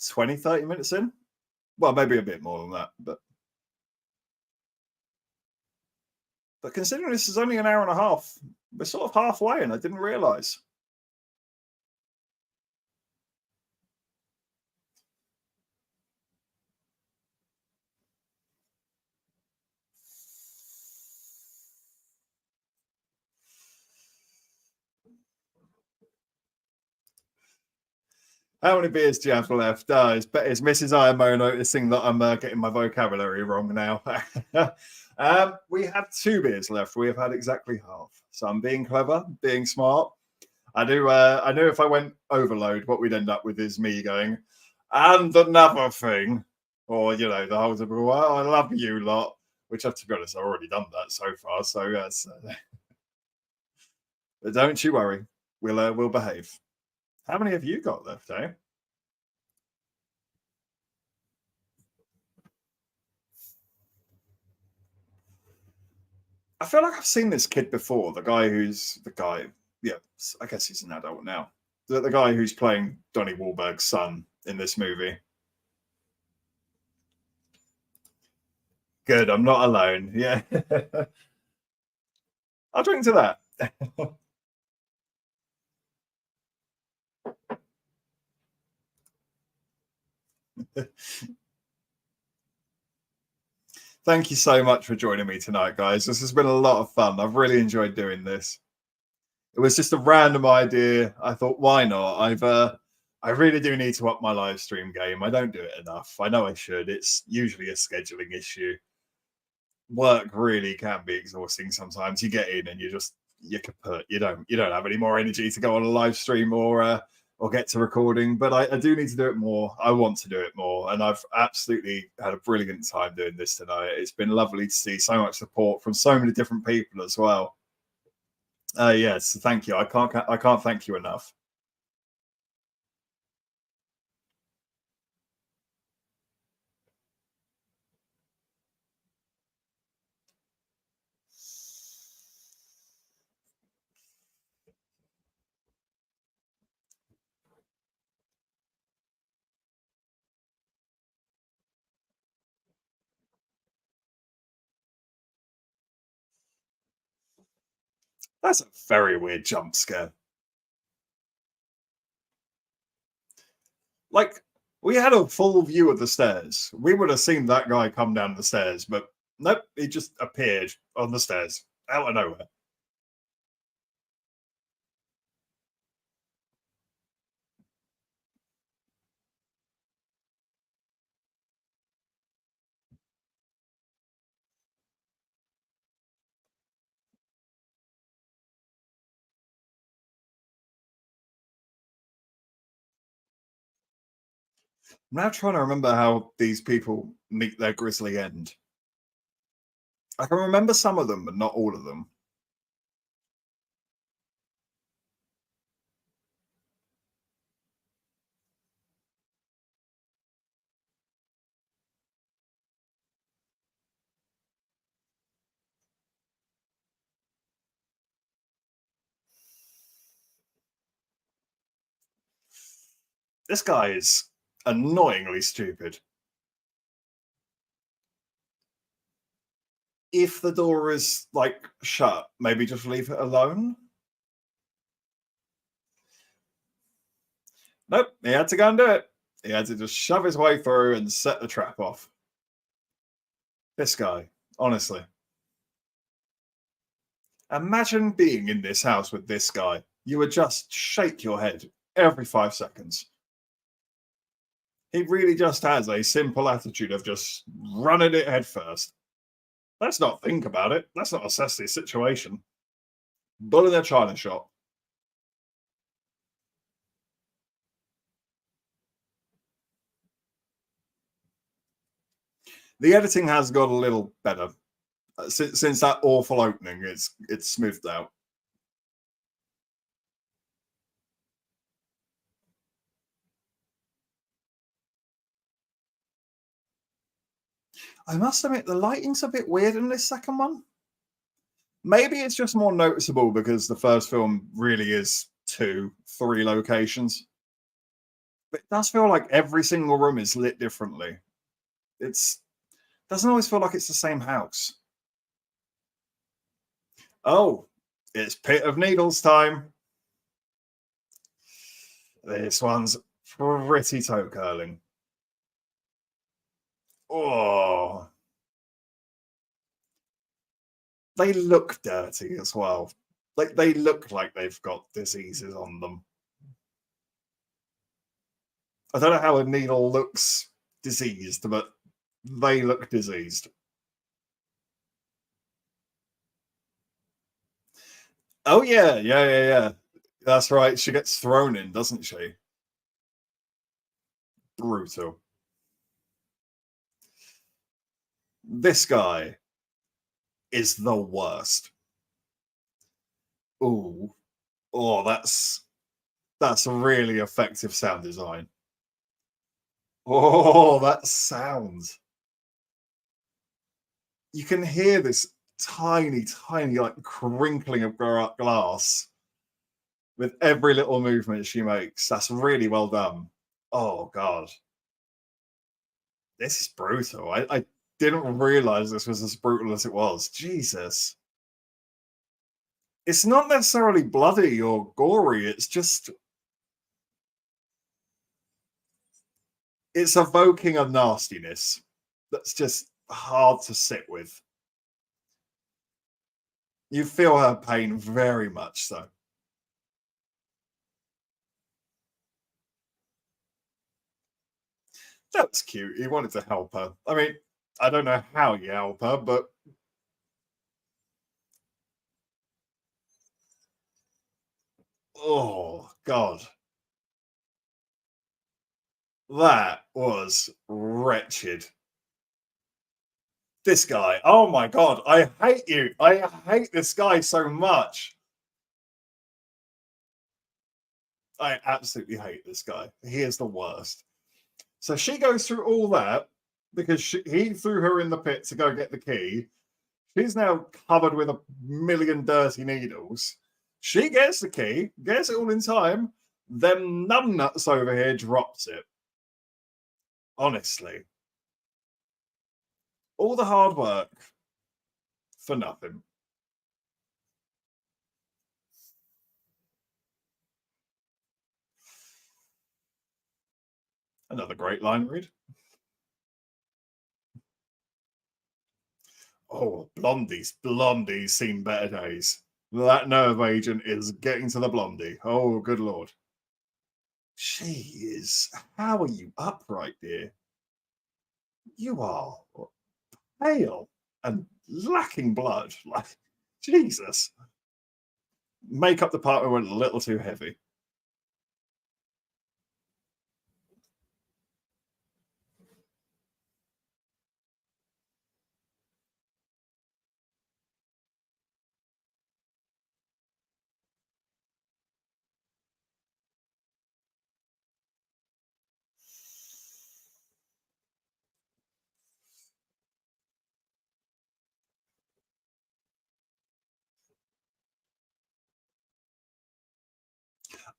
20, 30 minutes in. Well, maybe a bit more than that. But considering this is only an hour and a half, we're sort of halfway, and I didn't realize. How many beers do you have left? It's Mrs. IMO noticing that I'm getting my vocabulary wrong now. We have 2 beers left. We have had exactly half. So I'm being clever, being smart. I knew if I went overload, what we'd end up with is me going, and another thing, or the whole typical, well, I love you lot, which to be honest, I've already done that so far. So yes, but don't you worry, we'll behave. How many have you got left, eh? I feel like I've seen this kid before. Yeah, I guess he's an adult now. The guy who's playing Donnie Wahlberg's son in this movie. Good, I'm not alone. Yeah. I'll drink to that. Thank you so much for joining me tonight, guys. This has been a lot of fun. I've really enjoyed doing this. It was just a random idea. I thought, why not? I really do need to up my live stream game. I don't do it enough. I know I should. It's usually a scheduling issue. Work really can be exhausting sometimes. You get in and you're kaput. You don't have any more energy to go on a live stream or or get to recording, but I do need to do it more. I want to do it more, and I've absolutely had a brilliant time doing this tonight. It's been lovely to see so much support from so many different people as well. Yes, thank you. I can't thank you enough. That's a very weird jump scare. Like, we had a full view of the stairs. We would have seen that guy come down the stairs, but nope, he just appeared on the stairs out of nowhere. I'm now trying to remember how these people meet their grisly end. I can remember some of them, but not all of them. This guy is annoyingly stupid. If the door is like shut, maybe just leave it alone. Nope, he had to go and do it. He had to just shove his way through and set the trap off. This guy, honestly. Imagine being in this house with this guy. You would just shake your head every 5 seconds. He really just has a simple attitude of just running it head first. Let's not think about it. Let's not assess the situation. Bull in a china shop. The editing has got a little better since that awful opening. It's smoothed out. I must admit, the lighting's a bit weird in this second one. Maybe it's just more noticeable because the first film really is two, three locations. But it does feel like every single room is lit differently. It's doesn't always feel like it's the same house. Oh, it's Pit of Needles time. This one's pretty toe curling. Oh, they look dirty as well. Like they look like they've got diseases on them. I don't know how a needle looks diseased, but they look diseased. Oh yeah. That's right. She gets thrown in, doesn't she? Brutal. This guy is the worst. Ooh, oh, that's a really effective sound design. Oh, that sounds. You can hear this tiny, like crinkling of glass with every little movement she makes. That's really well done. Oh God, this is brutal. I didn't realize this was as brutal as it was. Jesus. It's not necessarily bloody or gory. It's evoking a nastiness that's just hard to sit with. You feel her pain very much so. That's cute. He wanted to help her. I mean, I don't know how you help her, but oh God. That was wretched. This guy, oh my God, I hate you. I hate this guy so much. I absolutely hate this guy. He is the worst. So she goes through all that because he threw her in the pit to go get the key. She's now covered with a million dirty needles. She gets the key, gets it all in time. Them numbnuts over here drops it. Honestly, all the hard work for nothing. Another great line read. Oh, Blondie's seen better days. That nerve agent is getting to the Blondie. Oh, good Lord. She is. How are you upright, dear? You are pale and lacking blood. Like, Jesus. Makeup department went a little too heavy.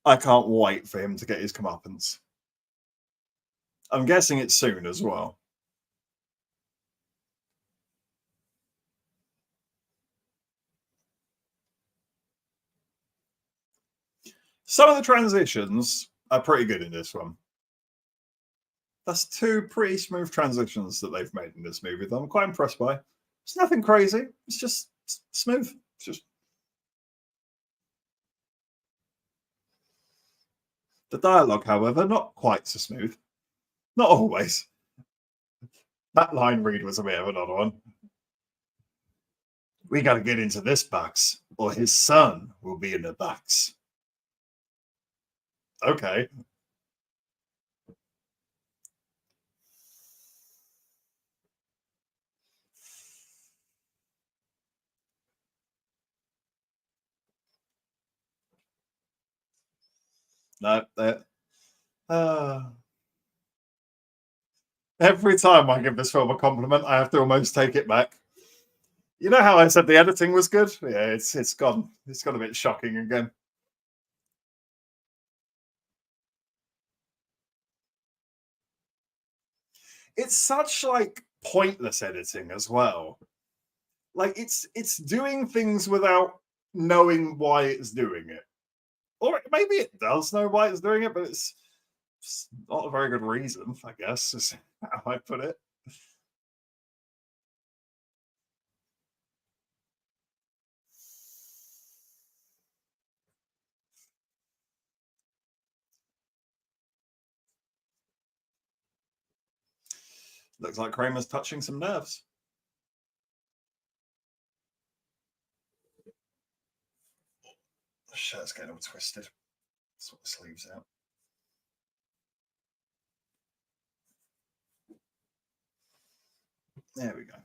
I can't wait for him to get his comeuppance. I'm guessing it's soon as well. Some of the transitions are pretty good in this one. That's two pretty smooth transitions that they've made in this movie that I'm quite impressed by. It's nothing crazy. It's just smooth. It's just the dialogue, however, not quite so smooth. Not always. That line read was a bit of an odd one. We got to get into this box, or his son will be in the box. Okay. No, every time I give this film a compliment, I have to almost take it back. You know how I said the editing was good? Yeah, it's gone. It's got a bit shocking again. It's such like pointless editing as well. Like it's doing things without knowing why it's doing it. Or maybe it does know why it's doing it, but it's not a very good reason, I guess, is how I put it. Looks like Kramer's touching some nerves. The shirt's getting all twisted. Sort the sleeves out. There we go.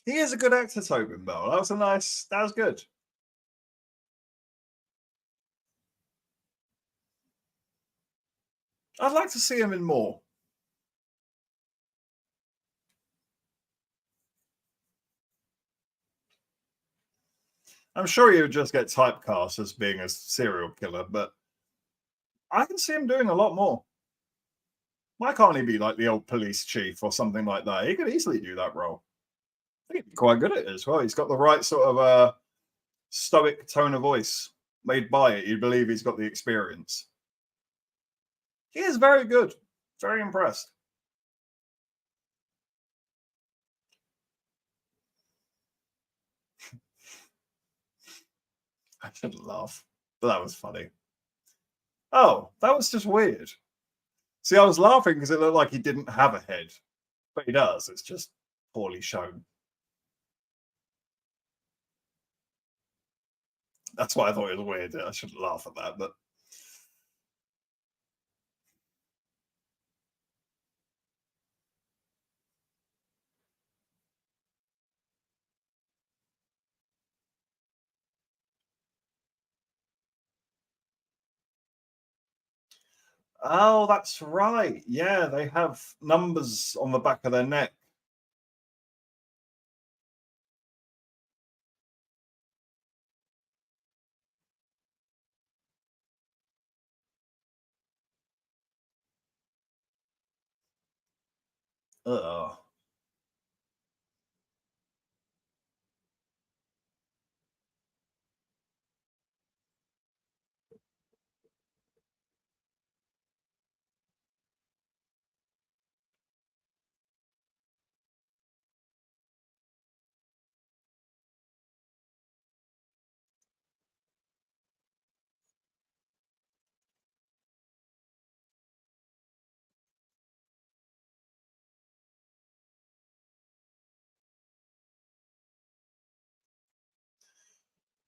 He is a good actor, Tobin Bell. That was good. I'd like to see him in more. I'm sure he would just get typecast as being a serial killer, but I can see him doing a lot more. Why can't he be like the old police chief or something like that? He could easily do that role. I think he'd be quite good at it as well. He's got the right sort of stoic tone of voice made by it. You'd believe he's got the experience. He is very good. Very impressed. I shouldn't laugh, but that was funny. Oh, that was just weird. See, I was laughing because it looked like he didn't have a head, but he does. It's just poorly shown. That's why I thought it was weird. I shouldn't laugh at that, but oh, that's right. Yeah, they have numbers on the back of their neck. Ugh.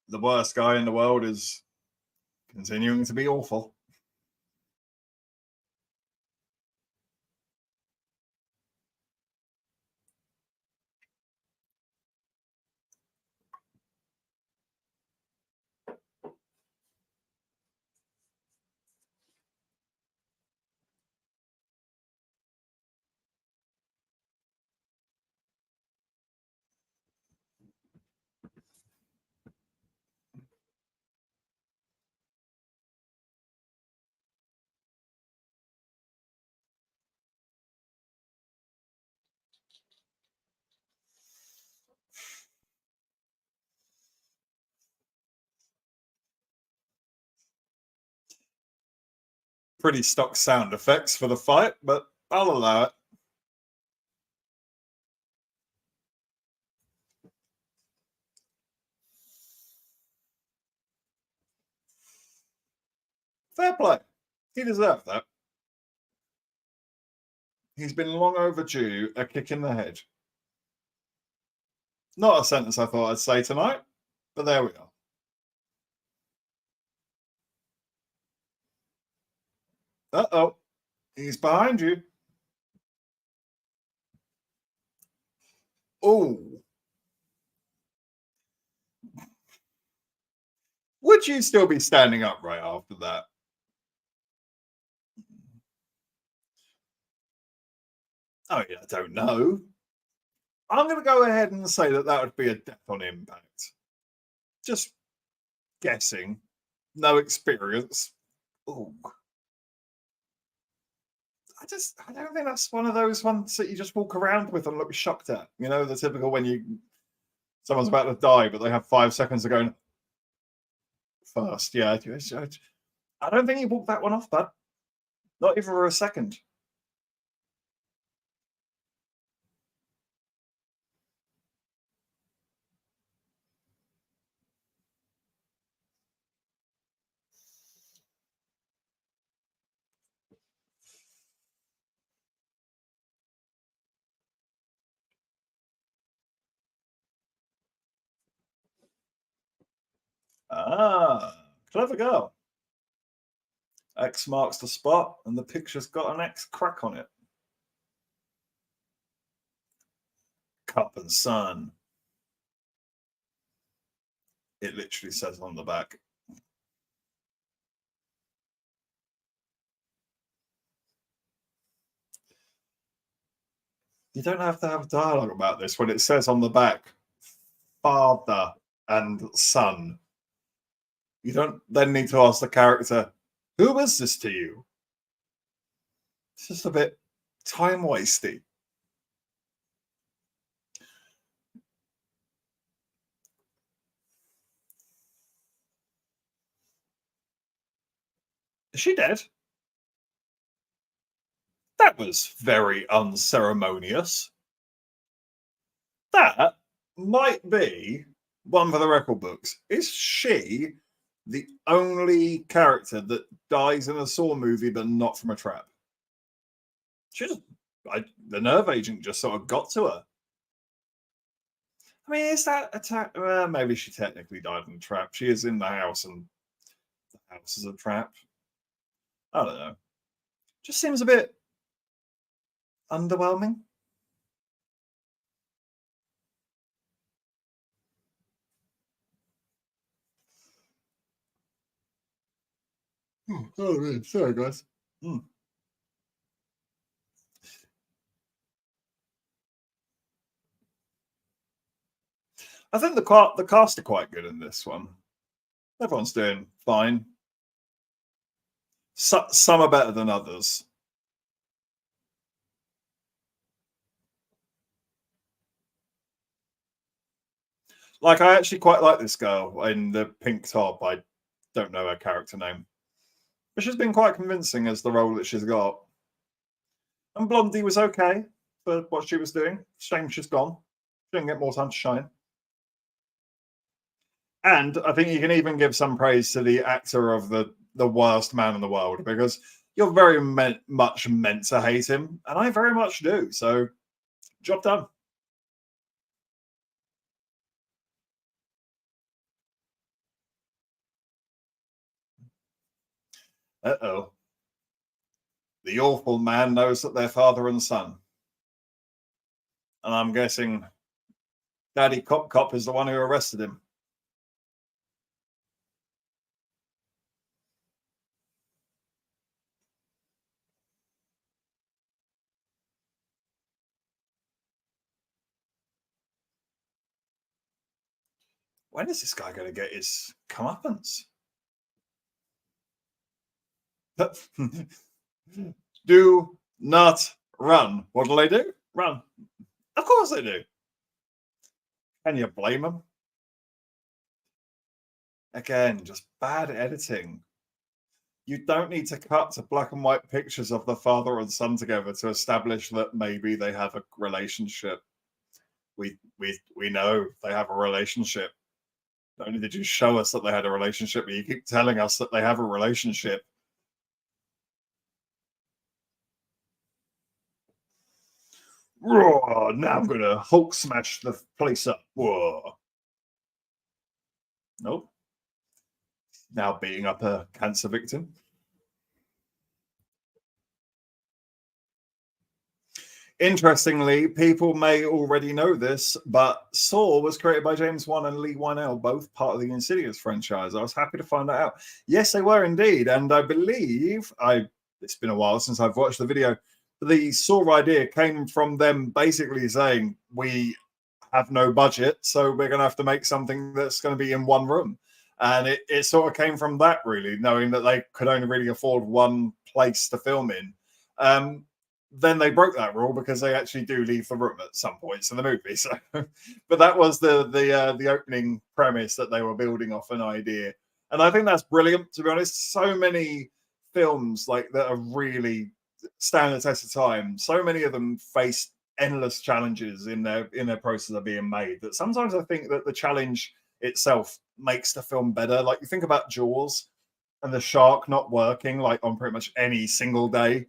The worst guy in the world is continuing to be awful. Pretty stock sound effects for the fight, but I'll allow it. Fair play. He deserved that. He's been long overdue a kick in the head. Not a sentence I thought I'd say tonight, but there we are. Uh-oh. He's behind you. Oh. Would you still be standing up right after that? Oh, yeah, I don't know. I'm going to go ahead and say that that would be a death on impact. Just guessing. No experience. Oh. I don't think that's one of those ones that you just walk around with and look shocked at. You know, the typical when someone's about to die, but they have 5 seconds to go first. Yeah, I don't think you walked that one off, bud. Not even for a second. Ah, clever girl. X marks the spot, and the picture's got an X crack on it. Cup and Sun. It literally says on the back. You don't have to have dialogue about this when it says on the back, father and son. You don't then need to ask the character, who is this to you? It's just a bit time wasty. Is she dead? That was very unceremonious. That might be one for the record books. Is she the only character that dies in a Saw movie, but not from a trap. She just, the nerve agent just sort of got to her. I mean, is that attack? Maybe she technically died in a trap. She is in the house, and the house is a trap. I don't know. Just seems a bit underwhelming. Oh, sorry, guys. I think the cast are quite good in this one. Everyone's doing fine. Some are better than others. Like, I actually quite like this girl in the pink top. I don't know her character name, but she's been quite convincing as the role that she's got. And Blondie was okay for what she was doing. Shame she's gone. She didn't get more time to shine. And I think you can even give some praise to the actor of the worst man in the world, because you're very much meant to hate him, and I very much do. So, job done. Uh-oh. The awful man knows that they're father and son. And I'm guessing Daddy Cop is the one who arrested him. When is this guy going to get his comeuppance? Do not run. What do they do? Run. Of course they do. Can you blame them? Again, just bad editing. You don't need to cut to black and white pictures of the father and son together to establish that maybe they have a relationship. We know they have a relationship. Not only did you show us that they had a relationship, but you keep telling us that they have a relationship. Roar, now I'm gonna Hulk smash the place up. Whoa. Nope. Now beating up a cancer victim. Interestingly, people may already know this, but Saw was created by James Wan and Lee Wynell, both part of the Insidious franchise. I was happy to find that out. Yes, they were indeed, and I believe it's been a while since I've watched the video. The Saw idea came from them basically saying, we have no budget, so we're going to have to make something that's going to be in one room. And it sort of came from that, really, knowing that they could only really afford one place to film in. Then they broke that rule because they actually do leave the room at some points in the movie. So, but that was the opening premise, that they were building off an idea, and I think that's brilliant. To be honest, so many films like that are really stand the test of time. So many of them face endless challenges in their process of being made, that sometimes I think that the challenge itself makes the film better. Like, you think about Jaws and the shark not working like on pretty much any single day.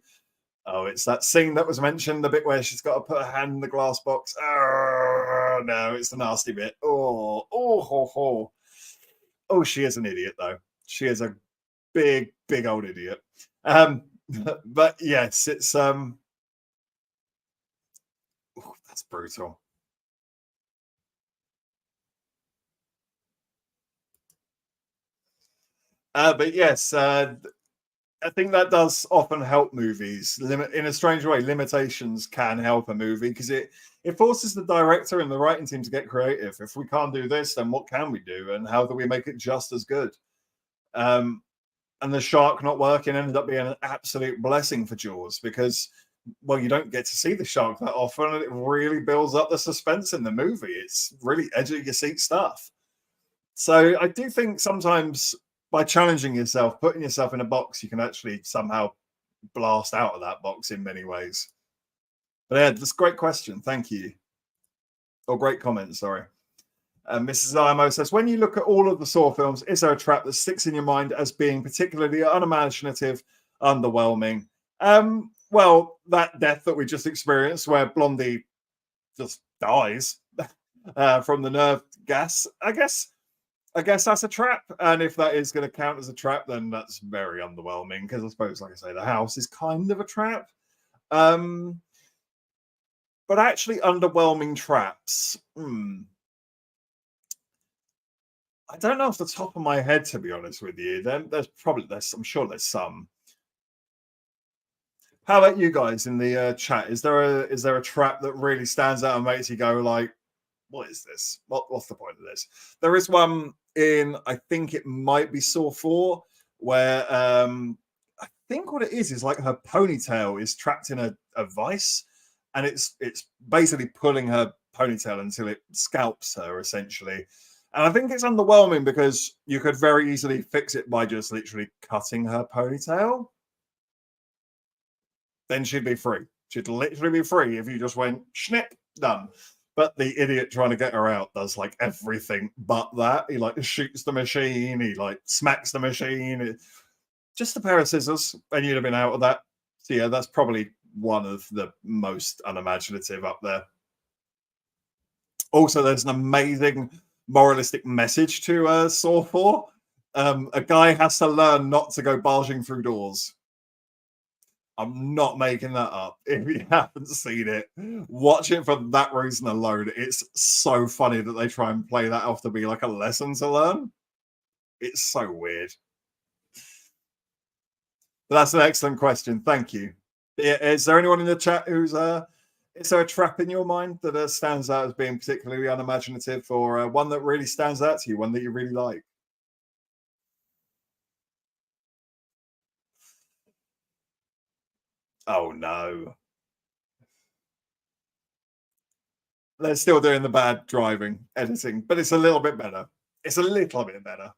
Oh, it's that scene that was mentioned, the bit where she's got to put her hand in the glass box. Oh, no, it's the nasty bit. Oh, she is an idiot, though. She is a big old idiot. But yes, it's that's brutal. But yes, I think that does often help movies. In a strange way, limitations can help a movie, because it forces the director and the writing team to get creative. If we can't do this, then what can we do, and how do we make it just as good? And the shark not working ended up being an absolute blessing for Jaws, because, well, you don't get to see the shark that often, and it really builds up the suspense in the movie. It's really edge of your seat stuff. So I do think sometimes, by challenging yourself, putting yourself in a box, you can actually somehow blast out of that box in many ways. But yeah, that's a great question. Thank you. Or great comment, sorry. Mrs. IMO says, when you look at all of the Saw films, is there a trap that sticks in your mind as being particularly unimaginative, underwhelming? Well, that death that we just experienced, where Blondie just dies from the nerve gas, I guess that's a trap. And if that is going to count as a trap, then that's very underwhelming. Because I suppose, like I say, the house is kind of a trap. But actually, underwhelming traps. I don't know off the top of my head, to be honest with you. Then I'm sure there's some. How about you guys in the chat? Is there a trap that really stands out and makes you go like, what is this? What's the point of this? There is one in, I think it might be Saw 4, where I think what it is like her ponytail is trapped in a vice, and it's basically pulling her ponytail until it scalps her, essentially. And I think it's underwhelming because you could very easily fix it by just literally cutting her ponytail. Then she'd be free. She'd literally be free if you just went snip, done. But the idiot trying to get her out does like everything but that. He like shoots the machine, he like smacks the machine. Just a pair of scissors, and you'd have been out of that. So yeah, that's probably one of the most unimaginative up there. Also, there's an amazing moralistic message to Saw 4. A guy has to learn not to go barging through doors. I'm not making that up. If you haven't seen it, watch it for that reason alone. It's so funny that they try and play that off to be like a lesson to learn. It's so weird. But that's an excellent question. Thank you. Is there anyone in the chat who's is there a trap in your mind that stands out as being particularly unimaginative, or one that really stands out to you, one that you really like? Oh no. They're still doing the bad driving editing, but it's a little bit better. It's a little bit better.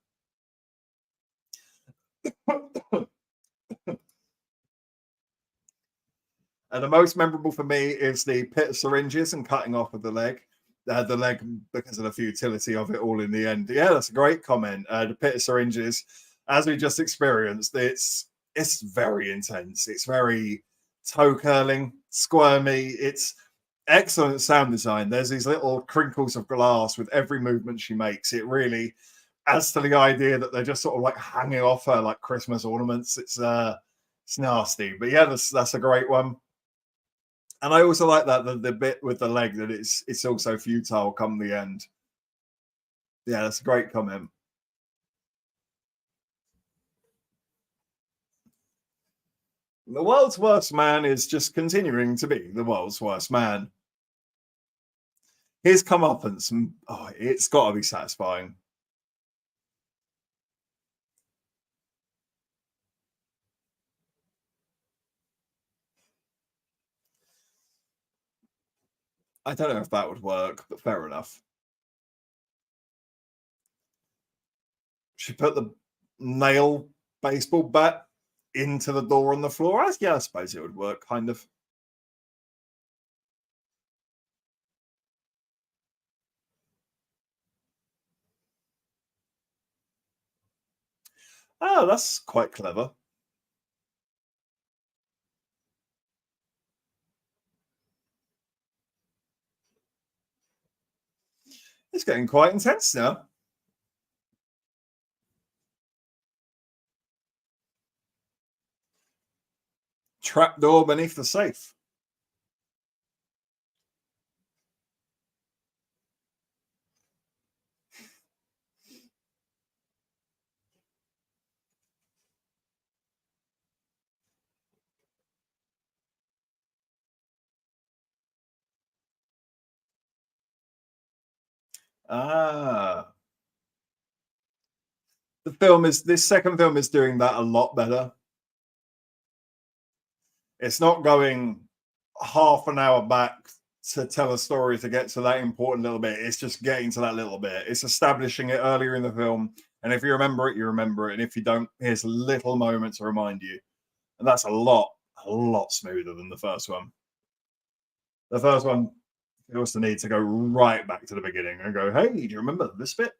And the most memorable for me is the pit of syringes and cutting off of the leg because of the futility of it all in the end. Yeah, that's a great comment. The pit of syringes, as we just experienced, it's very intense. It's very toe curling, squirmy. It's excellent sound design. There's these little crinkles of glass with every movement she makes. It really adds to the idea that they're just sort of like hanging off her like Christmas ornaments. It's nasty, but yeah, that's a great one. And I also like that the bit with the leg that it's also futile come the end. Yeah, that's a great comment. The world's worst man is just continuing to be the world's worst man. His comeuppance, it's got to be satisfying. I don't know if that would work, but fair enough. She put the nail baseball bat into the door on the floor. Yeah, I suppose it would work, kind of. Oh, that's quite clever. It's getting quite intense now. Trapdoor beneath the safe. This second film is doing that a lot better. It's not going half an hour back to tell a story to get to that important little bit. It's just getting to that little bit. It's establishing it earlier in the film. And if you remember it, you remember it. And if you don't, here's a little moment to remind you. And that's a lot smoother than the first one. The first one Feels the need to go right back to the beginning and go, hey, do you remember this bit?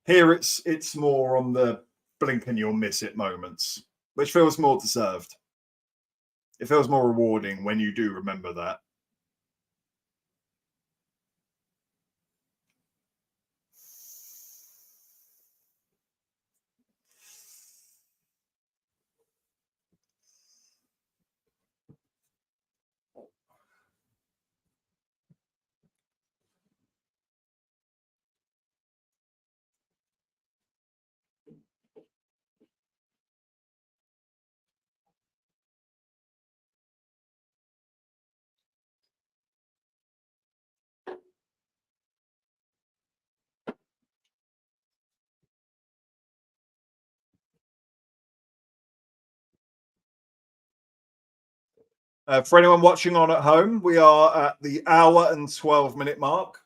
Here it's more on the blink and you'll miss it moments, which feels more deserved. It feels more rewarding when you do remember that. For anyone watching on at home, we are at the hour and 12-minute mark.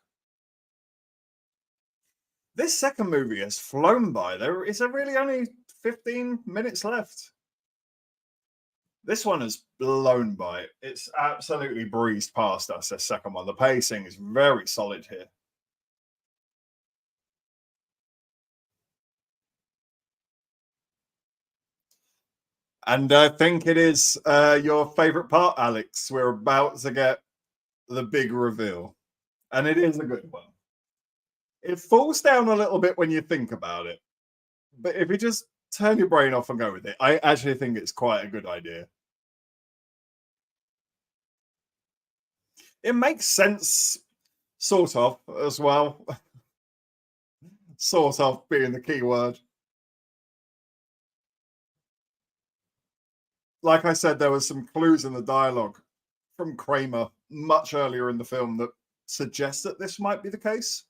This second movie has flown by. There is really only 15 minutes left. This one has blown by. It's absolutely breezed past us, this second one. The pacing is very solid here. And I think it is your favorite part, Alex. We're about to get the big reveal. And it is a good one. It falls down a little bit when you think about it. But if you just turn your brain off and go with it, I actually think it's quite a good idea. It makes sense, sort of, as well. Sort of being the key word. Like I said, there was some clues in the dialogue from Kramer much earlier in the film that suggest that this might be the case.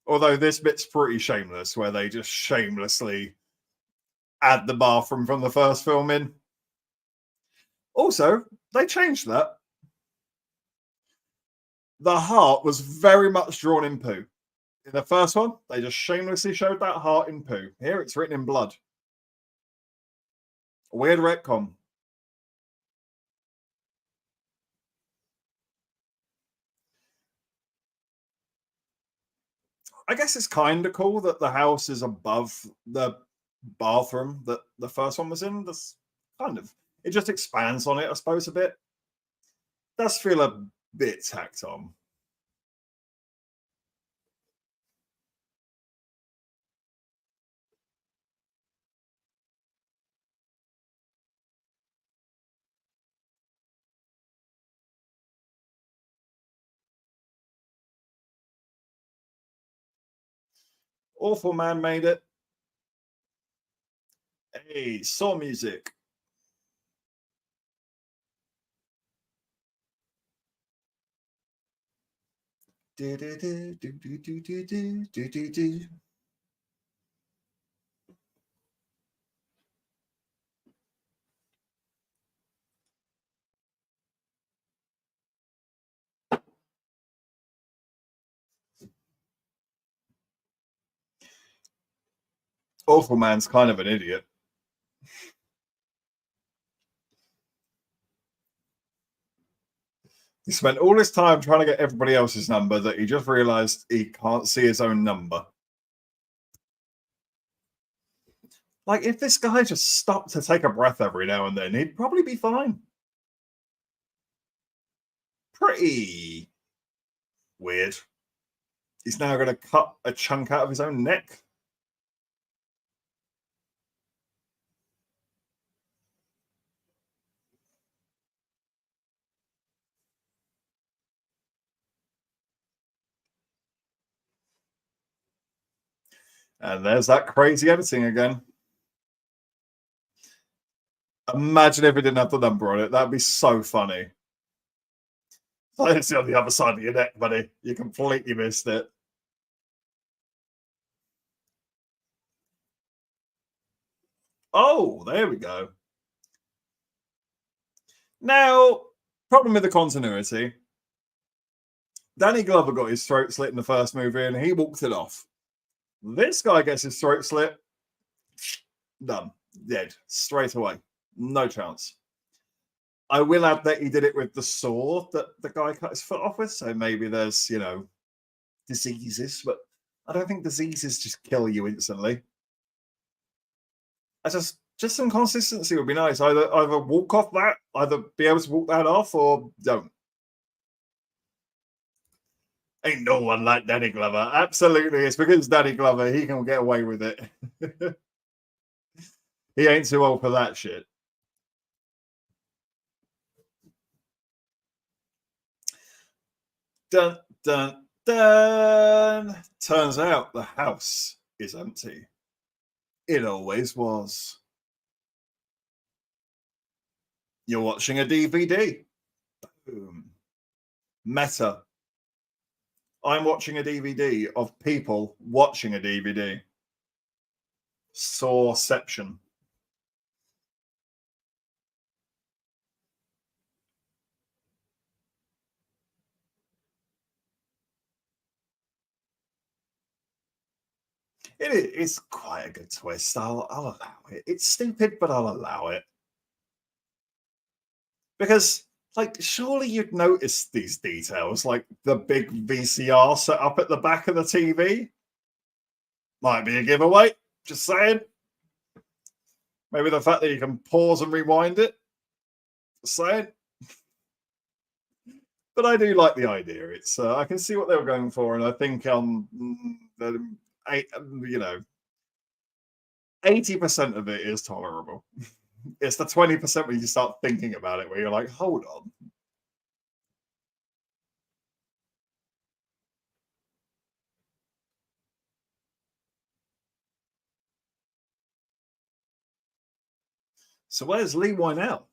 Although this bit's pretty shameless, where they just shamelessly add the bathroom from the first film in. Also, they changed that. The heart was very much drawn in poo. In the first one, they just shamelessly showed that heart in poo. Here, it's written in blood. Weird retcon. I guess it's kind of cool that the house is above the bathroom that the first one was in. That's kind of, it just expands on it, I suppose, a bit. Does feel a bit tacked on. Awful Man made it. Hey, Saw music. Do, do, do, do, do, do, do, do, do, do. Awful Man's kind of an idiot. He spent all his time trying to get everybody else's number that he just realized he can't see his own number. Like, if this guy just stopped to take a breath every now and then, he'd probably be fine. Pretty weird. He's now going to cut a chunk out of his own neck. And there's that crazy editing again. Imagine if it didn't have the number on it. That'd be so funny. It's on the other side of your neck, buddy. You completely missed it. Oh, there we go. Now, problem with the continuity. Danny Glover got his throat slit in the first movie and he walked it off. This guy gets his throat slit. Done. Dead. Straight away. No chance. I will add that he did it with the saw that the guy cut his foot off with. So maybe there's, diseases, but I don't think diseases just kill you instantly. I just some consistency would be nice. Either walk off that, either be able to walk that off, or don't. Ain't no one like Danny Glover. Absolutely, it's because Danny Glover, he can get away with it. He ain't too old for that shit. Dun dun dun. Turns out the house is empty. It always was. You're watching a DVD. Boom. Meta. I'm watching a DVD of people watching a DVD. Sawception. It's quite a good twist. I'll allow it. It's stupid, but I'll allow it. Because, like, surely you'd notice these details, like the big VCR set up at the back of the TV. Might be a giveaway. Just saying. Maybe the fact that you can pause and rewind it. Just saying. But I do like the idea. It's I can see what they were going for, and I think the 80% of it is tolerable. It's the 20% when you start thinking about it, where you're like, hold on. So where's Lee Wynell?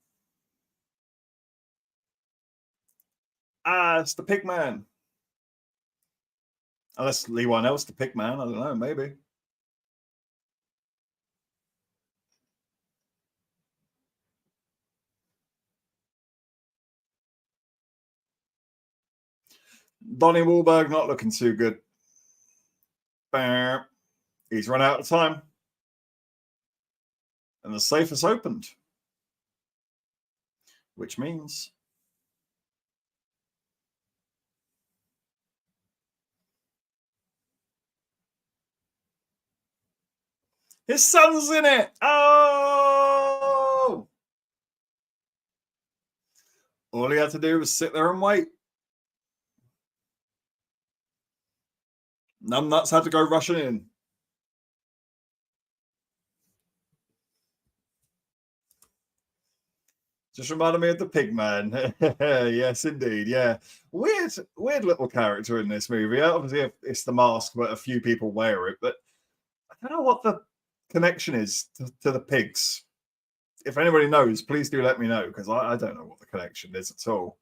It's the Pig Man. Unless Lee Wynell's the Pig Man, I don't know, maybe. Donnie Wahlberg not looking too good. He's run out of time. And the safe is opened. Which means his son's in it. Oh! All he had to do was sit there and wait. Numbnuts had to go rushing in. Just reminded me of the Pig Man. Yes, indeed. Yeah. Weird little character in this movie. Obviously, it's the mask, but a few people wear it. But I don't know what the connection is to the pigs. If anybody knows, please do let me know, because I don't know what the connection is at all.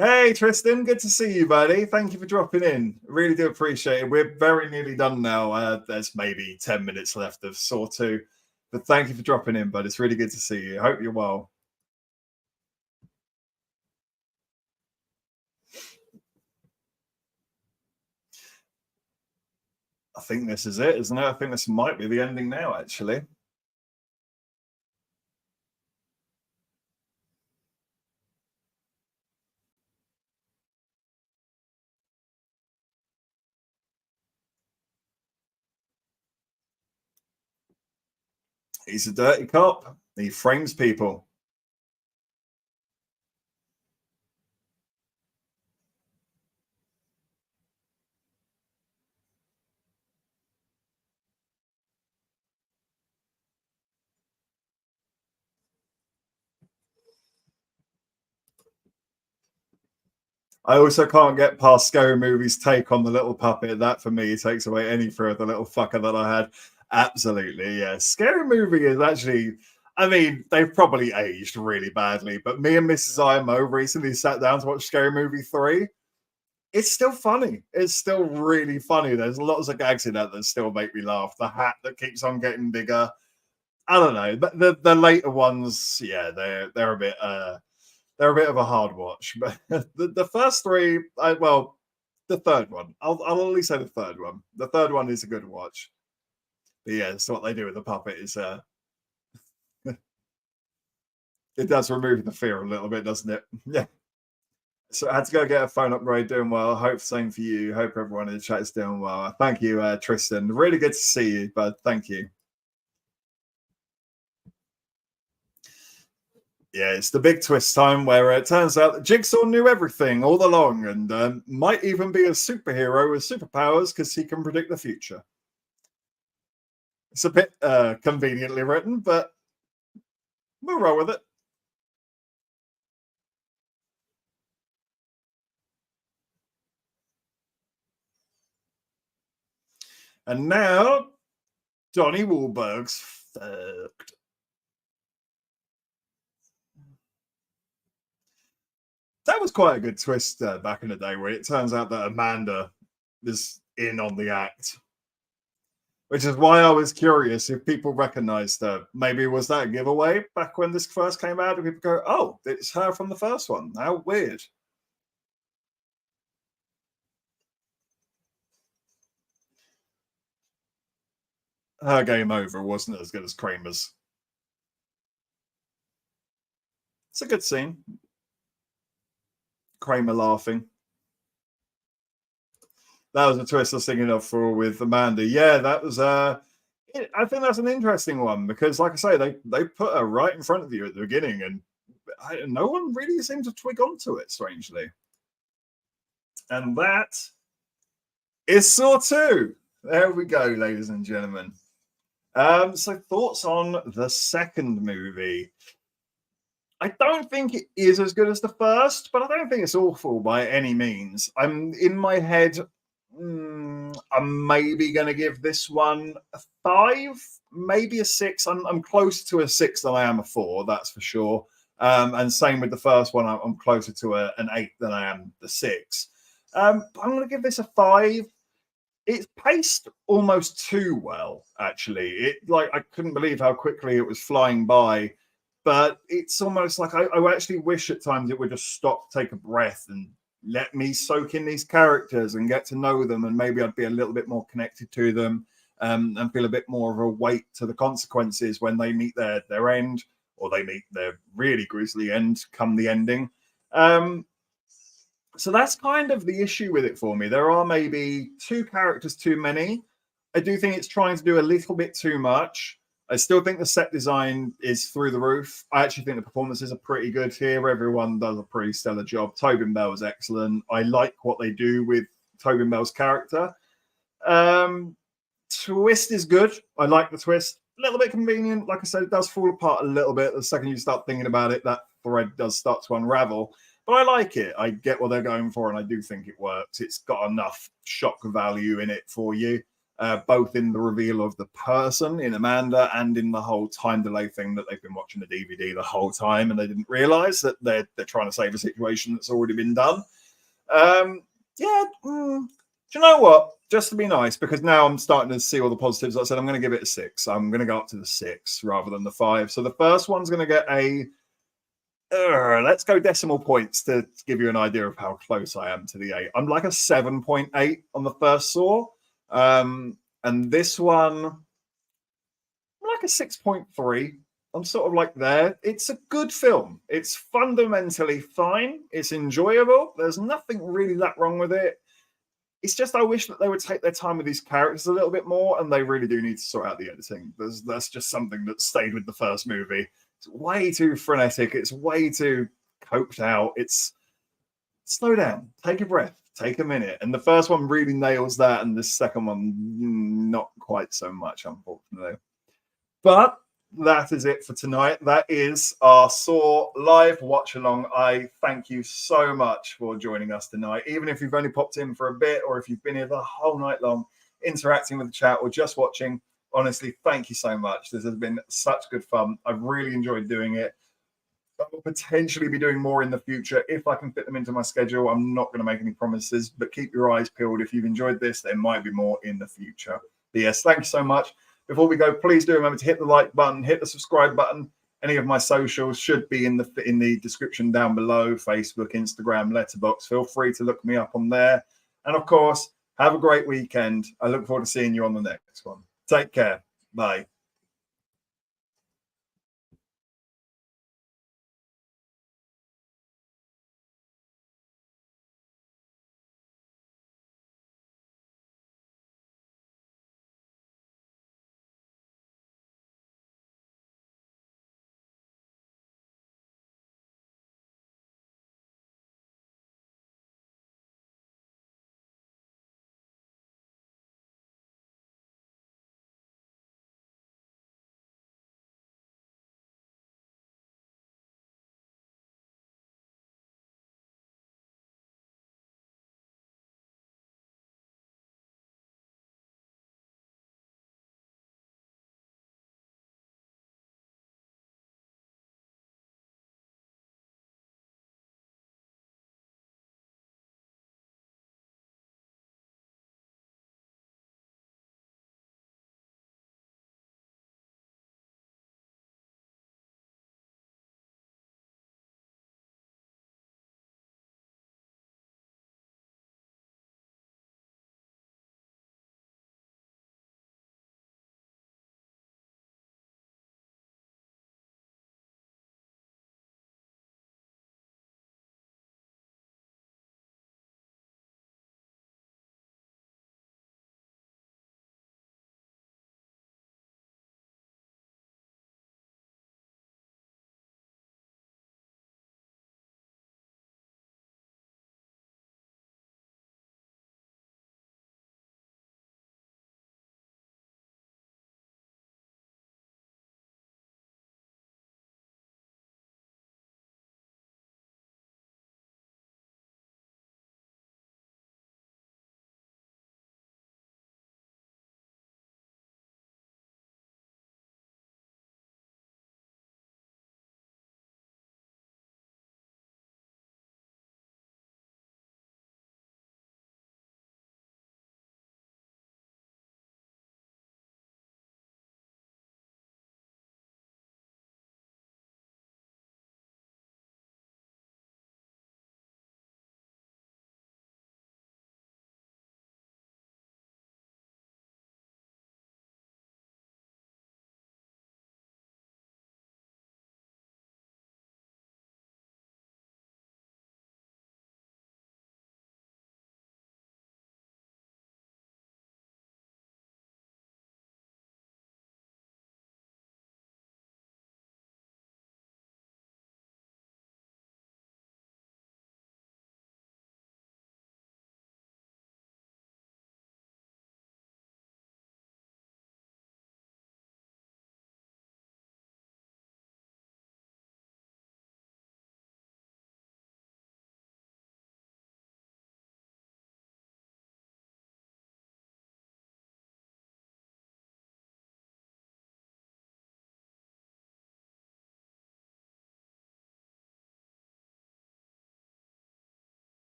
Hey, Tristan, good to see you, buddy. Thank you for dropping in. Really do appreciate it. We're very nearly done now. There's maybe 10 minutes left of Saw 2. But thank you for dropping in, bud. It's really good to see you. I hope you're well. I think this is it, isn't it? I think this might be the ending now, actually. He's a dirty cop. He frames people. I also can't get past Scary Movie's take on the little puppet. That, for me, takes away any further little fucker that I had. Absolutely, yeah. Scary Movie is actually, I mean, they've probably aged really badly, but me and Mrs. IMO recently sat down to watch Scary Movie 3. It's still funny. It's still really funny. There's lots of gags in that still make me laugh. The hat that keeps on getting bigger. I don't know. But the later ones, yeah, they're a bit of a hard watch. But the first three, the third one. I'll only say the third one. The third one is a good watch. But yeah, so what they do with the puppet is It does remove the fear a little bit, doesn't it? Yeah. So I had to go get a phone upgrade. Doing well. I hope same for you. Hope everyone in the chat is doing well. Thank you, Tristan. Really good to see you, bud. Thank you. Yeah, it's the big twist time where it turns out that Jigsaw knew everything all along and might even be a superhero with superpowers because he can predict the future. It's a bit conveniently written, but we'll roll with it. And now, Donnie Wahlberg's fucked. That was quite a good twist back in the day where it turns out that Amanda is in on the act. Which is why I was curious if people recognized her. Maybe was that a giveaway back when this first came out? And people go, oh, it's her from the first one. How weird. Her game over wasn't as good as Kramer's. It's a good scene. Kramer laughing. That was a twist I was thinking of for with Amanda. Yeah, that was I think that's an interesting one because, like I say, they put her right in front of you at the beginning, and no one really seemed to twig onto it, strangely. And that is Saw 2. There we go, ladies and gentlemen. So thoughts on the second movie? I don't think it is as good as the first, but I don't think it's awful by any means. I'm in my head. I'm maybe going to give this one a 5, maybe a 6. I'm closer to a 6 than I am a 4, that's for sure. And same with the first one. I'm closer to an 8 than I am the 6. I'm going to give this a 5. It's paced almost too well, actually. I couldn't believe how quickly it was flying by. But it's almost like I actually wish at times it would just stop, take a breath, and let me soak in these characters and get to know them. And maybe I'd be a little bit more connected to them and feel a bit more of a weight to the consequences when they meet their end, or they meet their really grisly end come the ending. So that's kind of the issue with it for me. There are maybe 2 characters too many. I do think it's trying to do a little bit too much. I still think the set design is through the roof. I actually think the performances are pretty good here. Everyone does a pretty stellar job. Tobin Bell is excellent. I like what they do with Tobin Bell's character. Twist is good. I like the twist. A little bit convenient. Like I said, it does fall apart a little bit. The second you start thinking about it, that thread does start to unravel. But I like it. I get what they're going for, and I do think it works. It's got enough shock value in it for you. Both in the reveal of the person in Amanda and in the whole time delay thing that they've been watching the DVD the whole time and they didn't realize that they're trying to save a situation that's already been done. Do you know what? Just to be nice, because now I'm starting to see all the positives. Like I said, I'm going to give it a 6. I'm going to go up to the 6 rather than the 5. So the first one's going to get a let's go decimal points to give you an idea of how close I am to the 8. I'm like a 7.8 on the first Saw. And this one, I'm like a 6.3. I'm sort of like there. It's a good film. It's fundamentally fine. It's enjoyable. There's nothing really that wrong with it. It's just I wish that they would take their time with these characters a little bit more, and they really do need to sort out the editing. That's just something that stayed with the first movie. It's way too frenetic. It's way too coped out. It's slow down. Take a breath. Take a minute. And the first one really nails that, and the second one, not quite so much, unfortunately. But that is it for tonight. That is our Saw live watch along. I thank you so much for joining us tonight. Even if you've only popped in for a bit, or if you've been here the whole night long, interacting with the chat or just watching, honestly, thank you so much. This has been such good fun. I've really enjoyed doing it. I will potentially be doing more in the future if I can fit them into my schedule. I'm not going to make any promises, but keep your eyes peeled. If you've enjoyed this, there might be more in the future. But yes, thank you so much. Before we go, please do remember to hit the like button, hit the subscribe button. Any of my socials should be in the description down below: Facebook, Instagram, Letterboxd. Feel free to look me up on there. And of course, have a great weekend. I look forward to seeing you on the next one. Take care. Bye.